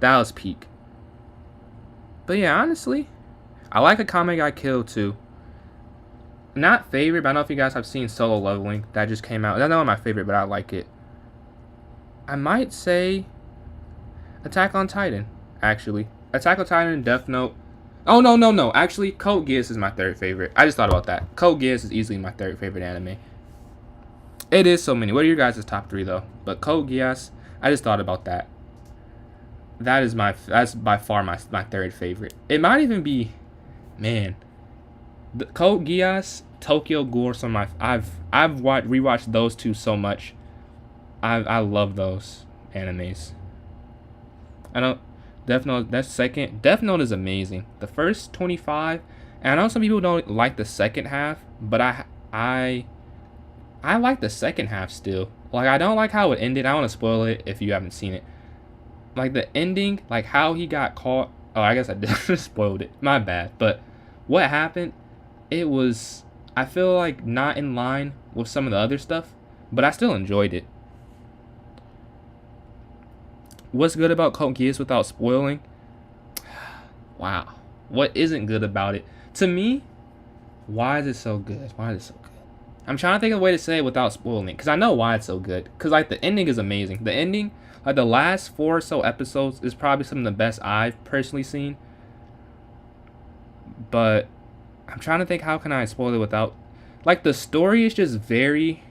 that was peak. But yeah, honestly, I like Akame ga Kill too. Not favorite, but I don't know if you guys have seen Solo Leveling. That just came out. That's not my favorite, but I like it. I might say Attack on Titan, actually. Attack on Titan, Death Note. Oh, no. Actually, Code Geass is my 3rd favorite. I just thought about that. Code Geass is easily my 3rd favorite anime. It is so many. What are your guys' top 3, though? But Code Geass, I just thought about that. That's by far my 3rd favorite. It might even be, man, the Code Geass, Tokyo Ghoul. I've rewatched those 2 so much. I love those animes. I don't. Death Note. That's second. Death Note is amazing. The first 25, and I know some people don't like the second half, but I like the second half still. Like I don't like how it ended. I don't want to spoil it if you haven't seen it. Like the ending, like how he got caught. Oh, I guess I just spoiled it. My bad. But what happened? It was, I feel like, not in line with some of the other stuff, but I still enjoyed it. What's good about Code Geass without spoiling? Wow. What isn't good about it? To me, why is it so good? I'm trying to think of a way to say it without spoiling it, because I know why it's so good. Because, like, the ending is amazing. The ending, like, the last 4 or so episodes is probably some of the best I've personally seen. But I'm trying to think, how can I spoil it without... Like, the story is just very...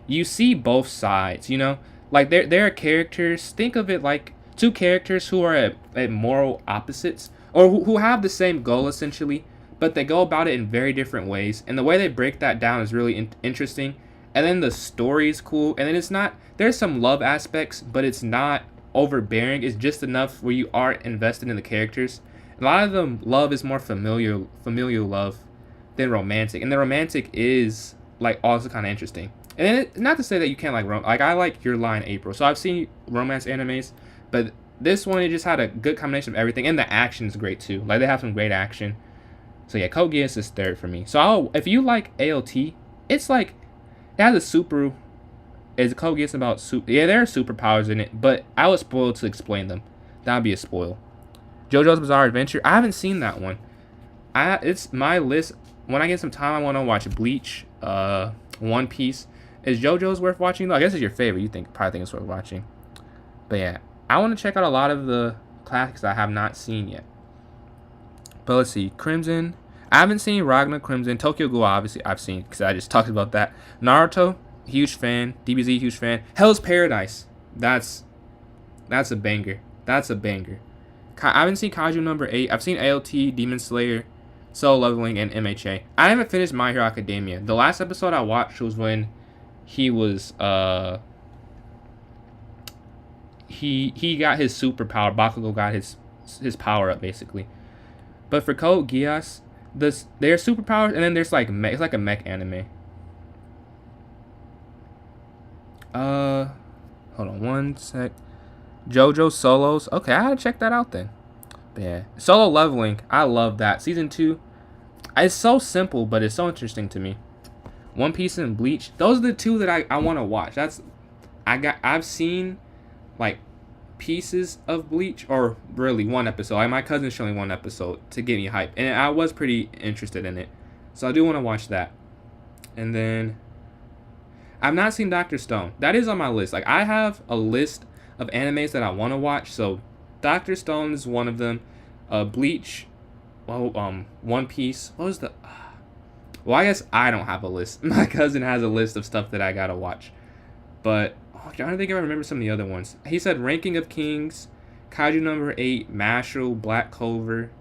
You see both sides, you know? Like, there are characters... Think of it like 2 characters who are at moral opposites. Or who have the same goal, essentially. But they go about it in very different ways. And the way they break that down is really interesting. And then the story is cool. And then it's not... There's some love aspects, but it's not overbearing. It's just enough where you are invested in the characters. A lot of them love is more familial love than romantic, and the romantic is like also kind of interesting. And then not to say that you can't like I like Your Lie in April, so I've seen romance animes, but this one it just had a good combination of everything, and the action is great too. Like they have some great action. So yeah, Code Geass is 3rd for me. So if you like ALT, it's like it has a super Is Code Geass about super? Yeah, there are superpowers in it, but I was spoiled to explain them. That'd be a spoil. JoJo's Bizarre Adventure. I haven't seen that one. It's my list. When I get some time, I want to watch Bleach, One Piece. Is JoJo's worth watching though? I guess it's your favorite. You probably think it's worth watching. But yeah, I want to check out a lot of the classics I have not seen yet. But let's see, Crimson. I haven't seen Ragna Crimson. Tokyo Ghoul, obviously, I've seen because I just talked about that. Naruto, huge fan. DBZ, huge fan. Hell's Paradise. That's a banger. That's a banger. I haven't seen Kaiju number 8. I've seen ALT, Demon Slayer, Solo Leveling, and MHA. I haven't finished My Hero Academia. The last episode I watched was when he was he got his superpower. Bakugo got his power up basically. But for Code Geass, there's superpowers, and then there's like it's like a mech anime. Hold on one sec. JoJo Solos. Okay, I gotta check that out then. But yeah, Solo Leveling. I love that. Season 2. It's so simple, but it's so interesting to me. One Piece and Bleach. Those are the two that I want to watch. I've seen like pieces of Bleach, or really one episode. Like my cousin showed me one episode to get me hyped, and I was pretty interested in it. So I do want to watch that. And then I've not seen Dr. Stone. That is on my list. Like I have a list of animes that I want to watch. So Dr. Stone is one of them. Bleach. One Piece. What was the? Well, I guess I don't have a list. My cousin has a list of stuff that I gotta watch. But I'm trying to think if I remember some of the other ones. He said Ranking of Kings, Kaiju number 8, Mashle, Black Clover.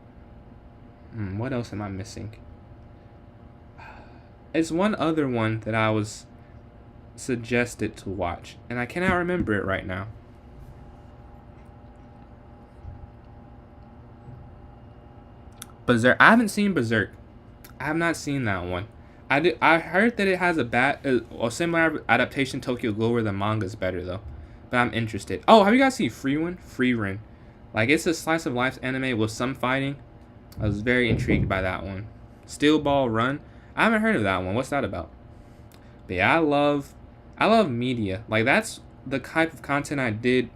What else am I missing? It's one other one that I was suggested to watch, and I cannot remember it right now. Berserk. I haven't seen Berserk. I have not seen that one. I heard that it has a similar adaptation to Tokyo Ghoul, where the manga is better though. But I'm interested. Oh, have you guys seen Frieren? Like it's a slice of life anime with some fighting. I was very intrigued by that one. Steel Ball Run. I haven't heard of that one. What's that about? But yeah, I love media. Like that's the type of content I did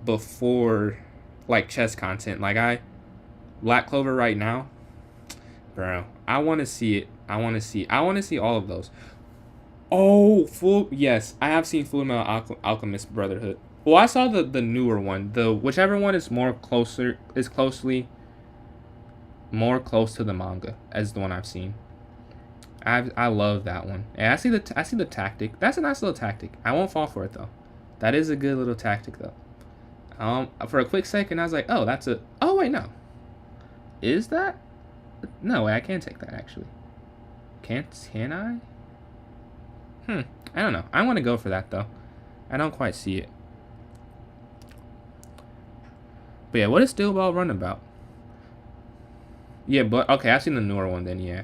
before, like chess content. Like Black Clover right now, bro. I want to see it. I want to see all of those. Oh, yes, I have seen Fullmetal Alchemist Brotherhood. Well, I saw the newer one. Whichever one is more close to the manga as the one I've seen. I love that one. And I see the tactic. That's a nice little tactic. I won't fall for it though. That is a good little tactic though. For a quick second I was like, oh, oh wait, no. Is that? No way, I can't take that actually. Can I? I don't know. I want to go for that though. I don't quite see it. But yeah, what is Steel Ball Run about? Yeah, but okay, I've seen the newer one then, yeah.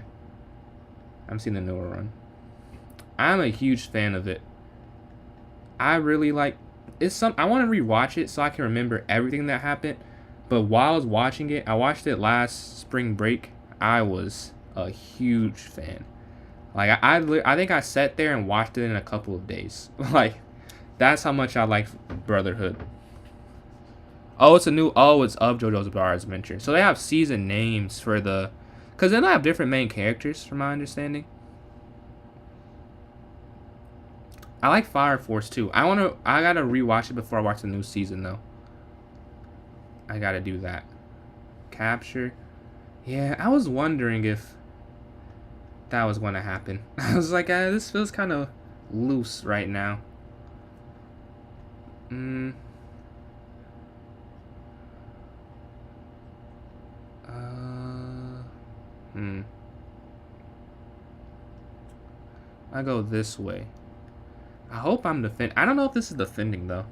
I've seen the newer one. I'm a huge fan of it. I really like I want to rewatch it so I can remember everything that happened. But while I was watching it, I watched it last spring break. I was a huge fan. Like I think I sat there and watched it in a couple of days. Like that's how much I like Brotherhood. Oh, it's of JoJo's Bizarre Adventure. So they have season names for because they have different main characters, from my understanding. I like Fire Force too. I gotta rewatch it before I watch the new season though. I gotta do that. Capture. Yeah, I was wondering if that was going to happen. I was like, this feels kind of loose right now. I go this way. I hope I'm defending. I don't know if this is defending though.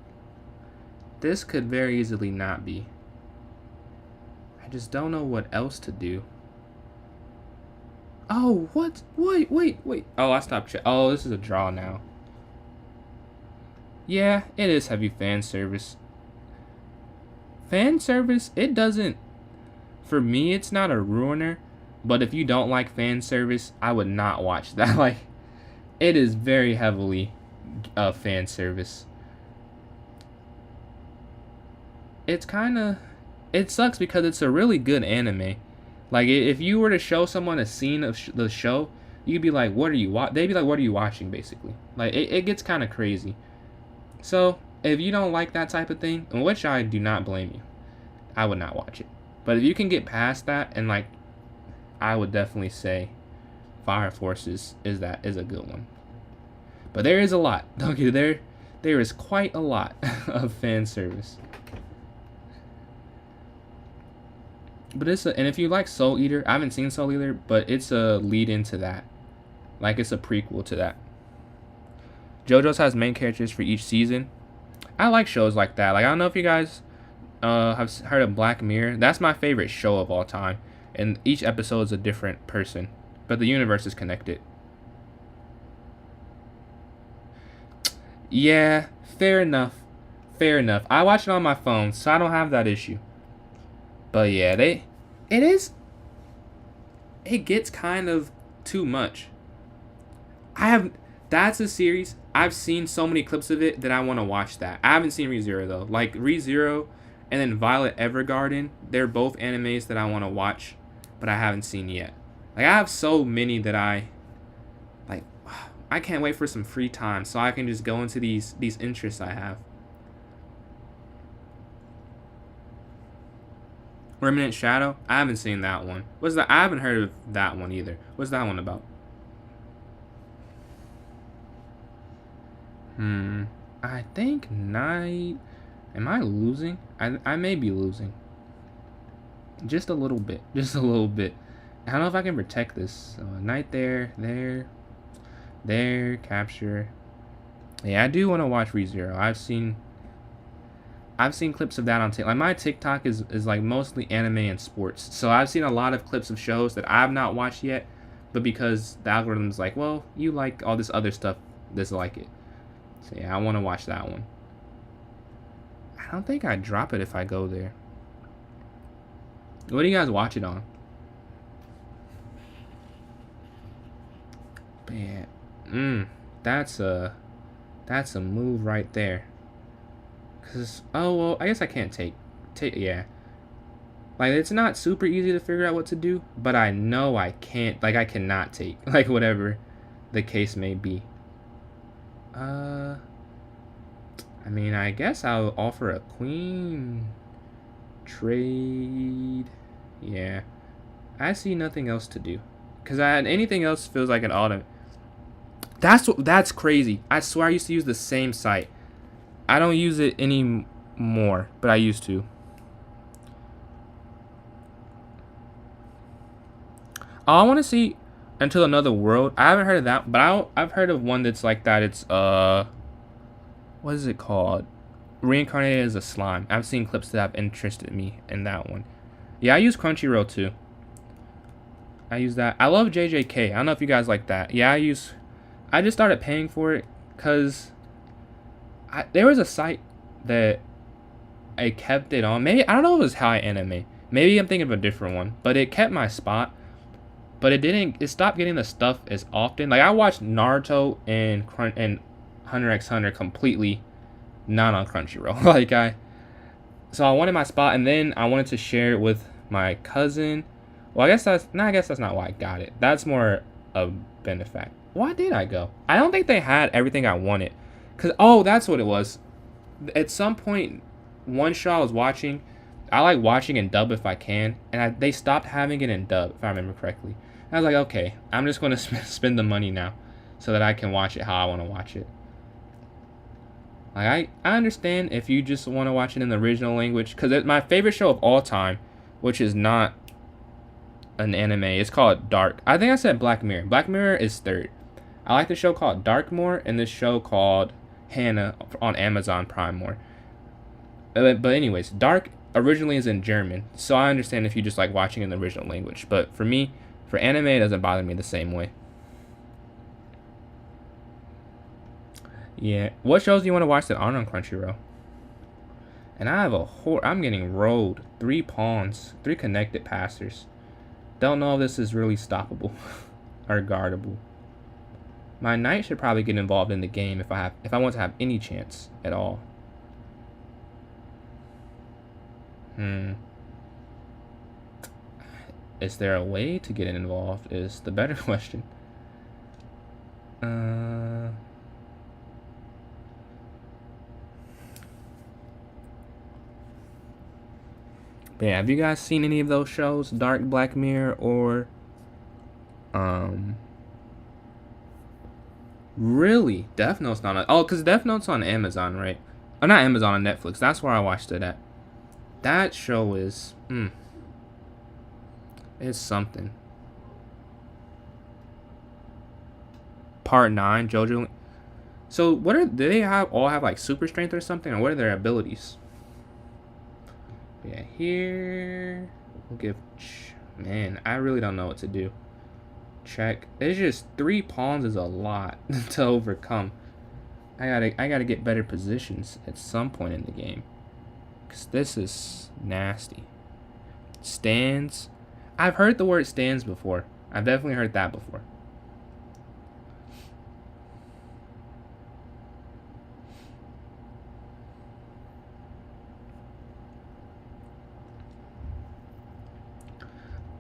This could very easily not be. I just don't know what else to do. Oh, what? Wait. Oh, I stopped. Oh, this is a draw now. Yeah, it is heavy fan service. Fan service, it doesn't. For me, it's not a ruiner. But if you don't like fan service, I would not watch that. Like, it is very heavily fan service. It's kind of, it sucks because it's a really good anime. Like if you were to show someone a scene of the show, you'd be like, "What are you They'd be like, "What are you watching?" Basically, like it gets kind of crazy. So if you don't like that type of thing, which I do not blame you, I would not watch it. But if you can get past that, and like, I would definitely say Fire Force is a good one. But there is a lot. Don't get there is quite a lot of fan service. But and if you like Soul Eater, I haven't seen Soul Eater, but it's a lead into that. Like it's a prequel to that. JoJo's has main characters for each season. I like shows like that. Like I don't know if you guys have heard of Black Mirror. That's my favorite show of all time. And each episode is a different person, but the universe is connected. Yeah, fair enough. Fair enough. I watch it on my phone, so I don't have that issue. But yeah, it gets kind of too much. That's a series. I've seen so many clips of it that I want to watch that. I haven't seen ReZero though. Like ReZero and then Violet Evergarden, they're both animes that I want to watch, but I haven't seen yet. Like I have so many that I can't wait for some free time so I can just go into these interests I have. Remnant Shadow? I haven't seen that one. What's that? I haven't heard of that one either. What's that one about? I think Night. Am I losing? I may be losing. Just a little bit. Just a little bit. I don't know if I can protect this. So Night there, capture. Yeah, I do want to watch ReZero. I've seen clips of that on TikTok. Like my TikTok is like mostly anime and sports. So I've seen a lot of clips of shows that I've not watched yet, but because the algorithm's like, well, you like all this other stuff, dislike it. So yeah, I want to watch that one. I don't think I'd drop it if I go there. What do you guys watch it on? But yeah, that's a move right there. Cause well, I guess I can't take yeah. Like it's not super easy to figure out what to do, but I know I can't. Like I cannot take like whatever the case may be. I mean, I guess I'll offer a queen trade. Yeah, I see nothing else to do, cause anything else feels like an auto. That's crazy. I swear I used to use the same site. I don't use it anymore, but I used to. Oh, I want to see Until Another World. I haven't heard of that, but I've heard of one that's like that. It's what is it called? Reincarnated as a Slime. I've seen clips that have interested me in that one. Yeah, I use Crunchyroll too. I use that. I love JJK. I don't know if you guys like that. Yeah, I just started paying for it because there was a site that I kept it on. Maybe I don't know if it was Hi Anime. Maybe I'm thinking of a different one, but it kept my spot. But it stopped getting the stuff as often. Like I watched Naruto and Hunter x Hunter completely not on Crunchyroll. So I wanted my spot, and then I wanted to share it with my cousin. Well, I guess that's not why I got it. That's more a benefact. Why did I go? I don't think they had everything I wanted. That's what it was. At some point, one show I was watching, I like watching in dub if I can, and they stopped having it in dub, if I remember correctly. I was like, okay, I'm just going to spend the money now so that I can watch it how I want to watch it. Like, I understand if you just want to watch it in the original language, because my favorite show of all time, which is not an anime, it's called Dark. I think I said Black Mirror. Black Mirror is third. I like the show called Dark more, and this show called Hannah on Amazon Prime more. But anyways, Dark originally is in German, so I understand if you just like watching in the original language. But for me, for anime, it doesn't bother me the same way. Yeah. What shows do you want to watch that aren't on Crunchyroll? And I have I'm getting rolled. 3 pawns. 3 connected passers. Don't know if this is really stoppable or guardable. My knight should probably get involved in the game if I want to have any chance at all. Is there a way to get involved is the better question. But yeah, have you guys seen any of those shows? Dark, Black Mirror, or really? Death Note's not on. Oh, because Death Note's on Amazon, right? Oh, not Amazon, on Netflix. That's where I watched it at. That show is it's something. Part 9, JoJo. So what are do they all have like super strength or something, or what are their abilities? Yeah, here we'll give. Man, I really don't know what to do. Check. It's just 3 pawns is a lot to overcome. I gotta get better positions at some point in the game, cause this is nasty. Stands. I've heard the word stands before. I've definitely heard that before.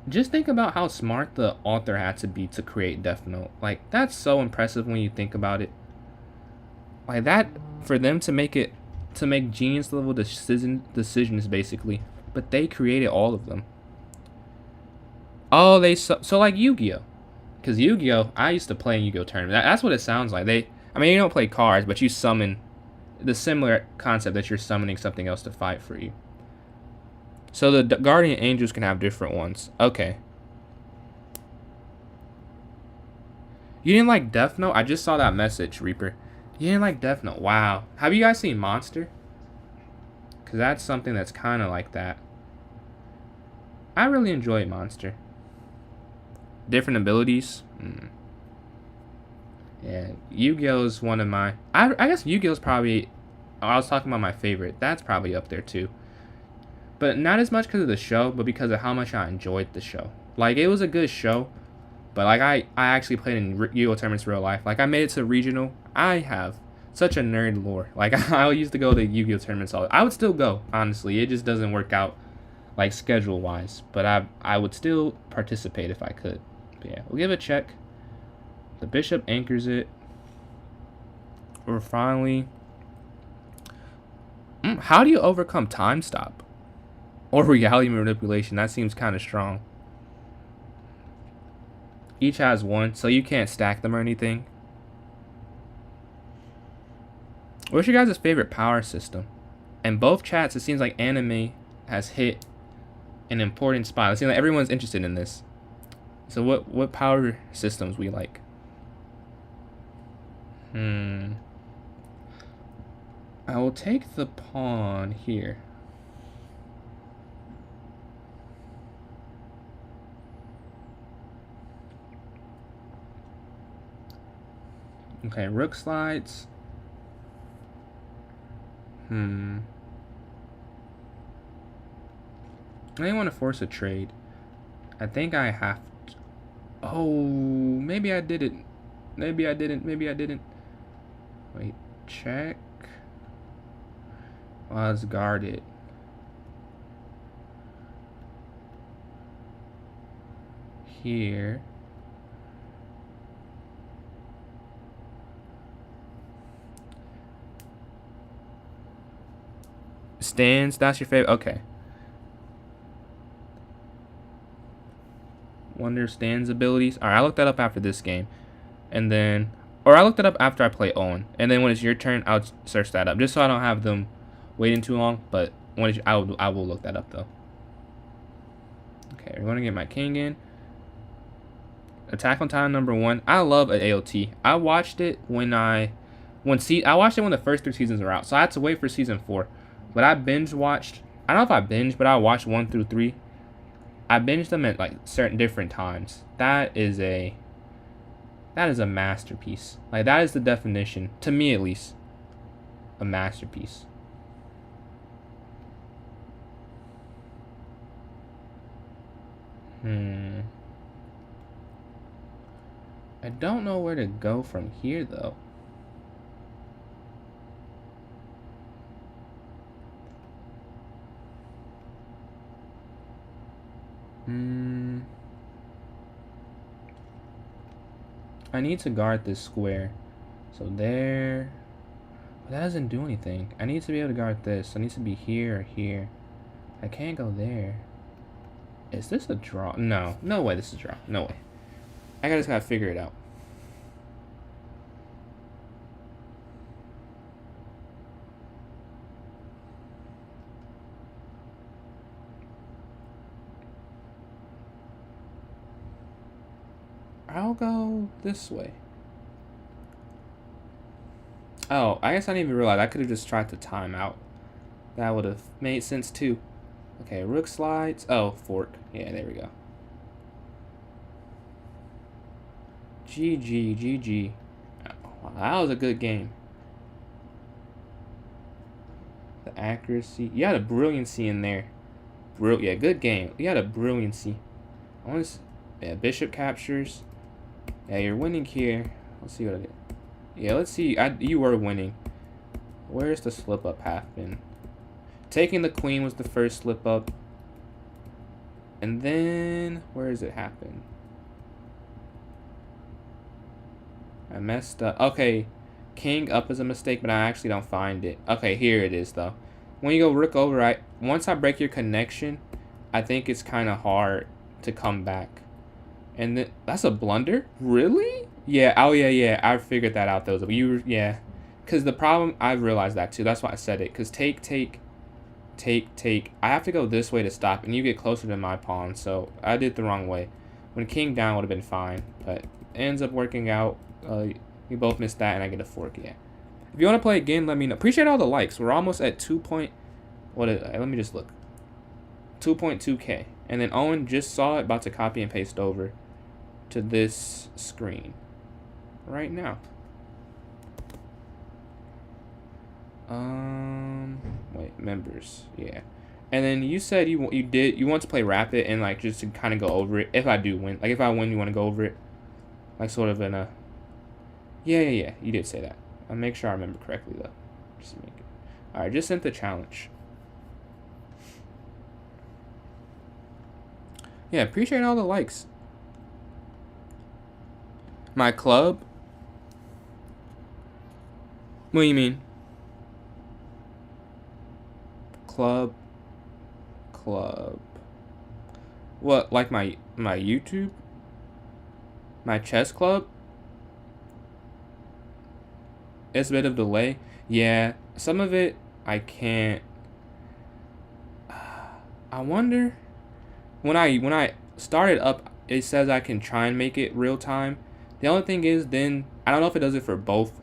Just think about how smart the author had to be to create Death Note. Like, that's so impressive when you think about it. Like that, for them to make genius level decisions basically, but they created all of them. Oh, so like Yu-Gi-Oh, because Yu-Gi-Oh, I used to play in Yu-Gi-Oh tournament. That's what it sounds like. I mean, you don't play cards, but you summon the similar concept that you're summoning something else to fight for you. So the guardian angels can have different ones. Okay. You didn't like Death Note? I just saw that message, Reaper. You didn't like Death Note? Wow. Have you guys seen Monster? Because that's something that's kind of like that. I really enjoy Monster. Different abilities. Yeah, Yu-Gi-Oh is one of my. I guess Yu-Gi-Oh is probably. I was talking about my favorite. That's probably up there too. But not as much because of the show, but because of how much I enjoyed the show. Like, it was a good show, but like I actually played in Yu-Gi-Oh tournaments in real life. Like, I made it to regional. I have such a nerd lore. Like, I used to go to Yu-Gi-Oh tournaments all. I would still go, honestly. It just doesn't work out like schedule wise, but I would still participate if I could. But yeah, we'll give it a check. The bishop anchors it. We're finally. How do you overcome time stop? Or reality manipulation? That seems kind of strong. Each has one, so you can't stack them or anything. What's your guys' favorite power system? In both chats, it seems like anime has hit an important spot. It seems like everyone's interested in this. So what power systems we like? I will take the pawn here. Okay, rook slides. I want to force a trade. I think I have to. Oh, maybe I did it. Maybe I didn't. Maybe I didn't. Wait, check. Was guarded. Here. Stands, that's your favorite? Okay. Wonder stands abilities. Alright, I looked that up after this game. And then, or I looked it up after I play Owen. And then when it's your turn, I'll search that up. Just so I don't have them waiting too long. But when it's, I will look that up though. Okay, we're going to get my king in. Attack on Titan #1. I love an AOT. I watched it I watched it when the first 3 seasons were out. So I had to wait for season 4. But I binge watched. I don't know if I binged, but I watched 1 through 3. I binged them at like certain different times. That is a masterpiece. Like, that is the definition, to me at least, a masterpiece. I don't know where to go from here, though. I need to guard this square. So there. But that doesn't do anything. I need to be able to guard this. I need to be here or here. I can't go there. Is this a draw? No. No way this is a draw. No way. I just gotta figure it out. I'll go this way. Oh, I guess I didn't even realize I could have just tried to time out. That would have made sense too. Okay, rook slides. Oh, fork. Yeah, there we go. GG, GG. Wow, that was a good game. The accuracy. You had a brilliancy in there. Yeah, good game. You had a brilliancy. Yeah, bishop captures. Yeah, you're winning here. Let's see what I did. Yeah, let's see. You were winning. Where's the slip up happen? Taking the queen was the first slip up. And then, where does it happen? I messed up. Okay, king up is a mistake, but I actually don't find it. Okay, here it is, though. When you go rook over, once I break your connection, I think it's kind of hard to come back. And then, that's a blunder? Really? Yeah, oh yeah, I figured that out, though. Yeah. Because the problem, I realized that, too. That's why I said it. Because take. I have to go this way to stop, and you get closer to my pawn, so I did the wrong way. When king down would have been fine, but it ends up working out. We both missed that, and I get a fork, yeah. If you want to play again, let me know. Appreciate all the likes. We're almost at 2. Let me just look. 2.2K. And then Owen just saw it, about to copy and paste over to this screen right now. Wait, members, yeah. And then you said you want to play rapid and like just to kind of go over it. If I do win, like if I win, you want to go over it, like sort of in a. Yeah. You did say that. I'll make sure I remember correctly though. Just to make it. All right, just sent the challenge. Yeah, appreciate all the likes. My club. What do you mean? Club. What, like my YouTube? My chess club? It's a bit of delay. Yeah, some of it I can't. I wonder. When I start it up, it says I can try and make it real time. The only thing is, then I don't know if it does it for both,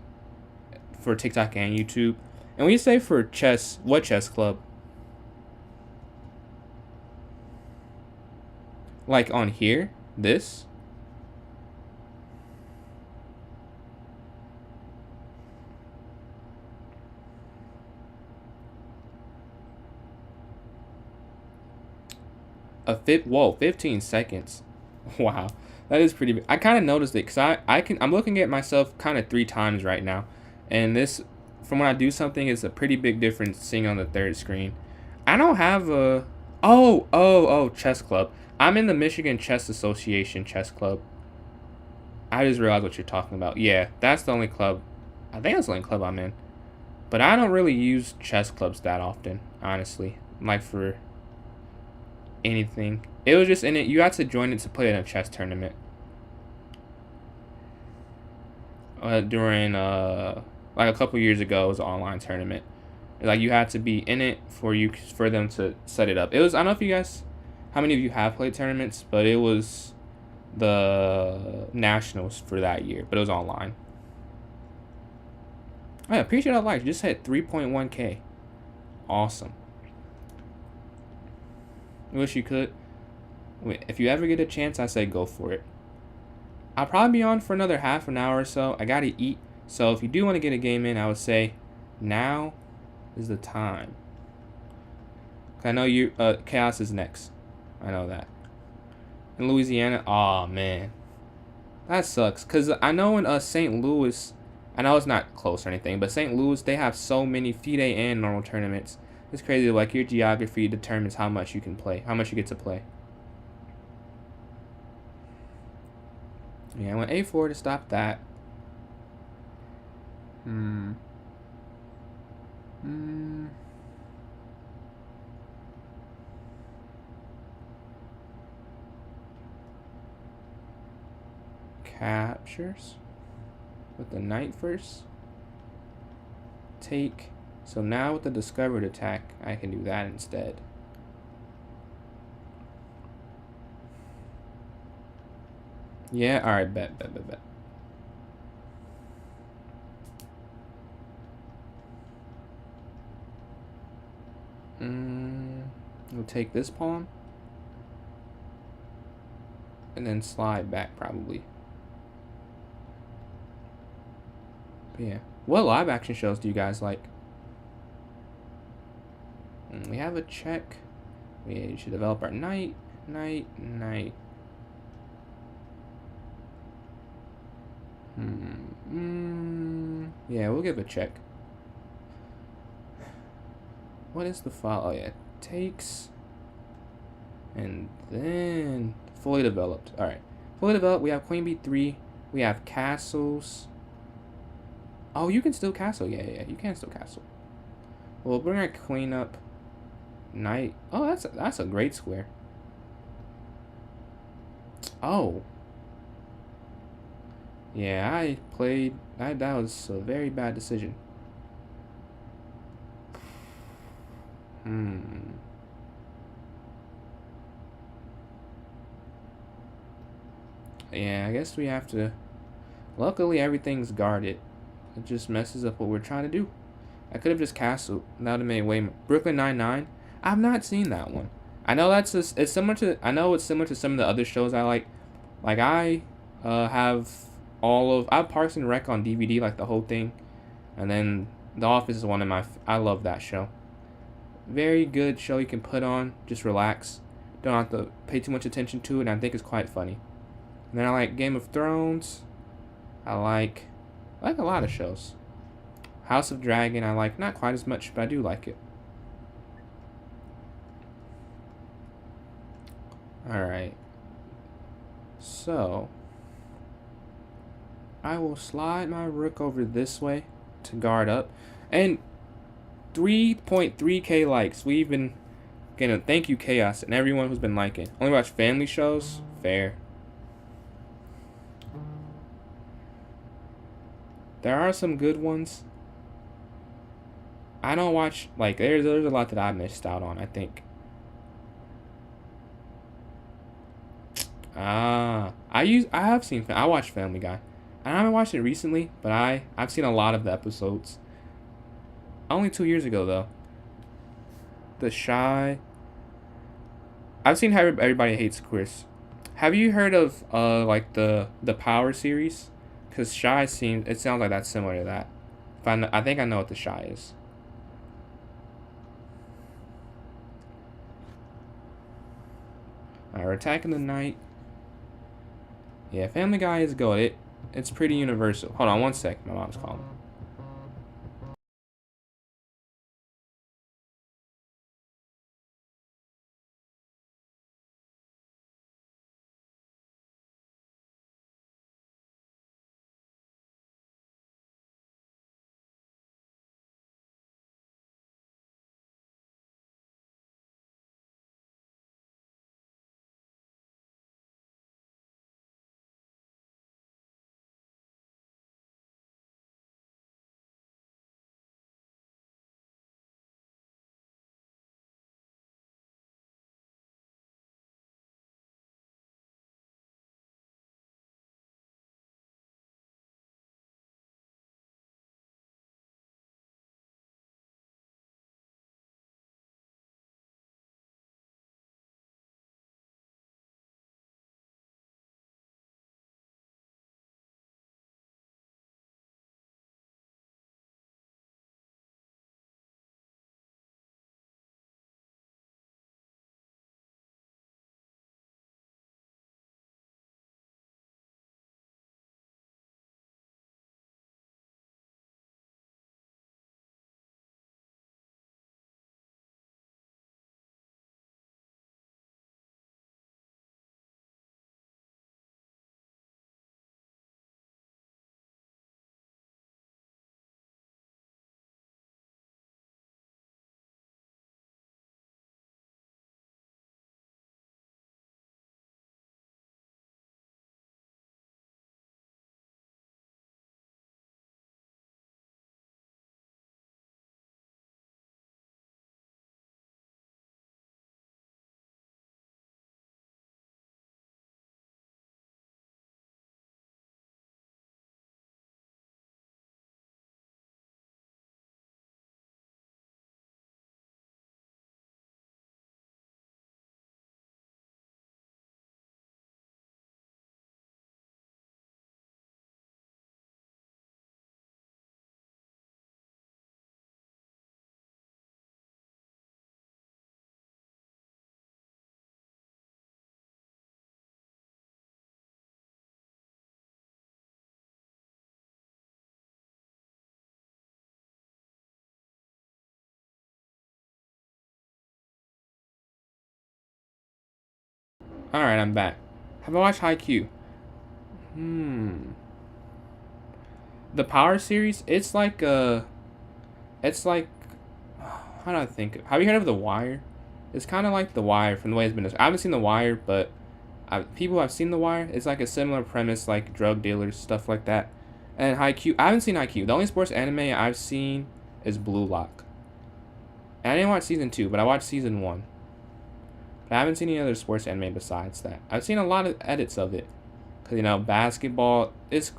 for TikTok and YouTube. And when you say for chess, what chess club? Like on here, this. Whoa, 15 seconds. Wow, that is pretty big. I kind of noticed it because I'm looking at myself kind of 3 times right now, and this, from when I do something, is a pretty big difference seeing on the third screen. I don't have a. Oh, chess club. I'm in the Michigan Chess Association chess club. I just realized what you're talking about. Yeah, that's the only club. I think that's the only club I'm in. But I don't really use chess clubs that often, honestly. Like for anything. It was just in it. You had to join it to play in a chess tournament. During like a couple years ago, it was an online tournament. Like you had to be in it for them to set it up. It was, I don't know if you guys, how many of you have played tournaments, but it was the nationals for that year, but it was online. I appreciate all the likes. Just hit 3.1K. Awesome. I wish you could. If you ever get a chance, I say go for it. I'll probably be on for another half an hour or so. I gotta eat. So if you do want to get a game in, I would say now is the time. I know Chaos is next. I know that. In Louisiana, oh man. That sucks. Cause I know in St. Louis, I know it's not close or anything, but St. Louis they have so many FIDE and normal tournaments. It's crazy. Like your geography determines how much you can play, how much you get to play. Yeah, I went A4 to stop that. Hmm. Hmm. Captures with the knight first. Take. So now with the discovered attack, I can do that instead. Yeah, alright, bet. We'll take this pawn. And then slide back, probably. But yeah. What live action shows do you guys like? We have a check. We should develop our knight. Yeah, we'll give a check. What is the file? Oh yeah, takes. And then fully developed. All right, fully developed. We have queen b3. We have castles. Oh, you can still castle. Yeah. You can still castle. We'll bring our queen up. Knight. Oh, that's a great square. Oh. Yeah, I played. That was a very bad decision. Yeah, I guess we have to. Luckily, everything's guarded. It just messes up what we're trying to do. I could have just castled. That would have made way more. Brooklyn Nine-Nine. I've not seen that one. I know it's similar to. I know it's similar to some of the other shows I like. Like I have I have Parks and Rec on DVD, like the whole thing, and then The Office is one of my. I love that show. Very good show you can put on. Just relax. Don't have to pay too much attention to it. And I think it's quite funny. And then I like Game of Thrones. I like a lot of shows. House of Dragon, I like not quite as much, but I do like it. Alright. So, I will slide my rook over this way to guard up. And 3.3k likes. We've been getting thank you, Chaos, and everyone who's been liking. Only watch family shows? Fair. There are some good ones. I don't watch, like, there's a lot that I missed out on, I think. I watched Family Guy. I haven't watched it recently, but I've seen a lot of the episodes. Only 2 years ago though. The Shy. I've seen how everybody hates Chris. Have you heard of like the Power series? Cause it sounds like that's similar to that. I think I know what the Shy is. Alright, we're attacking the knight. Yeah, Family Guy is good. It's pretty universal. Hold on one sec. My mom's calling. Alright, I'm back. Have I watched Haikyuu? The Power series, it's like it's like, how do I think? Have you heard of The Wire? It's kind of like The Wire from the way it's been described. I haven't seen The Wire, but people have seen The Wire. It's like a similar premise, like drug dealers, stuff like that. And Haikyuu, I haven't seen Haikyuu. The only sports anime I've seen is Blue Lock. And I didn't watch season 2, but I watched season 1. But I haven't seen any other sports anime besides that. I've seen a lot of edits of it. Because, you know, basketball is...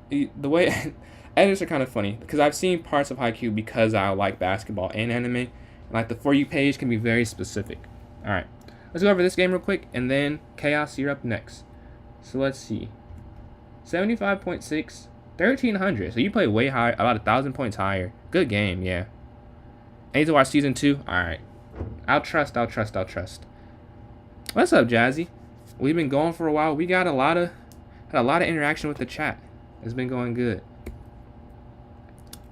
The way... edits are kind of funny. Because I've seen parts of Haikyuu because I like basketball and anime. And, like, the For You page can be very specific. Alright. Let's go over this game real quick. And then, Chaos, you're up next. So, let's see. 75.6. 1,300. So, you play way higher. About 1,000 points higher. Good game, yeah. I need to watch season 2. Alright. I'll trust. What's up, Jazzy? We've been going for a while. We got had a lot of interaction with the chat. It's been going good.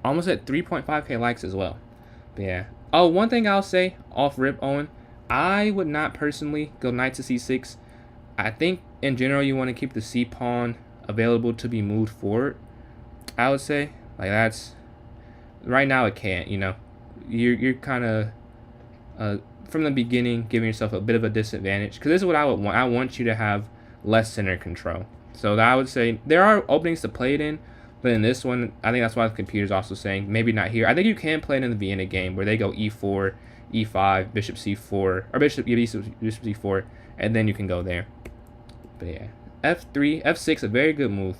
Almost at 3.5k likes as well. But yeah. Oh, one thing I'll say off rip, Owen. I would not personally go knight to c6. I think in general you want to keep the c pawn available to be moved forward. I would say like that's right now it can't. You know, you're kind of from the beginning giving yourself a bit of a disadvantage, because this is what I would want. I want you to have less center control. So that I would say there are openings to play it in, but in this one, I think that's why the computer's also saying maybe not here. I think you can play it in the Vienna game where they go e4, e5, bishop c4, or bishop c4, and then you can go there. But yeah, f3, f6, a very good move.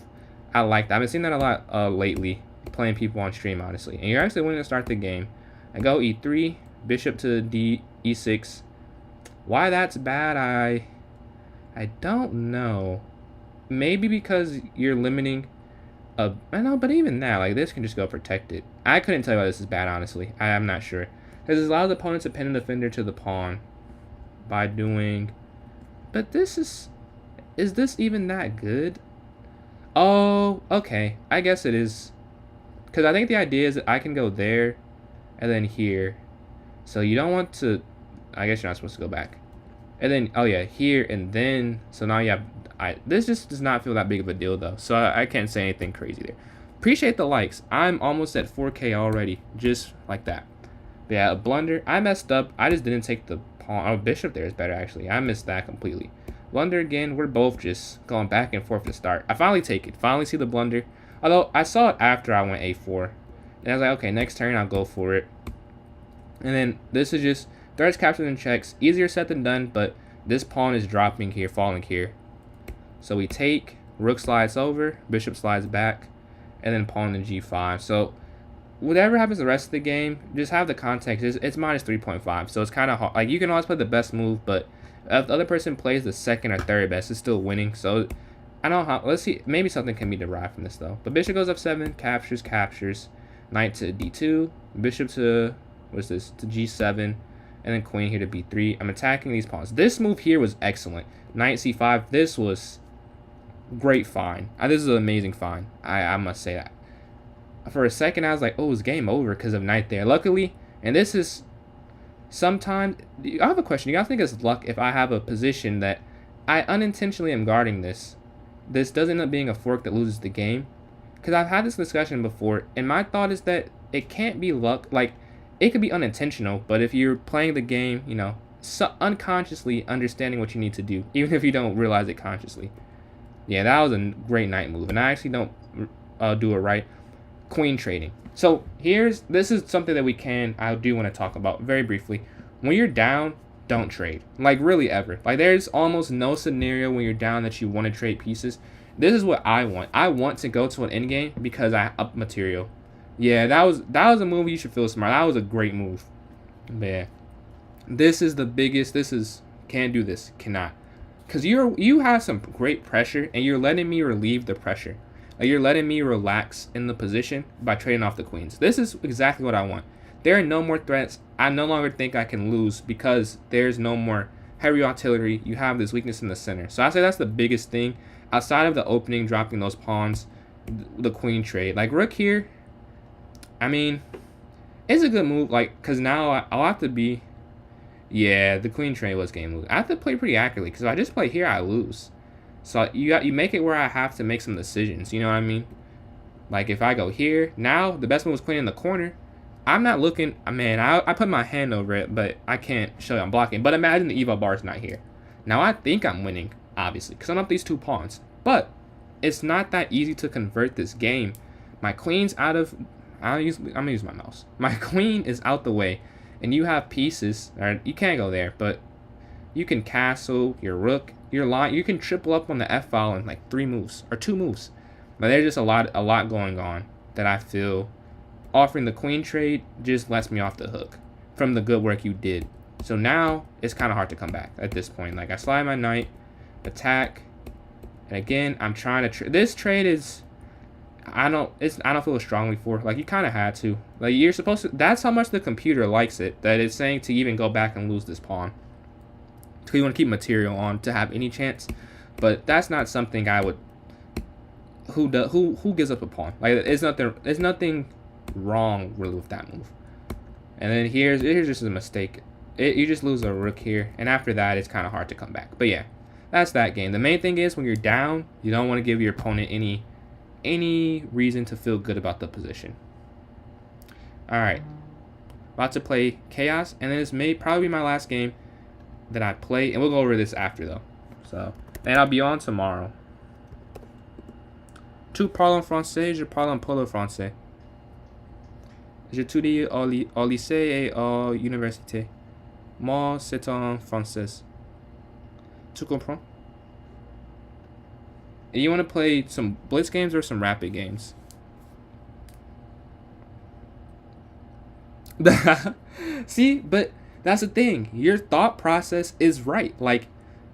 I like that. I've been seeing that a lot lately, playing people on stream, honestly. And you're actually winning to start the game. I go e3, bishop to e6. Why that's bad, I don't know. Maybe because you're limiting I know, but even that, like, this can just go protected. I couldn't tell you why this is bad, honestly. I'm not sure. Because it allows opponents to pin the defender to the pawn by doing... But this is this even that good? Oh, okay. I guess it is. Because I think the idea is that I can go there and then here. So you don't want to... I guess you're not supposed to go back. And then, oh yeah, here and then... So now you have... this just does not feel that big of a deal, though. So I can't say anything crazy there. Appreciate the likes. I'm almost at 4K already. Just like that. But yeah, a blunder. I messed up. I just didn't take the pawn. Oh, bishop there is better, actually. I missed that completely. Blunder again. We're both just going back and forth to start. I finally take it. Finally see the blunder. Although, I saw it after I went a4. And I was like, okay, next turn I'll go for it. And then this is just threads captured and checks. Easier said than done, but this pawn is dropping here, falling here. So we take, rook slides over, bishop slides back, and then pawn to g5. So whatever happens the rest of the game, just have the context. It's minus 3.5, so it's kind of hard. Like, you can always play the best move, but if the other person plays the second or third best, it's still winning. So I don't know how. Let's see. Maybe something can be derived from this, though. But bishop goes f7, captures. Knight to d2, bishop to, what's this, to g7, and then queen here to b3. I'm attacking these pawns. This move here was excellent. Knight c5, this was great find. This is an amazing find. I must say that. For a second, I was like, oh, it's game over because of knight there. Luckily, and this is sometimes... I have a question. You guys think it's luck if I have a position that I unintentionally am guarding this? This does end up being a fork that loses the game. Because I've had this discussion before, and my thought is that it can't be luck. Like, it could be unintentional, but if you're playing the game, you know, unconsciously understanding what you need to do, even if you don't realize it consciously. Yeah, that was a great knight move, and I actually don't do it right. Queen trading. So this is something that I do want to talk about very briefly. When you're down, don't trade. Like, really ever. Like, there's almost no scenario when you're down that you want to trade pieces. This is what I want. I want to go to an endgame because I up material. Yeah, that was a move you should feel smart. That was a great move. But yeah. This is the biggest. Can't do this. Cannot. Because you have some great pressure, and you're letting me relieve the pressure. Like, you're letting me relax in the position by trading off the queens. This is exactly what I want. There are no more threats. I no longer think I can lose because there's no more heavy artillery. You have this weakness in the center. So I say that's the biggest thing. Outside of the opening, dropping those pawns, the queen trade. Like, rook here, I mean, it's a good move. Like, because now I'll have to be... Yeah, the queen trade was game lose. I have to play pretty accurately because if I just play here, I lose. So you make it where I have to make some decisions. You know what I mean? Like if I go here now, the best move is queen in the corner. I'm not looking. Man, I put my hand over it, but I can't show you I'm blocking. But imagine the Evo bar is not here. Now I think I'm winning, obviously, because I'm up these 2 pawns. But it's not that easy to convert this game. My queen's out of. I'm gonna use my mouse. My queen is out the way, and you have pieces. Or you can't go there, but you can castle your rook, your line. You can triple up on the F file in like 3 moves or 2 moves. But there's just a lot going on that I feel offering the queen trade just lets me off the hook from the good work you did. So now it's kind of hard to come back at this point. Like I slide my knight, attack, and again I'm trying to. This trade is. I don't feel strongly for. Like you kind of had to. Like you're supposed to. That's how much the computer likes it. That it's saying to even go back and lose this pawn. So you want to keep material on to have any chance, but that's not something I would. Who gives up a pawn? Like there's nothing wrong really with that move. And then here's just a mistake. You just lose a rook here, and after that it's kind of hard to come back. But yeah, that's that game. The main thing is when you're down, you don't want to give your opponent any reason to feel good about the position. All right, about to play Chaos, and then this may probably be my last game that I play, and we'll go over this after though. So, and I'll be on tomorrow. Tu parles français, je parle un peu le français. J'étudie au lycée et à l'université. Moi, c'est en français. Tu comprends? And you want to play some blitz games or some rapid games? See, but that's the thing. Your thought process is right. Like,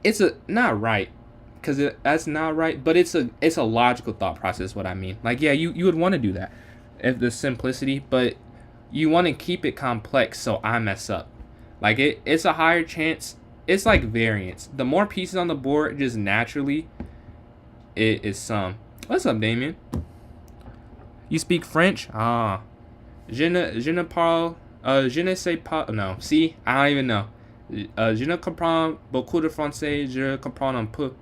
it's not right. Because that's not right, but it's a logical thought process. What I mean, like, yeah, you would want to do that if the simplicity, but you want to keep it complex so I mess up. Like it's a higher chance. It's like variance. The more pieces on the board, just naturally, it is some. What's up, Damien? You speak French? Ah, je ne parle. Je ne sais pas. No, see, I don't even know. Je ne comprends beaucoup de français. Je comprends un peu.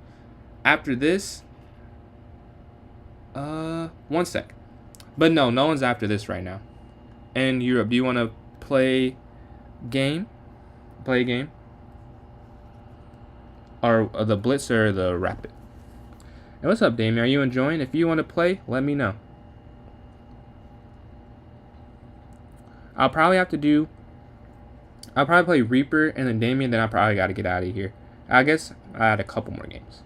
After this, 1 sec. But no one's after this right now. And Europe, do you want to play game? Play a game? Or the blitz or the rapid? Hey, what's up, Damien? Are you enjoying? If you want to play, let me know. I'll probably play Reaper and then Damien, then I probably got to get out of here. I guess I had a couple more games.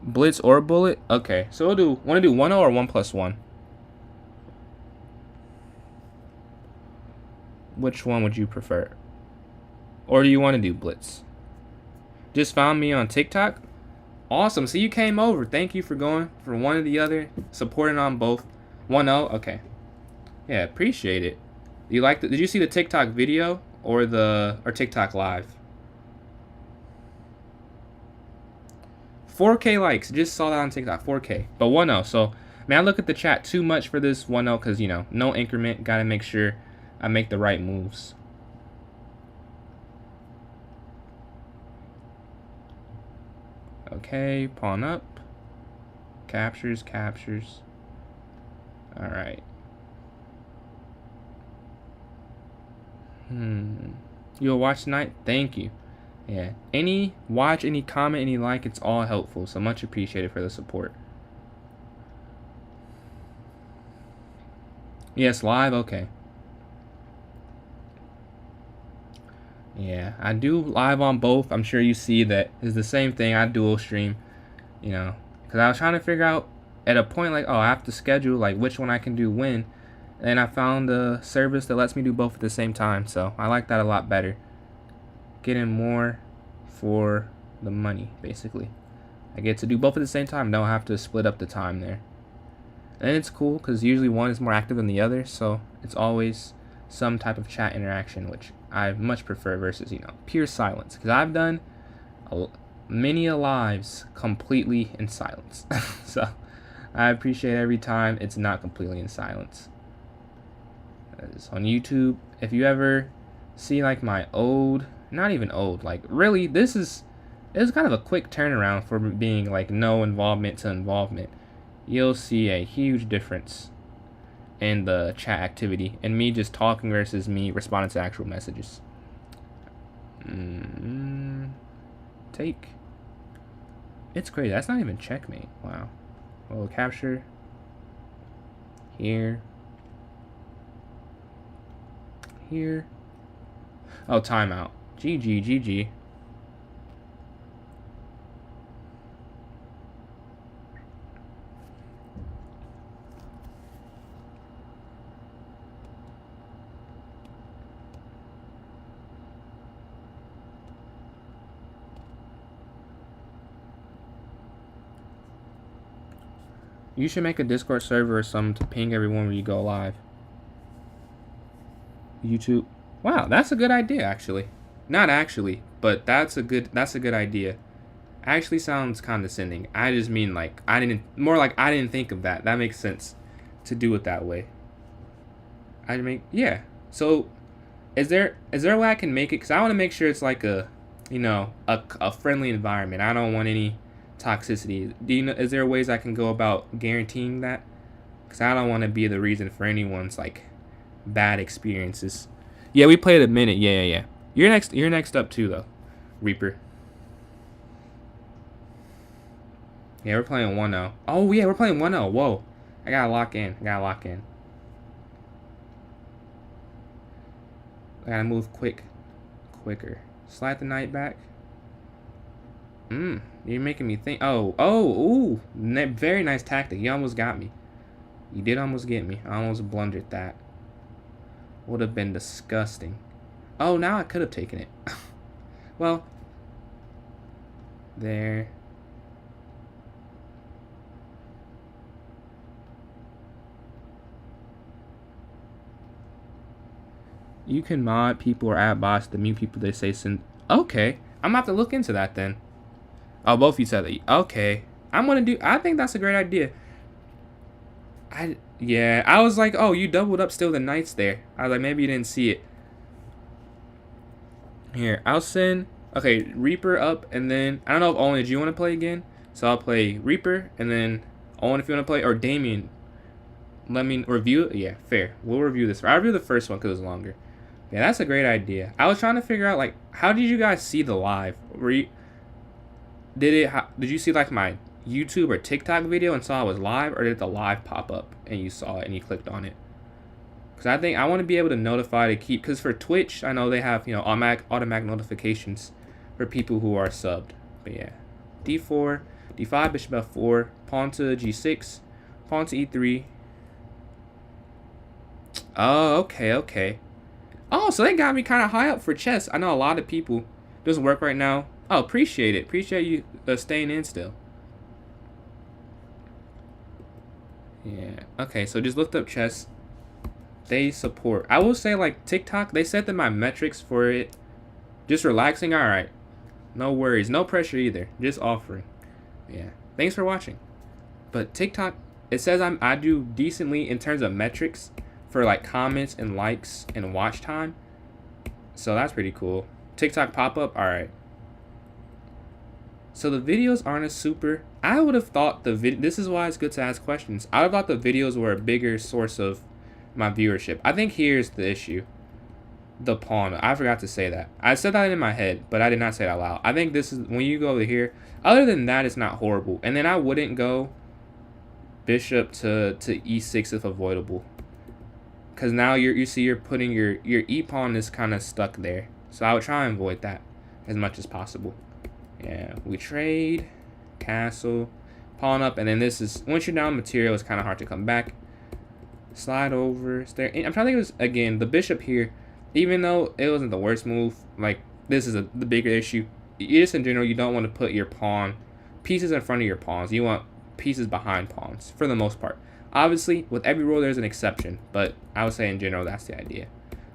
Blitz or bullet? Okay, so want to do 1-0 or 1+1? Which one would you prefer? Or do you want to do blitz? Just found me on TikTok? Awesome, so you came over. Thank you for going for one or the other. Supporting on both. 1-0? Okay. Yeah, appreciate it. You like did you see the TikTok video or TikTok live? 4K likes. Just saw that on TikTok. 4K. But 1-0. So, man, I look at the chat too much for this 1-0 because, no increment. Got to make sure I make the right moves. Okay, pawn up. Captures. All right. You'll watch tonight? Thank you. Yeah. Any watch, any comment, any like, it's all helpful. So much appreciated for the support. Yes, live? Okay. Yeah, I do live on both. I'm sure you see that it's the same thing. I dual stream, because I was trying to figure out at a point like, I have to schedule like which one I can do when. And I found a service that lets me do both at the same time. So I like that a lot better. Getting more for the money, basically. I get to do both at the same time. Don't have to split up the time there. And it's cool because usually one is more active than the other. So it's always some type of chat interaction, which I much prefer versus, pure silence. Because I've done many a lives completely in silence. So I appreciate every time it's not completely in silence. It's on YouTube. If you ever see like my old, not even old, like really, it's kind of a quick turnaround for being like no involvement to involvement. You'll see a huge difference in the chat activity and me just talking versus me responding to actual messages. Take. It's crazy. That's not even checkmate. Wow. Well, capture. Here. Here. Oh, timeout. GG, GG. You should make a Discord server or something to ping everyone when you go live. YouTube. Wow, that's a good idea, actually. Not actually, but that's a good idea. Actually sounds condescending. I just mean like I didn't think of that. That makes sense to do it that way. Yeah. So is there a way I can make it? Because I want to make sure it's like a friendly environment. I don't want any toxicity. Is there ways I can go about guaranteeing that? Because I don't want to be the reason for anyone's like bad experiences. Yeah, we played a minute. Yeah. You're next up too though, Reaper. Yeah, we're playing 1-0. Oh yeah, we're playing 1-0. Whoa. I gotta lock in. I gotta move quicker. Slide the knight back. You're making me think. Ooh. Very nice tactic. You almost got me. You did almost get me. I almost blundered that. Would have been disgusting. Oh, now I could have taken it. Well, there. You can mod people or add bots to mute people they say send. Okay, I'm gonna have to look into that then. Oh, both of you said that. Okay, I think that's a great idea. I was like, oh, you doubled up still the knights there. I was like, maybe you didn't see it. Here, I'll send. Okay, Reaper up, and then I don't know if Owen, did you want to play again? So I'll play Reaper, and then Owen if you want to play, or Damien. Let me review it. Yeah, fair. We'll review this. I'll review the first one because it's longer. Yeah, that's a great idea. I was trying to figure out like, how did you guys see the live? Did you see like my YouTube or TikTok video and saw it was live, or did the live pop up and you saw it and you clicked on it? Because I think I want to be able to notify to keep, because for Twitch I know they have automatic notifications for people who are subbed. But yeah, d4, d5, bishop f4, pawn to g6, pawn to e3. Oh, okay. Oh, so they got me kind of high up for chess. I know a lot of people. Doesn't work right now. Oh, appreciate it. Appreciate you staying in still. Yeah. Okay, so just looked up chess. They support. I will say like TikTok, they said that my metrics for it, just relaxing. All right. No worries. No pressure either. Just offering. Yeah. Thanks for watching. But TikTok, it says I do decently in terms of metrics for like comments and likes and watch time. So that's pretty cool. TikTok pop-up. All right. So the videos aren't as super. I would have thought this is why it's good to ask questions. I would have thought the videos were a bigger source of my viewership. I think here's the issue. The pawn. I forgot to say that. I said that in my head, but I did not say it out loud. I think this is when you go over here. Other than that, it's not horrible. And then I wouldn't go bishop to e6 if avoidable. Because now you're putting your e pawn is kind of stuck there. So I would try and avoid that as much as possible. Yeah, we trade, castle, pawn up, and then this is, once you're down material, it's kind of hard to come back. Slide over, I'm trying to think it was, again, the bishop here, even though it wasn't the worst move, like, this is the bigger issue. Just in general, you don't want to put your pieces in front of your pawns. You want pieces behind pawns, for the most part. Obviously, with every rule, there's an exception, but I would say in general, that's the idea.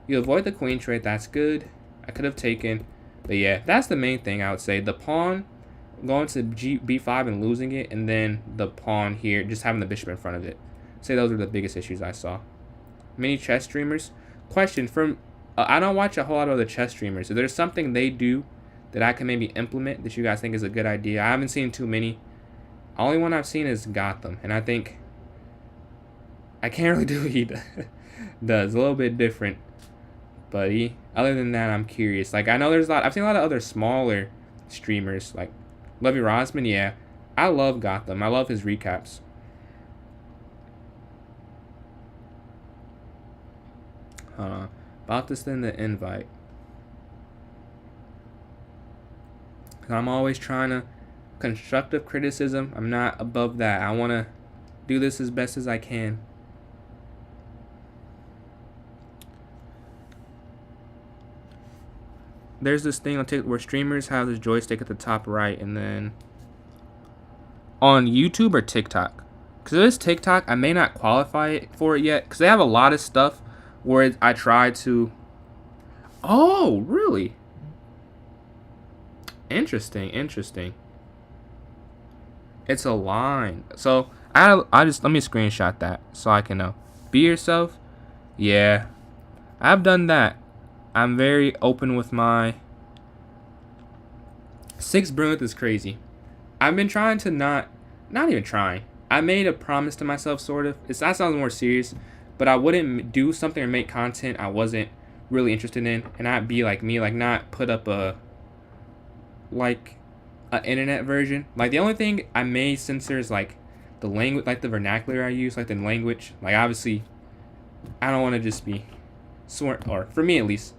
You avoid the queen trade, that's good. I could have taken... But yeah, that's the main thing I would say. The pawn going to b5 and losing it, and then the pawn here, just having the bishop in front of it. Say those are the biggest issues I saw. Many chess streamers. Question from I don't watch a whole lot of the chess streamers. Is there something they do that I can maybe implement that you guys think is a good idea? I haven't seen too many. Only one I've seen is Gotham, and I think I can't really do what he does. A little bit different, but other than that, I'm curious. Like, I know there's a lot. I've seen a lot of other smaller streamers like Levy Rosman. Yeah, I love Gotham. I love his recaps. About to send the invite. I'm always trying to constructive criticism. I'm not above that. I want to do this as best as I can. There's this thing on TikTok where streamers have this joystick at the top right, and then on YouTube or TikTok. Because if it's TikTok, I may not qualify it for it yet, because they have a lot of stuff where I try to. Oh, really? Interesting. It's a line. So I just let me screenshot that so I can know. Be yourself. Yeah, I've done that. I'm very open with my 6 brilliant is crazy. I've been trying to not even trying. I made a promise to myself, sort of. That sounds more serious, but I wouldn't do something or make content I wasn't really interested in, and not be like me, like not put up an internet version. Like, the only thing I may censor is like the language, like the vernacular I use, like the language. Like, obviously, I don't want to just be sworn, or for me at least.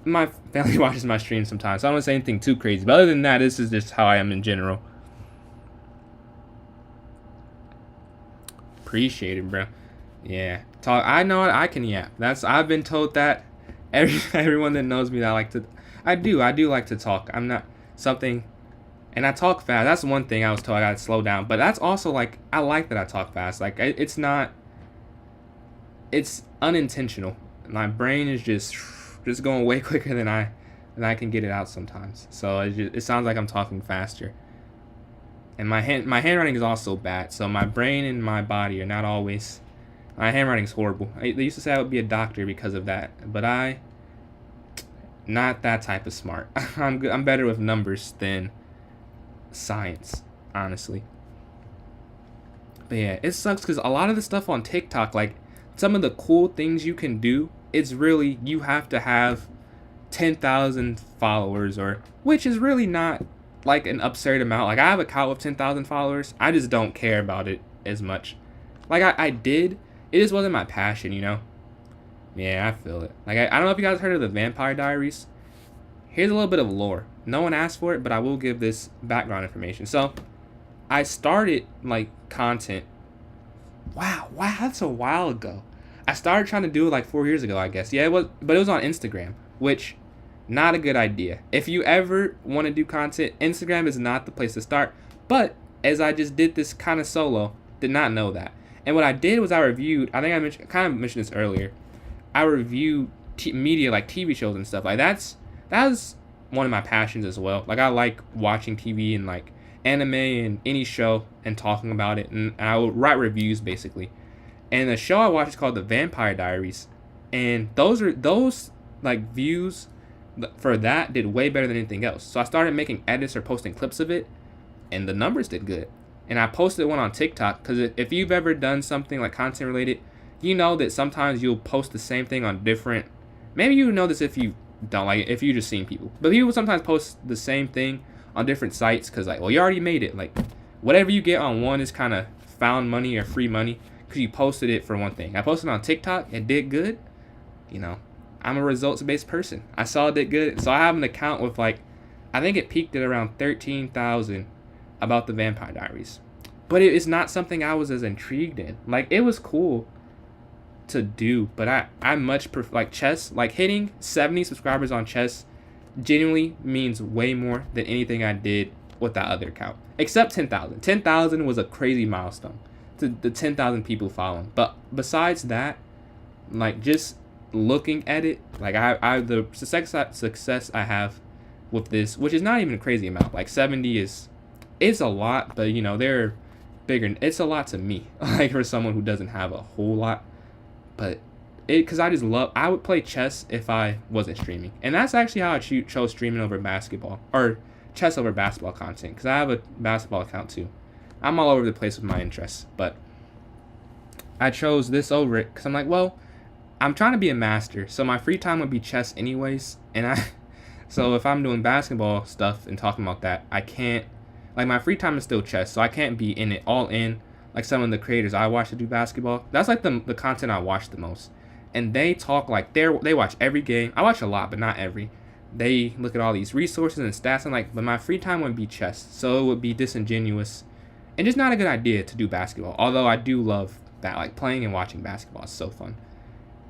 My family watches my streams sometimes, so I don't want to say anything too crazy. But other than that, this is just how I am in general. Appreciate it, bro. Yeah, talk. I know it. I can yap. I've been told that. Everyone that knows me, that I do like to talk. I'm not something, and I talk fast. That's one thing I was told I gotta slow down. But that's also like, I like that I talk fast. Like, it's unintentional. My brain is just going way quicker than I can get it out sometimes. So it sounds like I'm talking faster. And my handwriting is also bad. So my brain and my body are not always. My handwriting is horrible. They used to say I would be a doctor because of that, but not that type of smart. I'm better with numbers than science, honestly. But yeah, it sucks because a lot of the stuff on TikTok, like some of the cool things you can do, it's really, you have to have 10,000 followers, which is really not like an absurd amount. Like, I have a account with 10,000 followers. I just don't care about it as much. Like, I did. It just wasn't my passion, you know? Yeah, I feel it. Like, I don't know if you guys heard of the Vampire Diaries. Here's a little bit of lore. No one asked for it, but I will give this background information. So, I started, like, content. Wow, that's a while ago. I started trying to do it, like, 4 years ago, I guess. Yeah, but it was on Instagram, which, not a good idea. If you ever want to do content, Instagram is not the place to start. But, as I just did this kind of solo, did not know that. And what I did was I reviewed, I think I kind of mentioned this earlier, I reviewed media, like TV shows and stuff. Like, that was one of my passions as well. Like, I like watching TV and like anime and any show and talking about it. And I would write reviews, basically. And the show I watched is called The Vampire Diaries. And those like views for that did way better than anything else. So I started making edits or posting clips of it, and the numbers did good. And I posted one on TikTok, because if you've ever done something like content related, you know that sometimes you'll post the same thing on different. Maybe you know this if you don't, like, if you just seen people. But people sometimes post the same thing on different sites, because, like, well, you already made it. Like, whatever you get on one is kind of found money or free money, because you posted it for one thing. I posted on TikTok, it did good. You know, I'm a results-based person. I saw it did good, so I have an account with, like, I think it peaked at around 13,000 about the Vampire Diaries. But it is not something I was as intrigued in. Like, it was cool to do, but I much prefer, like, chess, like, hitting 70 subscribers on chess genuinely means way more than anything I did with that other account. Except 10,000. 10,000 was a crazy milestone. The 10,000 people following. But besides that, like, just looking at it, like, the success I have with this, which is not even a crazy amount. Like, 70 is It's a lot, but you know they're bigger. It's a lot to me, like for someone who doesn't have a whole lot. But because I just love, I would play chess if I wasn't streaming, and that's actually how I chose streaming over basketball or chess over basketball content. Because I have a basketball account too. I'm all over the place with my interests, but I chose this over it because I'm like, well, I'm trying to be a master, so my free time would be chess anyways, and so if I'm doing basketball stuff and talking about that, I can't, like my free time is still chess, so I can't be in it all in like some of the creators I watch to do basketball. That's like the content I watch the most, and they talk like they watch every game. I watch a lot, but not every. They look at all these resources and stats, and like, but my free time would be chess, so it would be disingenuous, and just not a good idea to do basketball. Although I do love that, like playing and watching basketball is so fun.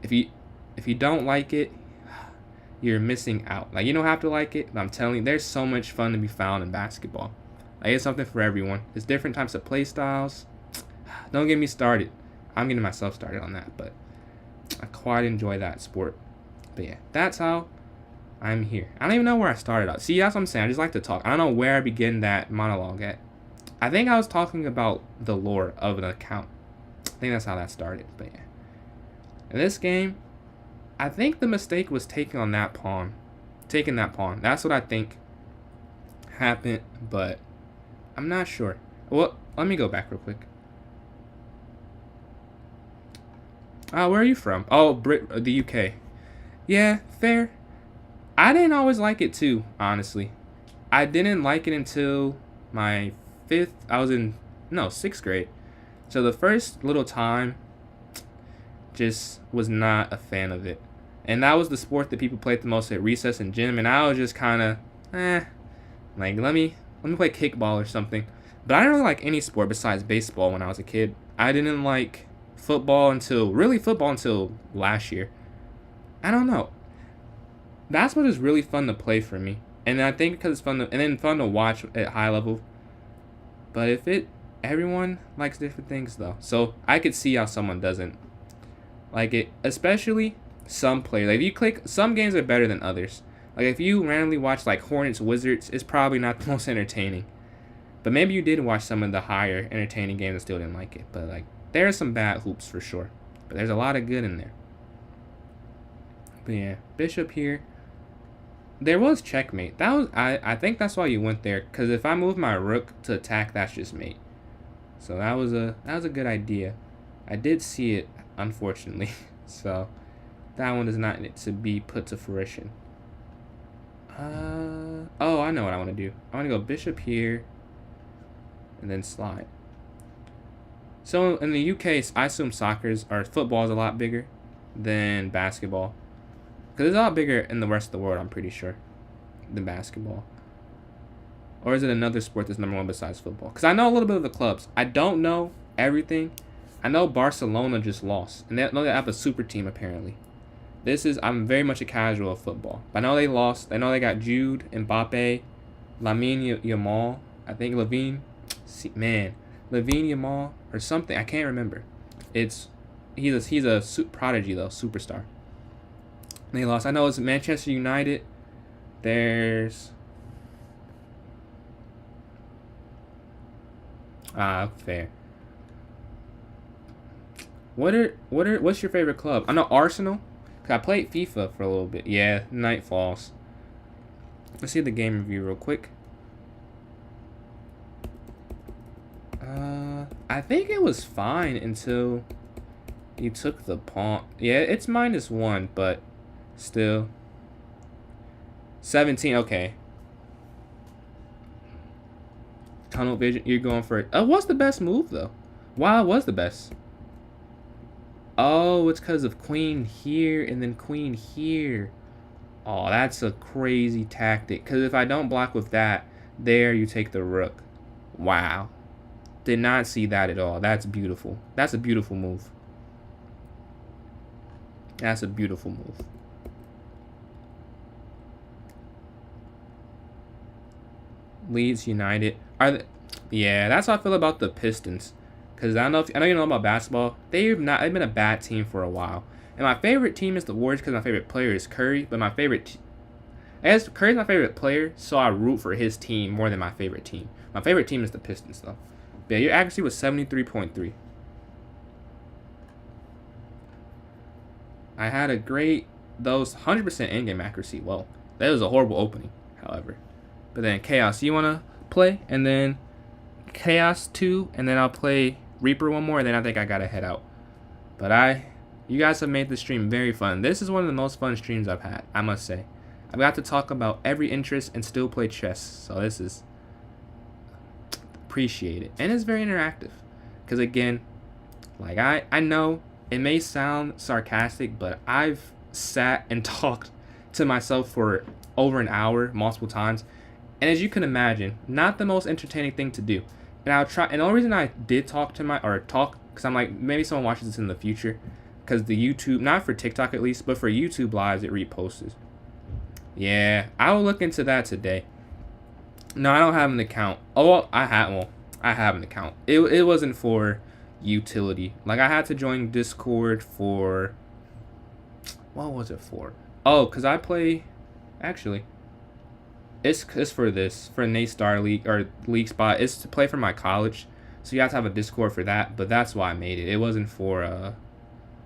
If you don't like it, you're missing out. Like you don't have to like it, but I'm telling you, there's so much fun to be found in basketball. Like it's something for everyone. There's different types of play styles. Don't get me started. I'm getting myself started on that, but I quite enjoy that sport. But yeah, that's how I'm here. I don't even know where I started out. See, that's what I'm saying. I just like to talk. I don't know where I begin that monologue at. I think I was talking about the lore of an account. I think that's how that started. But yeah. In this game, I think the mistake was taking that pawn. That's what I think happened, but I'm not sure. Well, let me go back real quick. Where are you from? Oh, the UK. Yeah, fair. I didn't always like it too, honestly. I didn't like it until my sixth grade. So the first little time, just was not a fan of it. And that was the sport that people played the most at recess and gym, and I was just kind of, like let me play kickball or something. But I didn't really like any sport besides baseball when I was a kid. I didn't like football until last year. I don't know. Basketball is really fun to play for me, and I think because it's fun to watch at high level. But everyone likes different things though, so I could see how someone doesn't like it, especially some players. Like if you click, some games are better than others. Like if you randomly watch like Hornets Wizards, it's probably not the most entertaining. But maybe you did watch some of the higher entertaining games and still didn't like it. But like there are some bad hoops for sure. But there's a lot of good in there. But yeah, bishop here. There was checkmate. I think that's why you went there. Cause if I move my rook to attack, that's just mate. So that was a good idea. I did see it, unfortunately. So that one is not to be put to fruition. Oh, I know what I want to do. I want to go bishop here, and then slide. So in the UK, I assume football is a lot bigger than basketball. Because it's a lot bigger in the rest of the world, I'm pretty sure, than basketball. Or is it another sport that's number one besides football? Because I know a little bit of the clubs. I don't know everything. I know Barcelona just lost. And they have a super team, apparently. I'm very much a casual of football. But I know they lost. I know they got Jude, Mbappe, Lamine Yamal. I think Lamine Yamal or something. I can't remember. He's a prodigy though, superstar. They lost. I know it's Manchester United. There's fair. What's your favorite club? I know Arsenal. Cause I played FIFA for a little bit. Yeah, Night Falls. Let's see the game review real quick. I think it was fine until you took the pawn. Yeah, it's -1, but still. 17, okay. Tunnel vision, you're going for it. What's the best move, though? Wow, it was the best. Oh, it's because of queen here and then queen here. Oh, that's a crazy tactic. Because if I don't block with that, there you take the rook. Wow. Did not see that at all. That's beautiful. That's a beautiful move. That's a beautiful move. Leeds United. Yeah, that's how I feel about the Pistons. Because I know you know about basketball. They've been a bad team for a while. And my favorite team is the Warriors because my favorite player is Curry. But my favorite, I guess Curry's my favorite player, so I root for his team more than my favorite team. My favorite team is the Pistons, though. But yeah, your accuracy was 73.3. I had a great, those 100% in-game accuracy. Well, that was a horrible opening, however. But then Chaos, you want to play? And then Chaos 2, and then I'll play Reaper one more, and then I think I got to head out. But you guys have made the stream very fun. This is one of the most fun streams I've had, I must say. I've got to talk about every interest and still play chess. So this is appreciate it. And it's very interactive. Because again, like I know it may sound sarcastic, but I've sat and talked to myself for over an hour multiple times. And as you can imagine, not the most entertaining thing to do. And I'll try, and the only reason I did talk, because I'm like, maybe someone watches this in the future. Because the YouTube, not for TikTok at least, but for YouTube lives, it reposts. Yeah, I will look into that today. No, I don't have an account. Oh, well, I have an account. It wasn't for utility. Like, I had to join Discord for, what was it for? Oh, because I play, actually, it's for this, for Nate Star League, or League Spot. It's to play for my college. So you have to have a Discord for that, but that's why I made it. It wasn't for,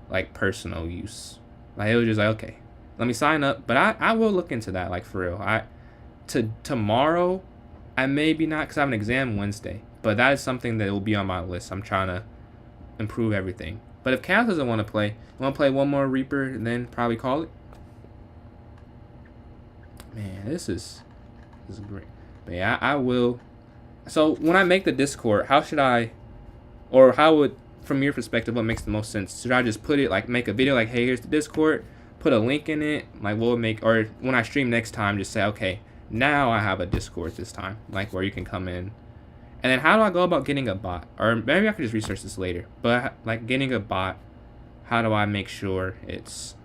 like, personal use. Like, it was just like, okay, let me sign up. But I will look into that, like, for real. Tomorrow, I maybe not, because I have an exam Wednesday. But that is something that will be on my list. I'm trying to improve everything. But if Chaos doesn't want to play, you want to play one more Reaper and then probably call it? Man, this is great. But yeah, I will. So when I make the Discord, how should I, or how would, from your perspective, what makes the most sense? Should I just put it, like, make a video like, hey, here's the Discord, put a link in it, like, what would make, or when I stream next time, just say, okay, now I have a Discord this time, like, where you can come in. And then how do I go about getting a bot? Or maybe I could just research this later. But, like, getting a bot, how do I make sure it's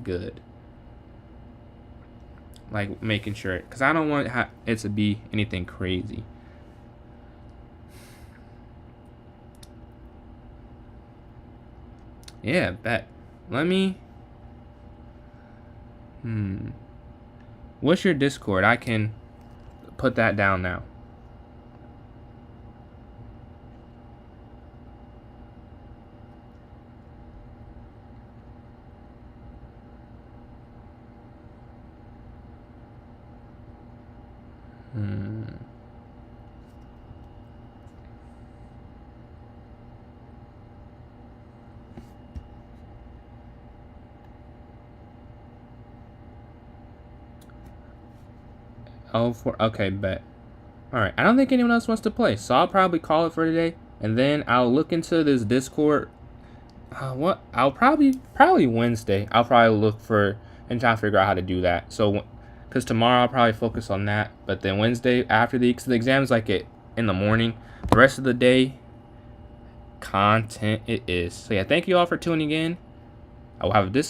good? Like, making sure, because I don't want it to be anything crazy. Yeah, bet. Let me, what's your Discord? I can put that down now. Oh, okay, bet. Alright, I don't think anyone else wants to play, so I'll probably call it for today, and then I'll look into this Discord. I'll probably Wednesday, I'll probably look for and try to figure out how to do that. So, because tomorrow I'll probably focus on that, but then Wednesday after the exam's like in the morning, the rest of the day, content it is. So yeah, thank you all for tuning in. I will have this